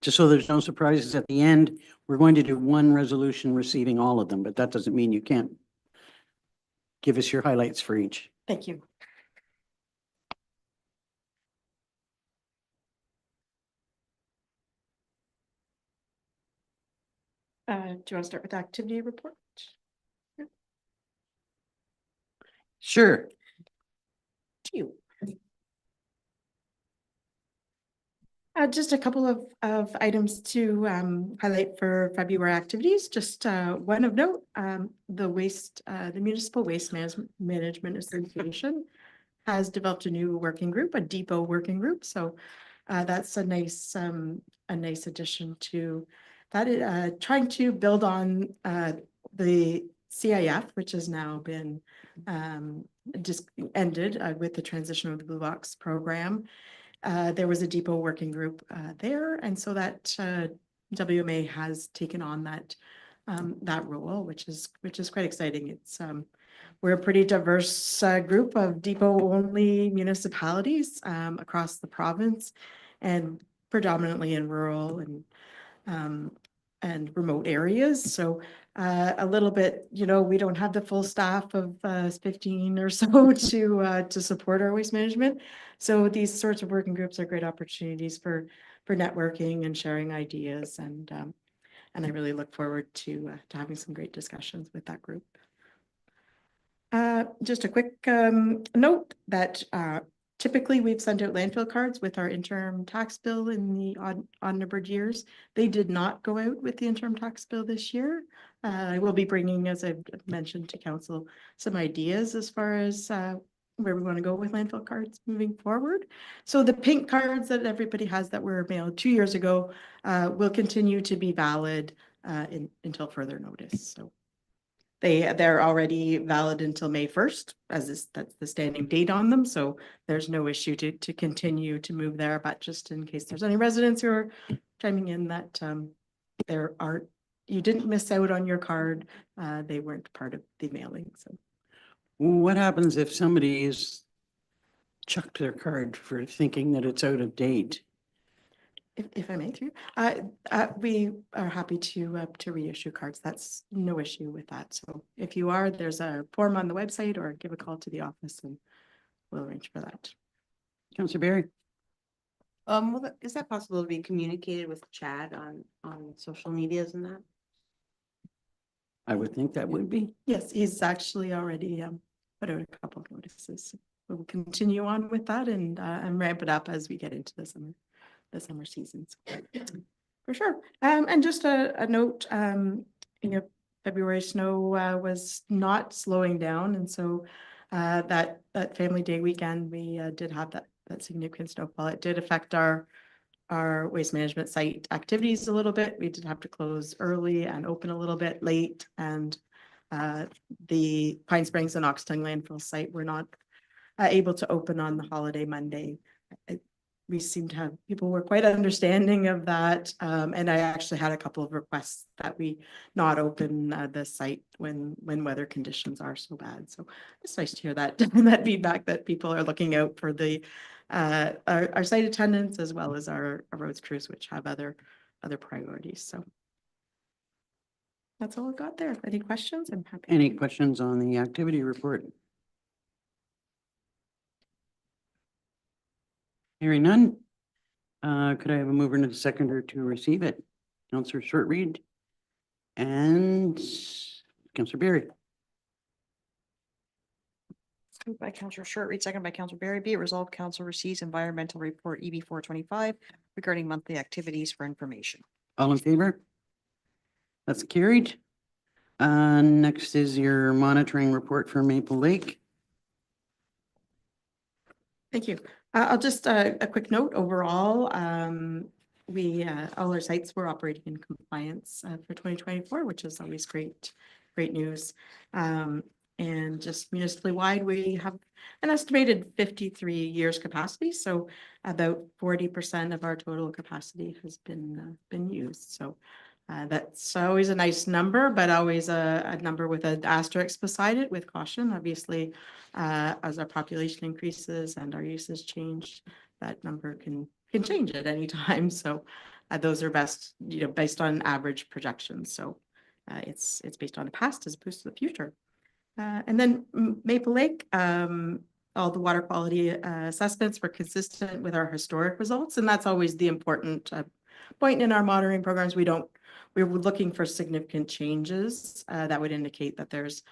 Just so there's no surprises at the end, we're going to do one resolution receiving all of them, but that doesn't mean you can't give us your highlights for each. Thank you. Do you want to start with the activity report? Sure. To you. Just a couple of items to highlight for February activities. Just one of note, the Municipal Waste Management Association has developed a new working group, a depot working group. So that's a nice addition to that. Trying to build on the CIF, which has now been just ended with the transition of the Blue Box program. There was a depot working group there, and so that WMA has taken on that role, which is quite exciting. It's we're a pretty diverse group of depot-only municipalities across the province, and predominantly in rural and remote areas. So a little bit, we don't have the full staff of 15 or so to support our waste management. So these sorts of working groups are great opportunities for networking and sharing ideas, and I really look forward to having some great discussions with that group. Just a quick note that typically we've sent out landfill cards with our interim tax bill in the odd numbered years. They did not go out with the interim tax bill this year. I will be bringing, as I've mentioned to council, some ideas as far as where we want to go with landfill cards moving forward. So the pink cards that everybody has that were mailed 2 years ago will continue to be valid until further notice. So they're already valid until May 1st, that's the standing date on them. So there's no issue to continue to move there, but just in case there's any residents who are chiming in that you didn't miss out on your card. They weren't part of the mailing. So What happens if somebody is chucked their card for thinking that it's out of date? If I may, through, we are happy to reissue cards. That's no issue with that. So if you are, there's a form on the website, or give a call to the office and we'll arrange for that. Councillor Barry? Is that possible to be communicated with Chad on social medias and that? I would think that would be. Yes, he's actually already put out a couple of notices. We'll continue on with that and ramp it up as we get into the summer seasons. For sure. And just a note, February snow was not slowing down. And so that Family Day weekend, we did have that significant snowfall. It did affect our waste management site activities a little bit. We did have to close early and open a little bit late. And the Pine Springs and Oxtongue landfill site were not able to open on the holiday Monday. We seem to have, people were quite understanding of that. And I actually had a couple of requests that we not open the site when weather conditions are so bad. So it's nice to hear that, that feedback, that people are looking out for the our site attendants as well as our roads crews, which have other priorities. So that's all I've got there. Any questions? I'm happy. Any questions on the activity report? Hearing none. Could I have a mover and a seconder to receive it? Councillor Shortreed and Councillor Berry. Moved by Councillor Shortreed, second by Councillor Berry. Be it resolved, Council receives environmental report EB 425 regarding monthly activities for information. All in favor? That's carried. Next is your monitoring report for Maple Lake. Thank you. I'll just a quick note overall. We all our sites were operating in compliance for 2024, which is always great news. And just municipally wide, we have an estimated 53 years capacity. So about 40% of our total capacity has been used. So that's always a nice number, but always a number with an asterisk beside it with caution. Obviously, as our population increases and our uses change, that number can change at any time. So those are best, based on average projections. So it's based on the past as opposed to the future. And then Maple Lake, all the water quality assessments were consistent with our historic results, and that's always the important point in our monitoring programs. We're looking for significant changes that would indicate that there's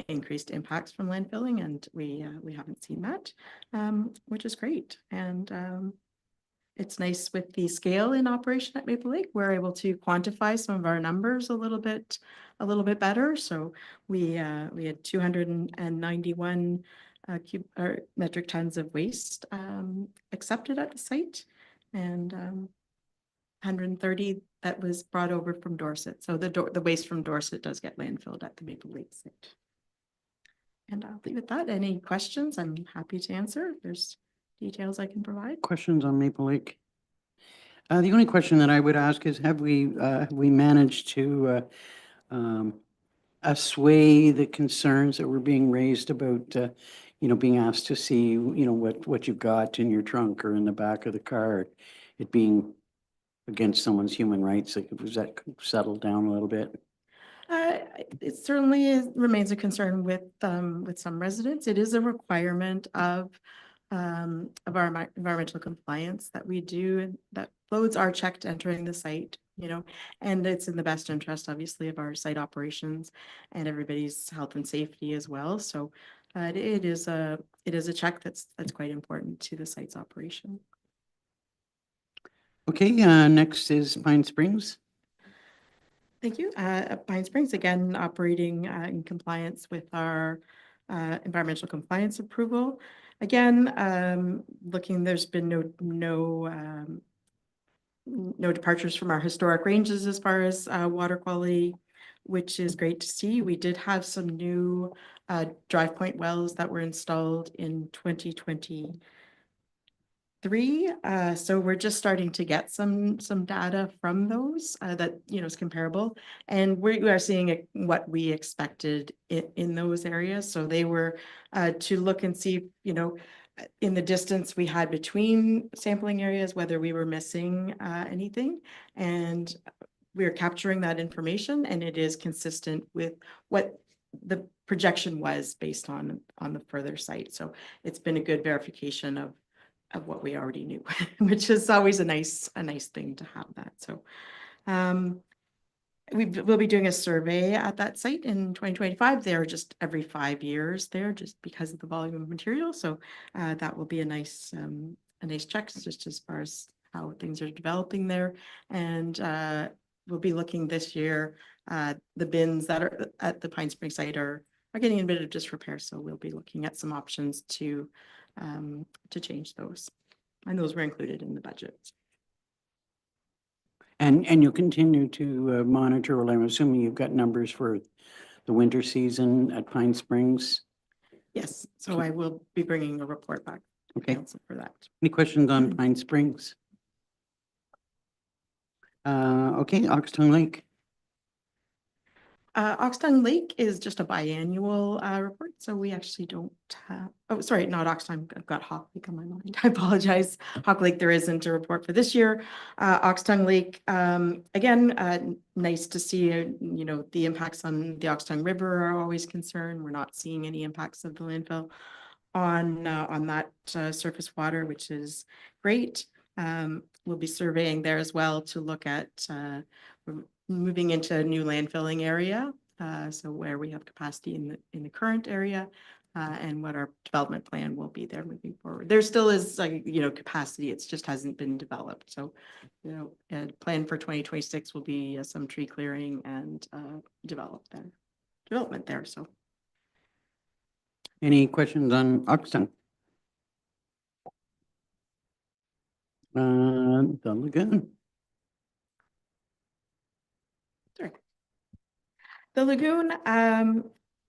increased impacts from landfilling, and we haven't seen that, which is great. And it's nice with the scale in operation at Maple Lake. We're able to quantify some of our numbers a little bit better. So we had 291 metric tons of waste accepted at the site, and 130 that was brought over from Dorset. So the waste from Dorset does get landfilled at the Maple Lake site. And I'll leave it at that. Any questions? I'm happy to answer. If there's details I can provide. Questions on Maple Lake? The only question that I would ask is, have we managed to assuage the concerns that were being raised about, being asked to see, what you've got in your trunk or in the back of the car, it being against someone's human rights? Like, was that settled down a little bit? It certainly remains a concern with some residents. It is a requirement of our environmental compliance that we do, and that loads are checked entering the site, and it's in the best interest, obviously, of our site operations and everybody's health and safety as well. So it is a check that's quite important to the site's operation. Okay, next is Pine Springs. Thank you. Pine Springs, again, operating in compliance with our environmental compliance approval. Again, there's been no departures from our historic ranges as far as water quality, which is great to see. We did have some new drive point wells that were installed in 2023. So we're just starting to get some data from those that is comparable, and we are seeing what we expected in those areas. So they were to look and see, in the distance we had between sampling areas, whether we were missing anything, and we're capturing that information, and it is consistent with what the projection was based on the further site. So it's been a good verification of what we already knew, which is always a nice thing to have that. So we'll be doing a survey at that site in 2025. They're just every 5 years there, just because of the volume of material. So that will be a nice check, just as far as how things are developing there. And we'll be looking this year, the bins that are at the Pine Spring site are getting a bit of disrepair. So we'll be looking at some options to change those. And those were included in the budget. And you'll continue to monitor, well, I'm assuming you've got numbers for the winter season at Pine Springs? Yes, so I will be bringing a report back to Okay. council for that. Any questions on Pine Springs? Okay, Oxtongue Lake. Oxtongue Lake is just a biannual report, so we actually don't have, oh, sorry, not Oxtongue, I've got Hawk Lake on my mind. I apologize. Hawk Lake, there isn't a report for this year. Oxtongue Lake, again, nice to see, the impacts on the Oxtongue River are always concerned. We're not seeing any impacts of the landfill on that surface water, which is great. We'll be surveying there as well to look at moving into a new landfilling area, so where we have capacity in the current area, and what our development plan will be there moving forward. There still is capacity, it just hasn't been developed. So, a plan for 2026 will be some tree clearing and development there. So, Any questions on Oxtongue? The lagoon. Sure. The lagoon,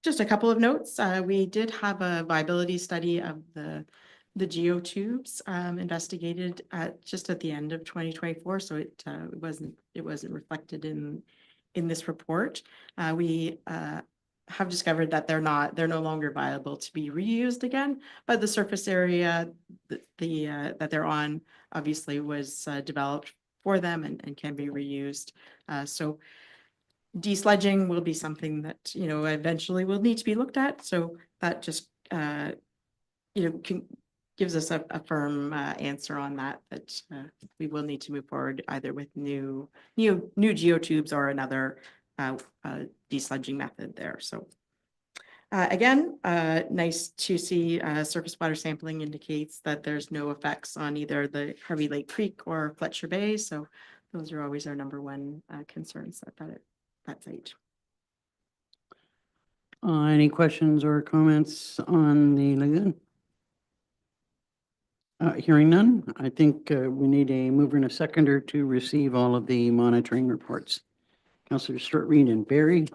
Just a couple of notes. We did have a viability study of the geotubes investigated just at the end of 2024, so it wasn't reflected in this report. We have discovered that they're no longer viable to be reused again, but the surface area that they're on obviously was developed for them and can be reused. So desludging will be something that, you know, eventually will need to be looked at. So that just, you know, gives us a firm answer on that, we will need to move forward either with new geotubes or another desludging method there. So again, nice to see surface water sampling indicates that there's no effects on either the Harvey Lake Creek or Fletcher Bay. So those are always our number one concerns at that site. Any questions or comments on the lagoon? Hearing none, I think we need a mover and a seconder to receive all of the monitoring reports. Councillor Short-Reed and Barry.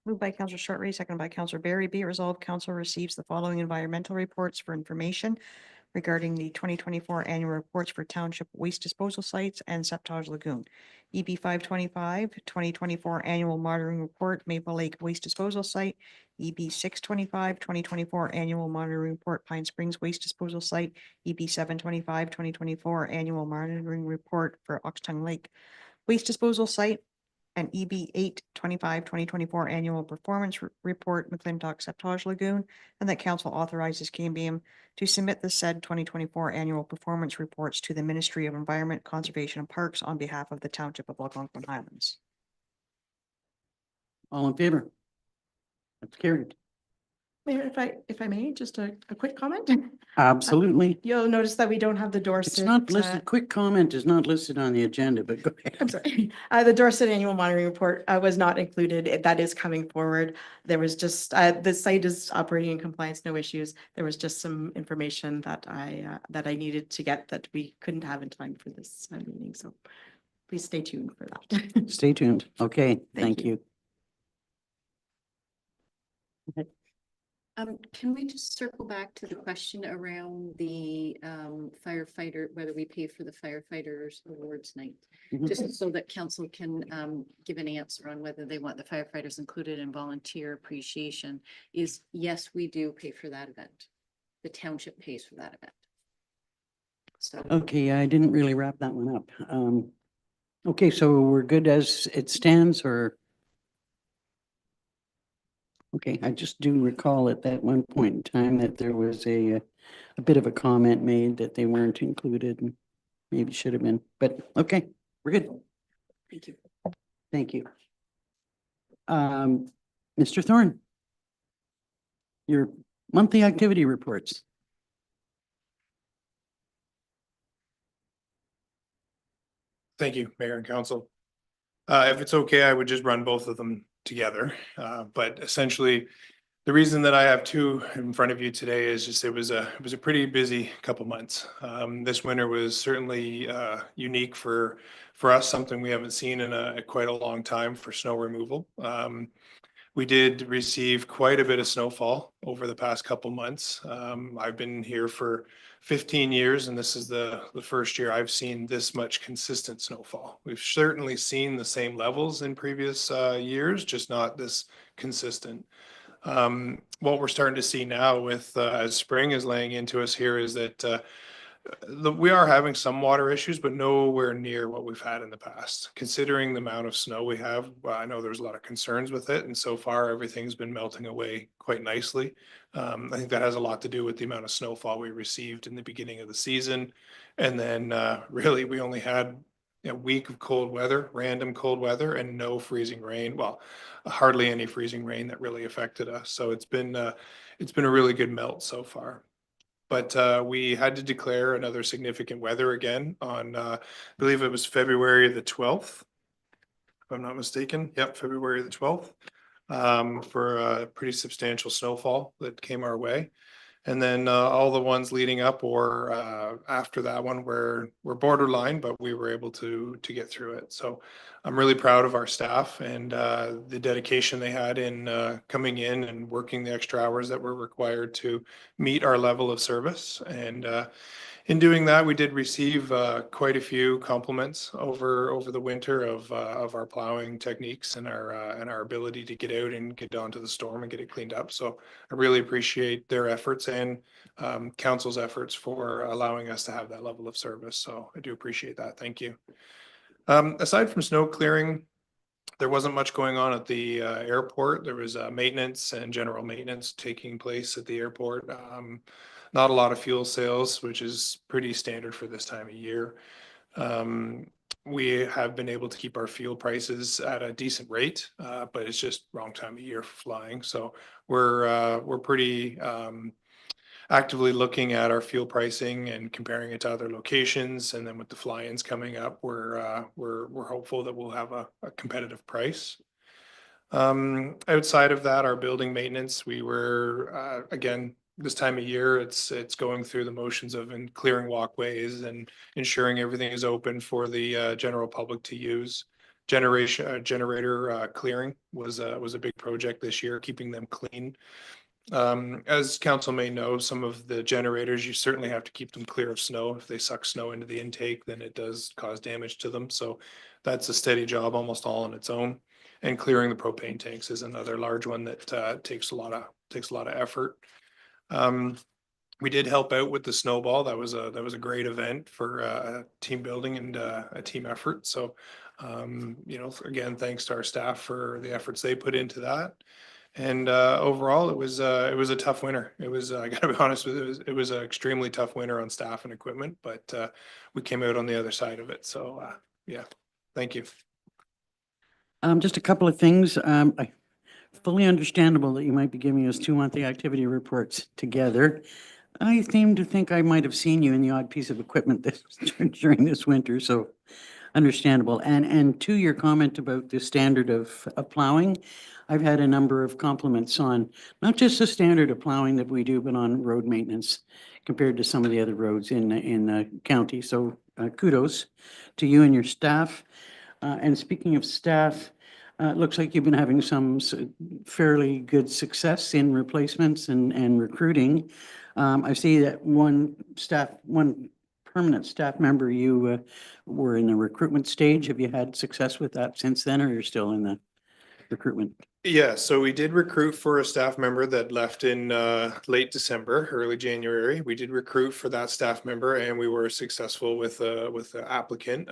Moved by Councillor Short-Reed, seconded by Councillor Barry. Be it resolved, council receives the following environmental reports for information regarding the 2024 annual reports for township waste disposal sites and Septage Lagoon. EB 525, 2024 annual monitoring report, Maple Lake Waste Disposal Site. EB 625, 2024 annual monitoring report, Pine Springs Waste Disposal Site. EB 725, 2024 annual monitoring report for Oxtongue Lake Waste Disposal Site. And EB 825, 2024 annual performance report, McClintock Septage Lagoon, and that council authorizes KBM to submit the said 2024 annual performance reports to the Ministry of Environment, Conservation and Parks on behalf of the Township of Algonquin Highlands. All in favor? That's carried. Mayor, if I may, just a quick comment. Absolutely. You'll notice that we don't have the Dorset. It's not listed, quick comment is not listed on the agenda, but go ahead. I'm sorry. The Dorset annual monitoring report was not included. That is coming forward. There was just, the site is operating in compliance, no issues. There was just some information that I needed to get that we couldn't have in time for this meeting. So please stay tuned for that. Stay tuned. Okay, thank you. Can we just circle back to the question around the firefighter, whether we pay for the firefighters awards night? Just so that council can give an answer on whether they want the firefighters included in volunteer appreciation. Is yes, we do pay for that event. The township pays for that event. So Okay, I didn't really wrap that one up. Okay, so we're good as it stands, or? Okay, I just do recall at that one point in time that there was a bit of a comment made that they weren't included and maybe should have been, but okay, we're good. thank you. Thank you. Mr. Thorne, your monthly activity reports. Thank you, Mayor and Council. If it's okay, I would just run both of them together. But essentially, the reason that I have two in front of you today is just it was a pretty busy couple months. This winter was certainly unique for us, something we haven't seen in quite a long time for snow removal. We did receive quite a bit of snowfall over the past couple months. I've been here for 15 years, and this is the first year I've seen this much consistent snowfall. We've certainly seen the same levels in previous years, just not this consistent. What we're starting to see now with as spring is laying into us here is that we are having some water issues, but nowhere near what we've had in the past. Considering the amount of snow we have, I know there's a lot of concerns with it, and so far everything's been melting away quite nicely. I think that has a lot to do with the amount of snowfall we received in the beginning of the season. And then really we only had a week of cold weather, random cold weather, and no freezing rain. Well, hardly any freezing rain that really affected us. So it's been a really good melt so far. But we had to declare another significant weather again on, I believe it was February the 12th, if I'm not mistaken. Yep, February the 12th, for a pretty substantial snowfall that came our way. And then all the ones leading up or after that one were borderline, but we were able to get through it. So I'm really proud of our staff and the dedication they had in coming in and working the extra hours that were required to meet our level of service. And in doing that, we did receive quite a few compliments over the winter of our plowing techniques and our ability to get out and get onto the storm and get it cleaned up. So I really appreciate their efforts and council's efforts for allowing us to have that level of service. So I do appreciate that. Thank you. Aside from snow clearing, there wasn't much going on at the airport. There was maintenance and general maintenance taking place at the airport. Not a lot of fuel sales, which is pretty standard for this time of year. We have been able to keep our fuel prices at a decent rate, but it's just wrong time of year for flying. So we're pretty actively looking at our fuel pricing and comparing it to other locations. And then with the fly-ins coming up, we're hopeful that we'll have a competitive price. Outside of that, our building maintenance, we were again this time of year, it's going through the motions of clearing walkways and ensuring everything is open for the general public to use. Generator clearing was a big project this year, keeping them clean. As council may know, some of the generators, you certainly have to keep them clear of snow. If they suck snow into the intake, then it does cause damage to them. So that's a steady job almost all on its own. And clearing the propane tanks is another large one that takes a lot of effort. We did help out with the snowball. That was a great event for team building and a team effort. So, again, thanks to our staff for the efforts they put into that. And overall, it was a tough winter. It was I got to be honest with you, it was an extremely tough winter on staff and equipment, but we came out on the other side of it. So yeah, thank you. Just a couple of things. Fully understandable that you might be giving us 2 monthly activity reports together. I seem to think I might have seen you in the odd piece of equipment this during this winter, so understandable. And to your comment about the standard of plowing, I've had a number of compliments on not just the standard of plowing that we do, but on road maintenance compared to some of the other roads in the county. So kudos to you and your staff. And speaking of staff, it looks like you've been having some fairly good success in replacements and recruiting. I see that one permanent staff member, you were in the recruitment stage. Have you had success with that since then, or you're still in the recruitment? Yeah, so we did recruit for a staff member that left in late December, early January. We did recruit for that staff member, and we were successful with the applicant.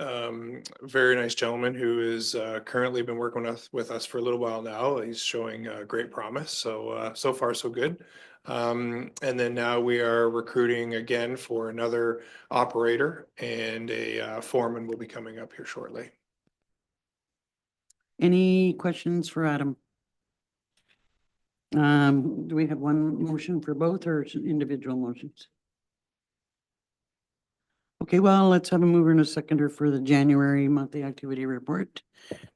Very nice gentleman who is currently been working with us for a little while now. He's showing great promise. So so far so good. And then now we are recruiting again for another operator, and a foreman will be coming up here shortly. Any questions for Adam? Do we have one motion for both or individual motions? Okay, well, let's have a mover and a seconder for the January monthly activity report.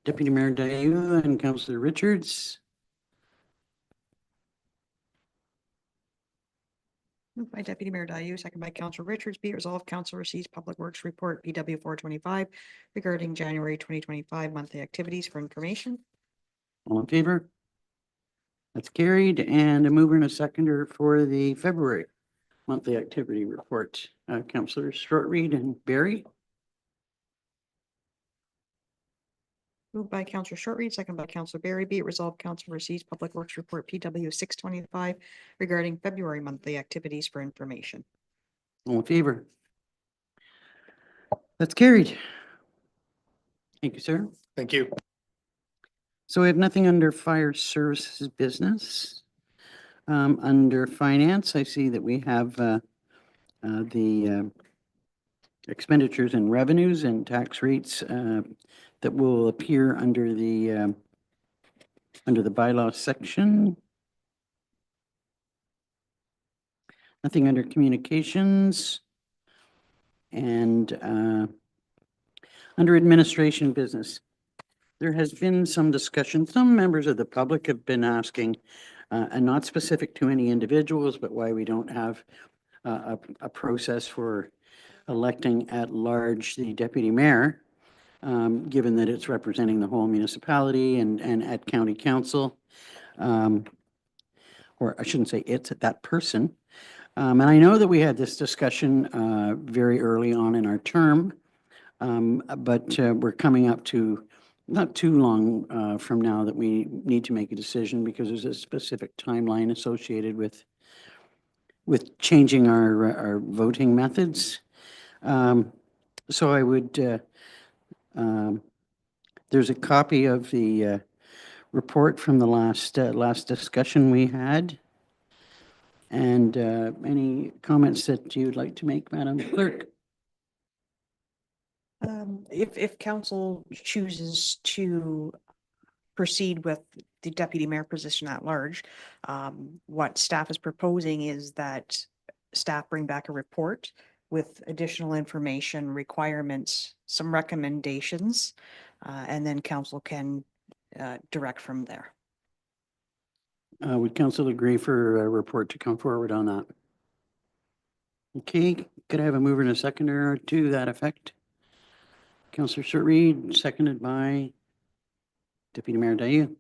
Deputy Mayor Dayu and Councillor Richards. Moved by Deputy Mayor Dayu, second by Councillor Richards. Be it resolved, Council receives Public Works Report PW 425 regarding January 2025 monthly activities for information. All in favor? That's carried. And a mover and a seconder for the February monthly activity report. Councillors Shortreed and Barry. Moved by Councillor Shortreed, second by Councillor Barry. Be it resolved, Council receives Public Works Report PW 625 regarding February monthly activities for information. All in favor? That's carried. Thank you, sir. Thank you. So we have nothing under fire services business. Under finance, I see that we have the expenditures and revenues and tax rates that will appear under the bylaw section. Nothing under communications. And under administration business. There has been some discussion. Some members of the public have been asking and not specific to any individuals, but why we don't have a process for electing at large the deputy mayor, given that it's representing the whole municipality and at county council. Or I shouldn't say it's that person. And I know that we had this discussion very early on in our term, but we're coming up to not too long from now that we need to make a decision because there's a specific timeline associated with changing our voting methods. So I would, there's a copy of the report from the last discussion we had. And any comments that you'd like to make, Madam Clerk? If council chooses to proceed with the deputy mayor position at large, what staff is proposing is that staff bring back a report with additional information, requirements, some recommendations, and then council can direct from there. Would council agree for a report to come forward on that? Okay, could I have a mover and a seconder to that effect? Councillor Short-Reed, seconded by Deputy Mayor Dayu.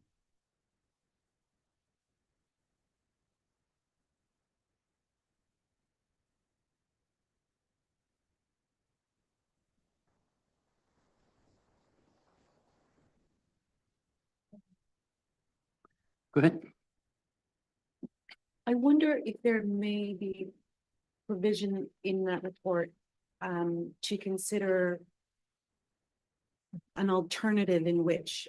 Go ahead. I wonder if there may be provision in that report to consider an alternative in which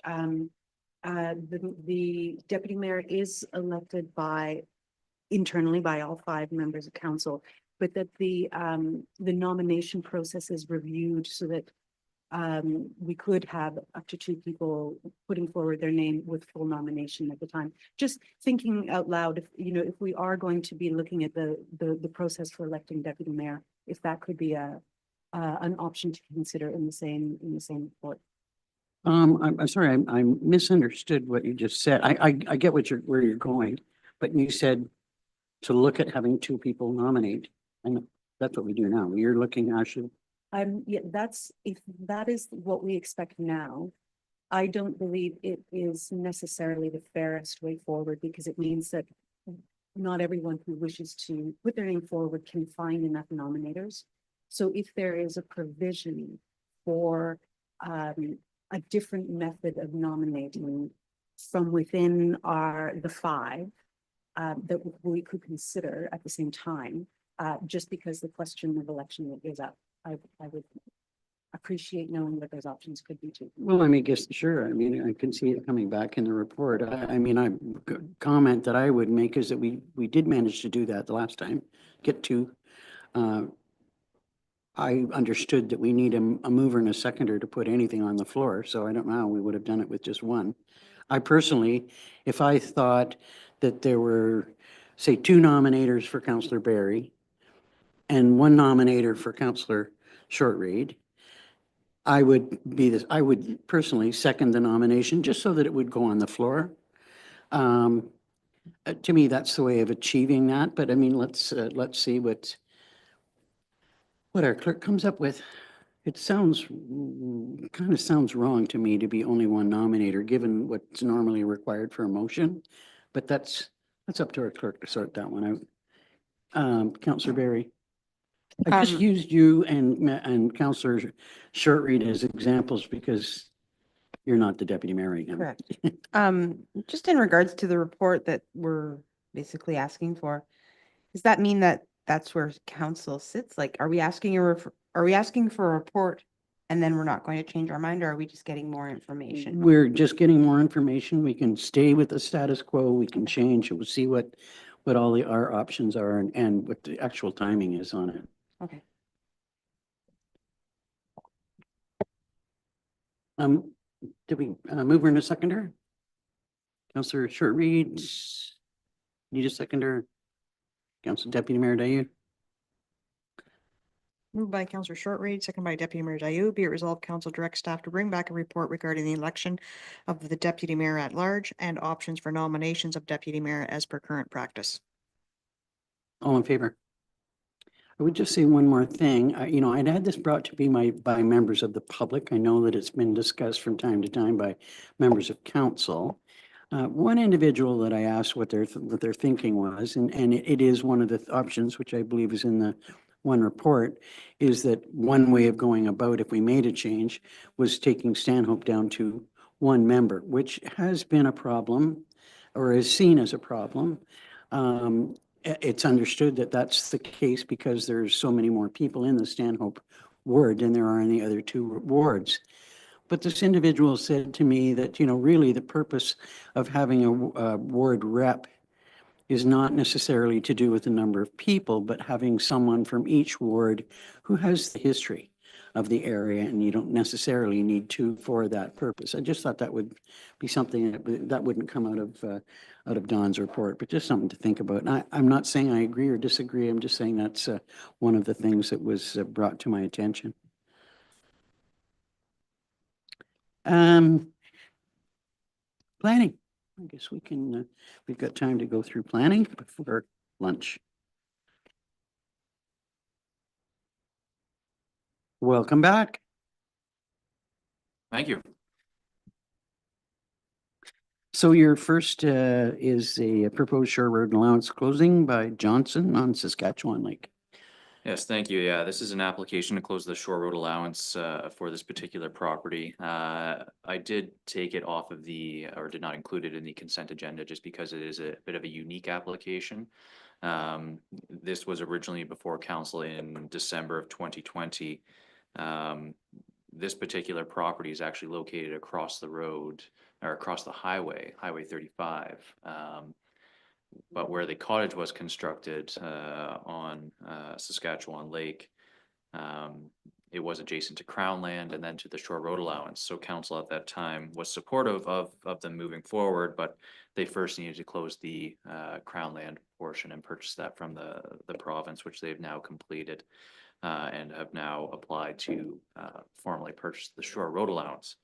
the deputy mayor is elected internally by all 5 members of council, but that the nomination process is reviewed so that we could have up to 2 people putting forward their name with full nomination at the time. Just thinking out loud, if we are going to be looking at the process for electing deputy mayor, if that could be an option to consider in the same report. I'm sorry, I misunderstood what you just said. I get where you're going, but you said to look at having 2 people nominate, and that's what we do now. You're looking, Ashley. Yeah, if that is what we expect now, I don't believe it is necessarily the fairest way forward because it means that not everyone who wishes to put their name forward can find enough nominators. So if there is a provision for a different method of nominating from within the 5 that we could consider at the same time, just because the question of election is up. I would appreciate knowing that those options could be too. Well, I mean, sure. I mean, I can see it coming back in the report. Comment that I would make is that we did manage to do that the last time, get 2. I understood that we need a mover and a seconder to put anything on the floor, so I don't know how we would have done it with just 1. I personally, if I thought that there were, say, 2 nominators for Councillor Barry and 1 nominator for Councillor Short-Reed, I would personally second the nomination just so that it would go on the floor. To me, that's the way of achieving that, but I mean, let's see what our clerk comes up with. It kind of sounds wrong to me to be only 1 nominator, given what's normally required for a motion, but that's up to our clerk to sort that one out. Councillor Barry. I just used you and Councillor Short-Reed as examples because you're not the deputy mayor right now. Correct. Just in regards to the report that we're basically asking for, does that mean that that's where council sits? Like, are we asking for a report and then we're not going to change our mind, or are we just getting more information? We're just getting more information. We can stay with the status quo. We can change. We'll see what all our options are and what the actual timing is on it. Okay. Did we move her in a seconder? Councillor Short-Reed, need a seconder? Council Deputy Mayor Dayu? Moved by Counselor Short-Reed, second by Deputy Mayor Dayu. Be it resolved, council direct staff to bring back a report regarding the election of the deputy mayor at large and options for nominations of deputy mayor as per current practice. All in favor? I would just say one more thing. You know, I'd had this brought to me by members of the public. I know that it's been discussed from time to time by members of council. One individual that I asked what their thinking was, and it is one of the options, which I believe is in the one report, is that one way of going about if we made a change was taking Stanhope down to one member, which has been a problem or is seen as a problem. It's understood that that's the case because there's so many more people in the Stanhope ward than there are in the other two wards. But this individual said to me that, you know, really the purpose of having a ward rep is not necessarily to do with the number of people, but having someone from each ward who has the history of the area, and you don't necessarily need two for that purpose. I just thought that would be something that wouldn't come out of Don's report, but just something to think about. And I'm not saying I agree or disagree. I'm just saying that's one of the things that was brought to my attention. Planning. I guess we can, we've got time to go through planning before lunch. Welcome back. Thank you. So your first is a proposed shore road allowance closing by Johnson on Saskatchewan Lake. Yes, thank you. Yeah, this is an application to close the shore road allowance for this particular property. I did take it off of or did not include it in the consent agenda just because it is a bit of a unique application. This was originally before council in December of 2020. This particular property is actually located across the road or across the highway, Highway 35. But where the cottage was constructed on Saskatchewan Lake, it was adjacent to Crown land and then to the shore road allowance. So council at that time was supportive of them moving forward, but they first needed to close the Crown land portion and purchase that from the province, which they've now completed and have now applied to formally purchase the shore road allowance.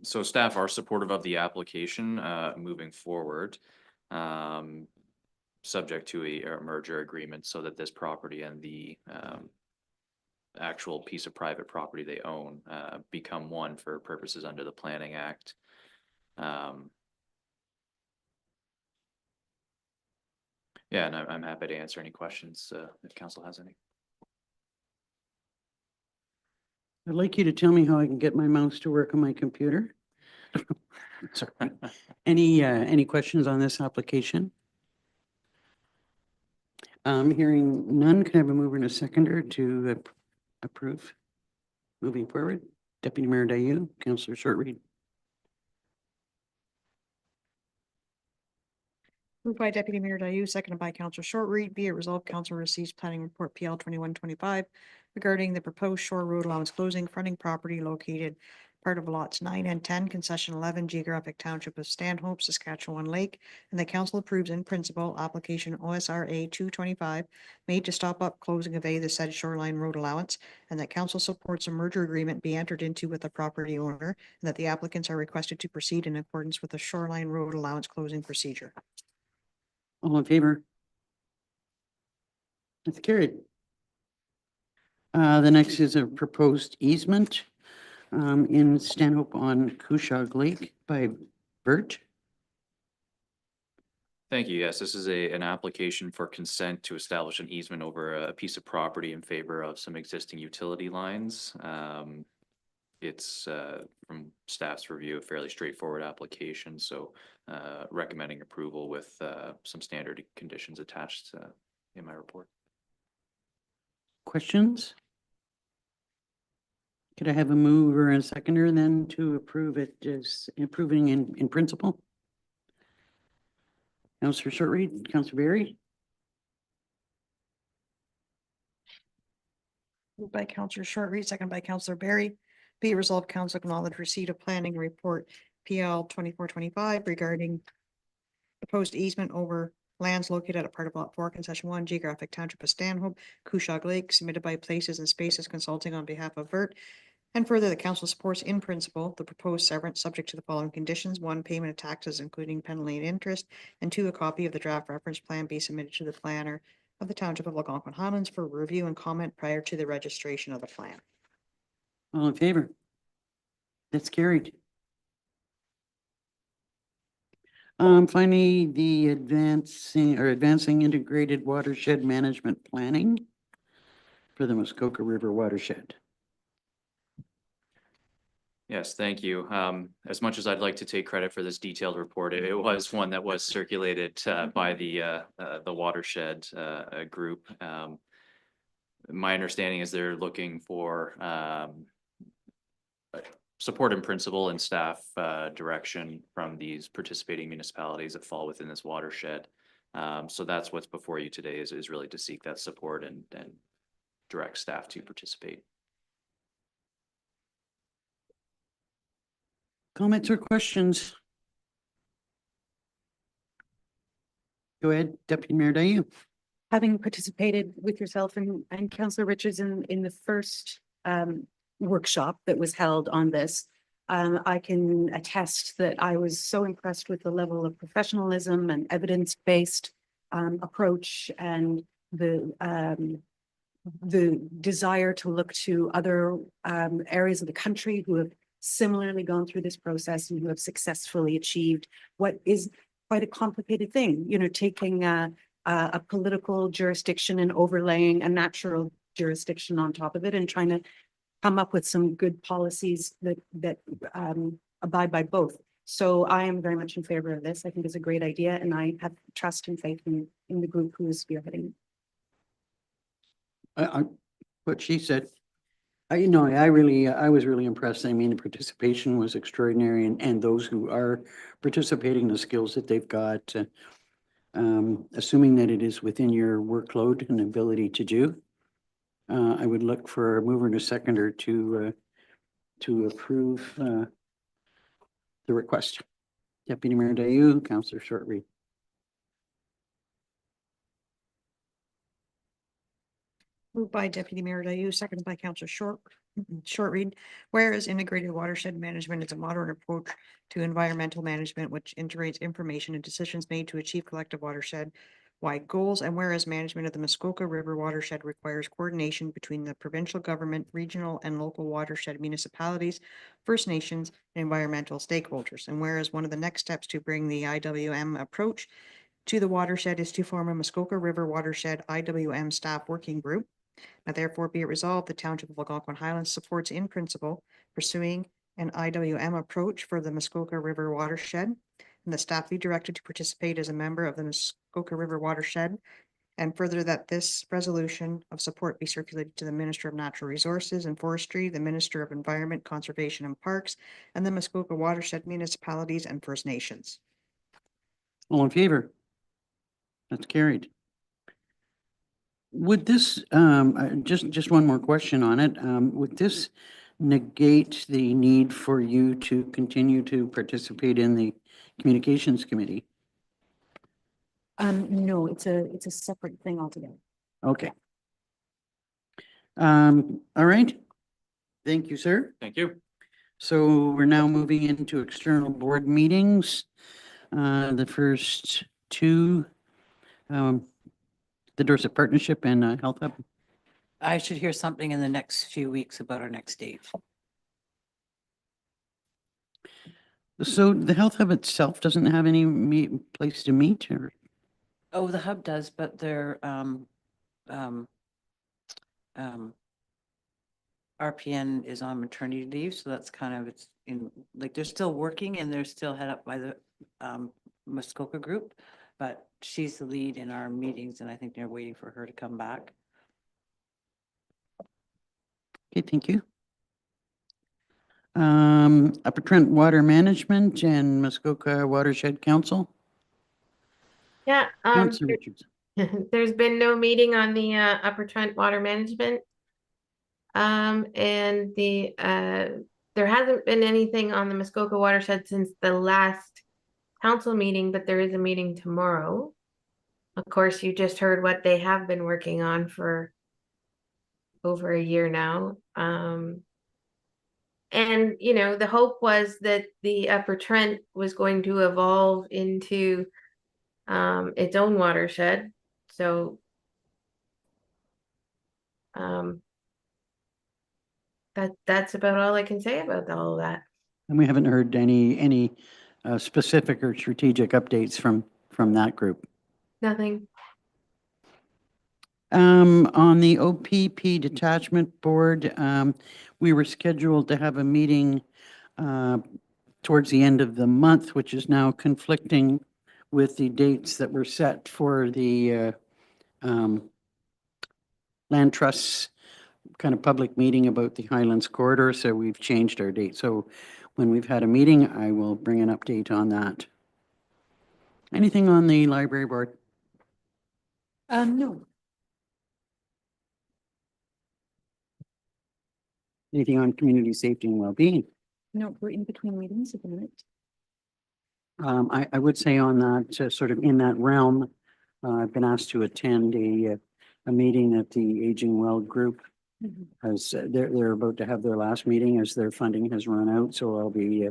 So staff are supportive of the application moving forward. Subject to a merger agreement so that this property and the actual piece of private property they own become one for purposes under the Planning Act. Yeah, and I'm happy to answer any questions if council has any. I'd like you to tell me how I can get my mouse to work on my computer. Sorry. Any questions on this application? Hearing none, can I have a mover and a seconder to approve? Moving forward, Deputy Mayor Dayu, Councillor Short-Reed. Moved by Deputy Mayor Dayu, seconded by Counselor Short-Reed. Be it resolved, council receives planning report PL 2125 regarding the proposed shore road allowance closing fronting property located part of lots 9 and 10, concession 11, geographic township of Stanhope, Saskatchewan Lake, and the council approves in principle application OSRA 225 made to stop up closing of the said shoreline road allowance, and that council supports a merger agreement be entered into with the property owner, and that the applicants are requested to proceed in accordance with the shoreline road allowance closing procedure. All in favor? That's carried. The next is a proposed easement in Stanhope on Cushog Lake by Bert. Thank you. Yes, this is an application for consent to establish an easement over a piece of property in favor of some existing utility lines. It's from staff's review, a fairly straightforward application, so recommending approval with some standard conditions attached in my report. Questions? Could I have a mover and seconder then to approve it as approving in principle? Councillor Short-Reed, Councillor Berry. Moved by Counselor Short-Reed, second by Counselor Berry. Be it resolved, council acknowledge receipt of planning report PL 2425 regarding proposed easement over lands located at a part of Lot 4, Concession 1, Geographic Township of Stanhope, Cushag Lake, submitted by Places and Spaces Consulting on behalf of VERT. And further, the council supports in principle the proposed severance subject to the following conditions: 1, payment of taxes including penalty and interest, and 2, a copy of the draft reference plan be submitted to the planner of the Township of Algonquin Highlands for review and comment prior to the registration of the plan. All in favor? That's carried. Finally, the advancing integrated watershed management planning for the Muskoka River watershed. Yes, thank you. As much as I'd like to take credit for this detailed report, it was one that was circulated by the watershed group. My understanding is they're looking for support in principle and staff direction from these participating municipalities that fall within this watershed. So that's what's before you today is really to seek that support and direct staff to participate. Comments or questions? Go ahead, Deputy Mayor Dayu. Having participated with yourself and Councillor Richards in the first workshop that was held on this, I can attest that I was so impressed with the level of professionalism and evidence-based approach and the desire to look to other areas of the country who have similarly gone through this process and who have successfully achieved what is quite a complicated thing, you know, taking a political jurisdiction and overlaying a natural jurisdiction on top of it and trying to come up with some good policies that abide by both. So I am very much in favor of this. I think it's a great idea, and I have trust and faith in the group who is spearheading. What she said, I was really impressed. I mean, the participation was extraordinary, and those who are participating, the skills that they've got, assuming that it is within your workload and ability to do. I would look for a mover and a seconder to approve the request. Deputy Mayor Dayu, Councillor Shortreed. Moved by Deputy Mayor Dayu, seconded by Councillor Shortreed. Whereas integrated watershed management is a modern approach to environmental management which integrates information and decisions made to achieve collective watershed-wide goals, and whereas management of the Muskoka River watershed requires coordination between the provincial government, regional and local watershed municipalities, First Nations, and environmental stakeholders, and whereas one of the next steps to bring the IWM approach to the watershed is to form a Muskoka River watershed IWM staff working group. Now therefore be it resolved, the Township of Algonquin Highlands supports in principle pursuing an IWM approach for the Muskoka River watershed, and the staff be directed to participate as a member of the Muskoka River watershed, and further that this resolution of support be circulated to the Minister of Natural Resources and Forestry, the Minister of Environment, Conservation and Parks, and the Muskoka watershed municipalities and First Nations. All in favor? That's carried. Would this, just one more question on it. Would this negate the need for you to continue to participate in the Communications Committee? No, it's a separate thing altogether. Okay. All right. Thank you, sir. Thank you. So we're now moving into external board meetings. The first two, the Dorset Partnership and Health Hub. I should hear something in the next few weeks about our next date. So the Health Hub itself doesn't have any place to meet, or? Oh, the hub does, but their RPN is on maternity leave, so that's kind of, it's in, like, they're still working and they're still head up by the Muskoka group, but she's the lead in our meetings and I think they're waiting for her to come back. Okay, thank you. Upper Trent Water Management and Muskoka Watershed Council. Yeah, Councilor Richards. there's been no meeting on the Upper Trent Water Management. And there hasn't been anything on the Muskoka watershed since the last council meeting, but there is a meeting tomorrow. Of course, you just heard what they have been working on for over a year now. And, you know, the hope was that the Upper Trent was going to evolve into its own watershed. So that's about all I can say about all of that. And we haven't heard any specific or strategic updates from that group. Nothing. On the OPP Detachment Board, we were scheduled to have a meeting towards the end of the month, which is now conflicting with the dates that were set for the land trusts kind of public meeting about the Highlands corridor, so we've changed our date. So when we've had a meeting, I will bring an update on that. Anything on the library board? No. Anything on community safety and well-being? No, we're in between meetings at the minute. I would say on that, sort of in that realm, I've been asked to attend a meeting that the Aging Well group has, they're about to have their last meeting as their funding has run out. So I'll be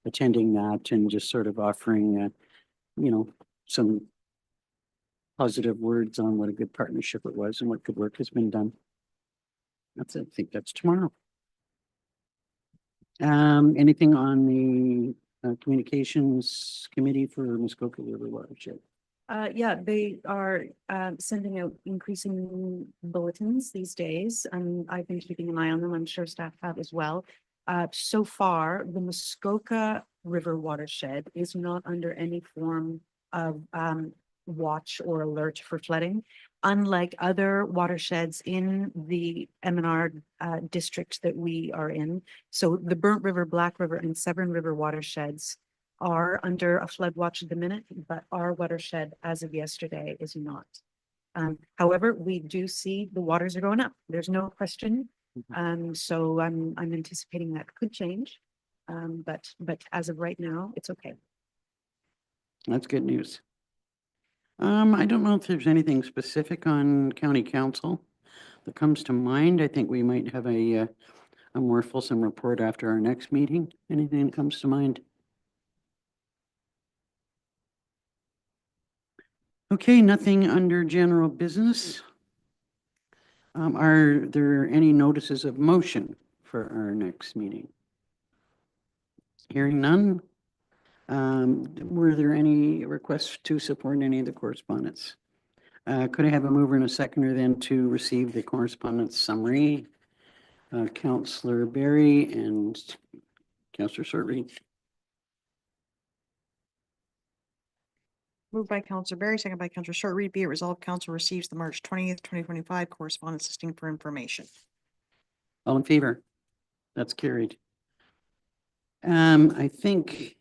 attending that and just sort of offering, you know, some positive words on what a good partnership it was and what good work has been done. That's it. I think that's tomorrow. Anything on the communications committee for Muskoka River watershed? Yeah, they are sending out increasing bulletins these days, and I've been keeping an eye on them. I'm sure staff have as well. So far, the Muskoka River watershed is not under any form of watch or alert for flooding, unlike other watersheds in the M&R district that we are in. So the Burnt River, Black River, and Severn River watersheds are under a flood watch at the minute, but our watershed as of yesterday is not. However, we do see the waters are going up. There's no question. So I'm anticipating that could change. But as of right now, it's okay. That's good news. I don't know if there's anything specific on county council that comes to mind. I think we might have a more fulsome report after our next meeting. Anything that comes to mind? Okay, nothing under general business. Are there any notices of motion for our next meeting? Hearing none. Were there any requests to support any of the correspondence? Could I have a mover and a seconder then to receive the correspondence summary? Councillor Berry and Councillor Shortreed. Moved by Councillor Berry, second by Councillor Shortreed. Be it resolved, Council receives the March 20th, 2025 correspondence listing for information. All in favor? That's carried. I think,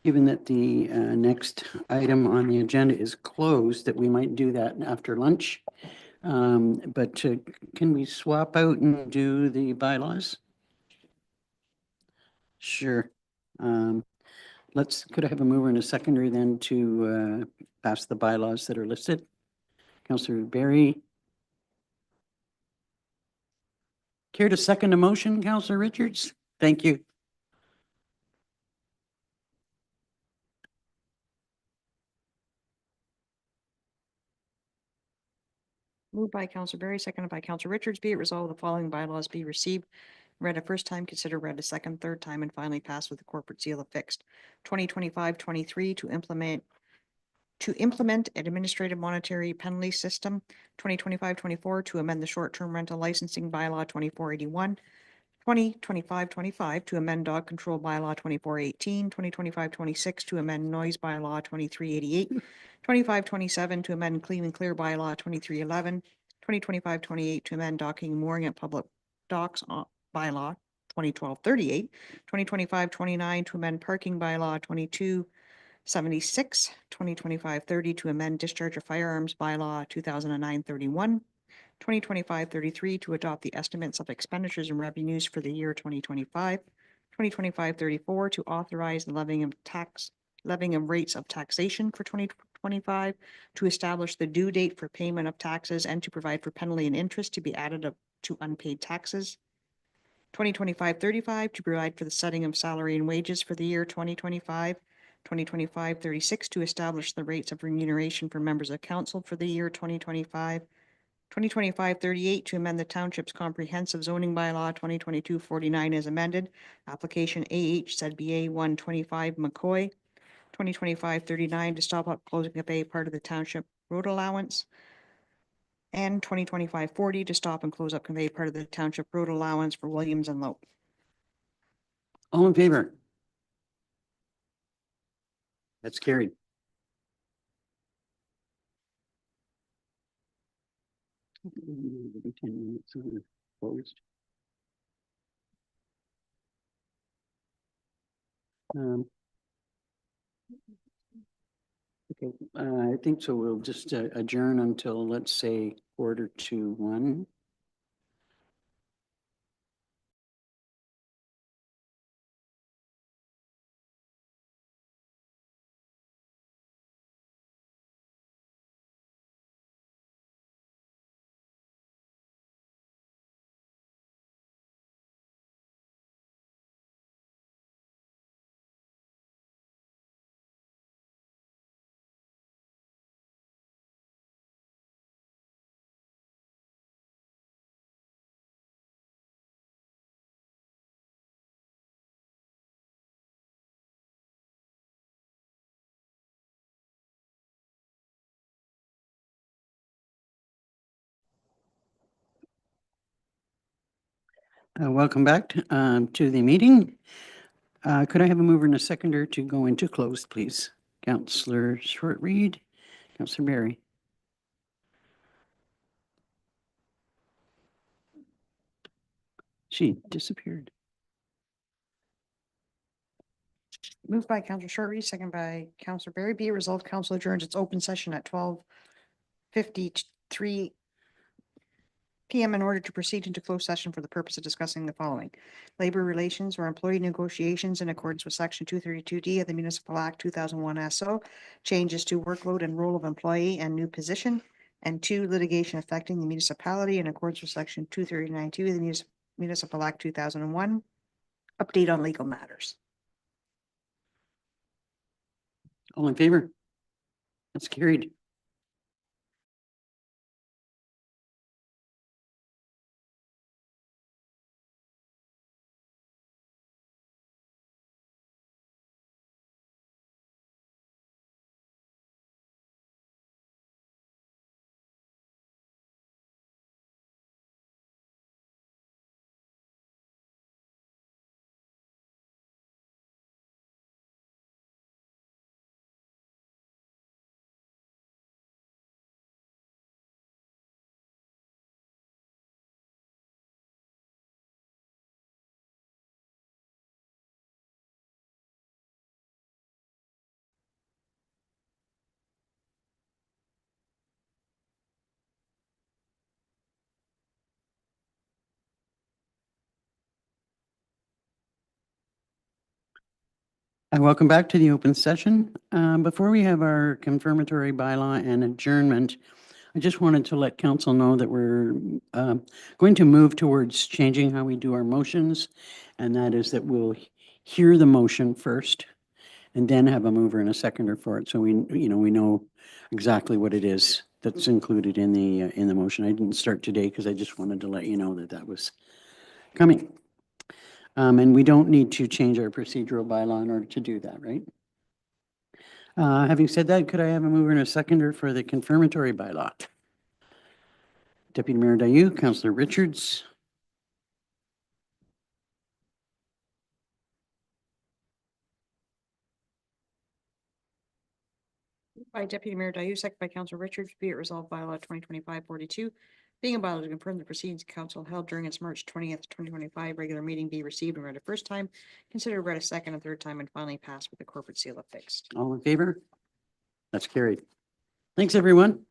given that the next item on the agenda is closed, that we might do that after lunch. But can we swap out and do the bylaws? Sure. Could I have a mover and a seconder then to pass the bylaws that are listed? Councillor Berry. Care to second a motion, Councillor Richards? Thank you. Moved by Councillor Berry, seconded by Councillor Richards. Be it resolved, the following bylaws be received, read a first time, considered read a second, third time, and finally passed with the corporate seal affixed. 2025-23 to implement an administrative monetary penalty system. 2025-24 to amend the short-term rental licensing bylaw 2481. 2025-25 to amend dog control bylaw 2418. 2025-26 to amend noise bylaw 2388. 25-27 to amend clean and clear bylaw 2311. 2025-28 to amend docking and mooring at public docks bylaw 2012-38. 2025-29 to amend parking bylaw 2276. 2025-30 to amend discharge of firearms bylaw 2009-31. 2025-33 to adopt the estimates of expenditures and revenues for the year 2025. 2025-34 to authorize the levying of rates of taxation for 2025 to establish the due date for payment of taxes and to provide for penalty and interest to be added up to unpaid taxes. 2025-35 to provide for the setting of salary and wages for the year 2025. 2025-36 to establish the rates of remuneration for members of council for the year 2025. 2025-38 to amend the township's comprehensive zoning bylaw 2022-49 as amended. Application AH/ZBA 125 McCoy. 2025-39 to stop up closing of a part of the township road allowance. And 2025-40 to stop and close up convey part of the township road allowance for Williams and Lowe. All in favor? That's carried. Maybe 10 minutes opposed. Okay, I think so. We'll just adjourn until, let's say, 1:45. Welcome back to the meeting. Could I have a mover and a seconder to go into closed, please? Councillor Short-Reed, Councillor Berry. She disappeared. Moved by Councillor Short-Reed, second by Councillor Berry. Be it resolved, council adjourns its open session at 12:53 PM in order to proceed into closed session for the purpose of discussing the following: labor relations or employee negotiations in accordance with Section 232D of the Municipal Act 2001 SO, changes to workload and role of employee and new position, and 2, litigation affecting the municipality in accordance with Section 239(2) of the Municipal Act 2001, update on legal matters. All in favor? That's carried. Welcome back to the open session. Before we have our confirmatory bylaw and adjournment, I just wanted to let council know that we're going to move towards changing how we do our motions. And that is that we'll hear the motion first and then have a mover and a seconder for it. So we know exactly what it is that's included in the motion. I didn't start today because I just wanted to let you know that that was coming. And we don't need to change our procedural bylaw in order to do that, right? Having said that, could I have a mover and a seconder for the confirmatory bylaw? Deputy Mayor Dayu, Councillor Richards. By Deputy Mayor Dayu, second by Councillor Richards, be it resolved bylaw 2025-42, being a bylaw to confirm the proceedings council held during its March 20th, 2025 regular meeting be received and read a first time, considered read a second and third time, and finally passed with the corporate seal affixed. All in favor? That's carried. Thanks, everyone.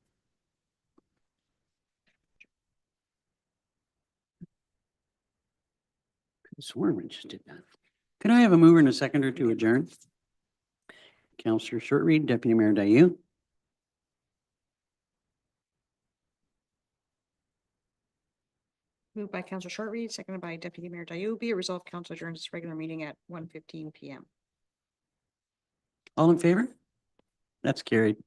Could have sworn we just did that. Could I have a mover and a seconder to adjourn? Councillor Short-Reed, Deputy Mayor Dayu. Moved by Counselor Short-Reed, seconded by Deputy Mayor Dyou. Be it resolved, council adjourns its regular meeting at 1:15 PM. All in favor? That's carried.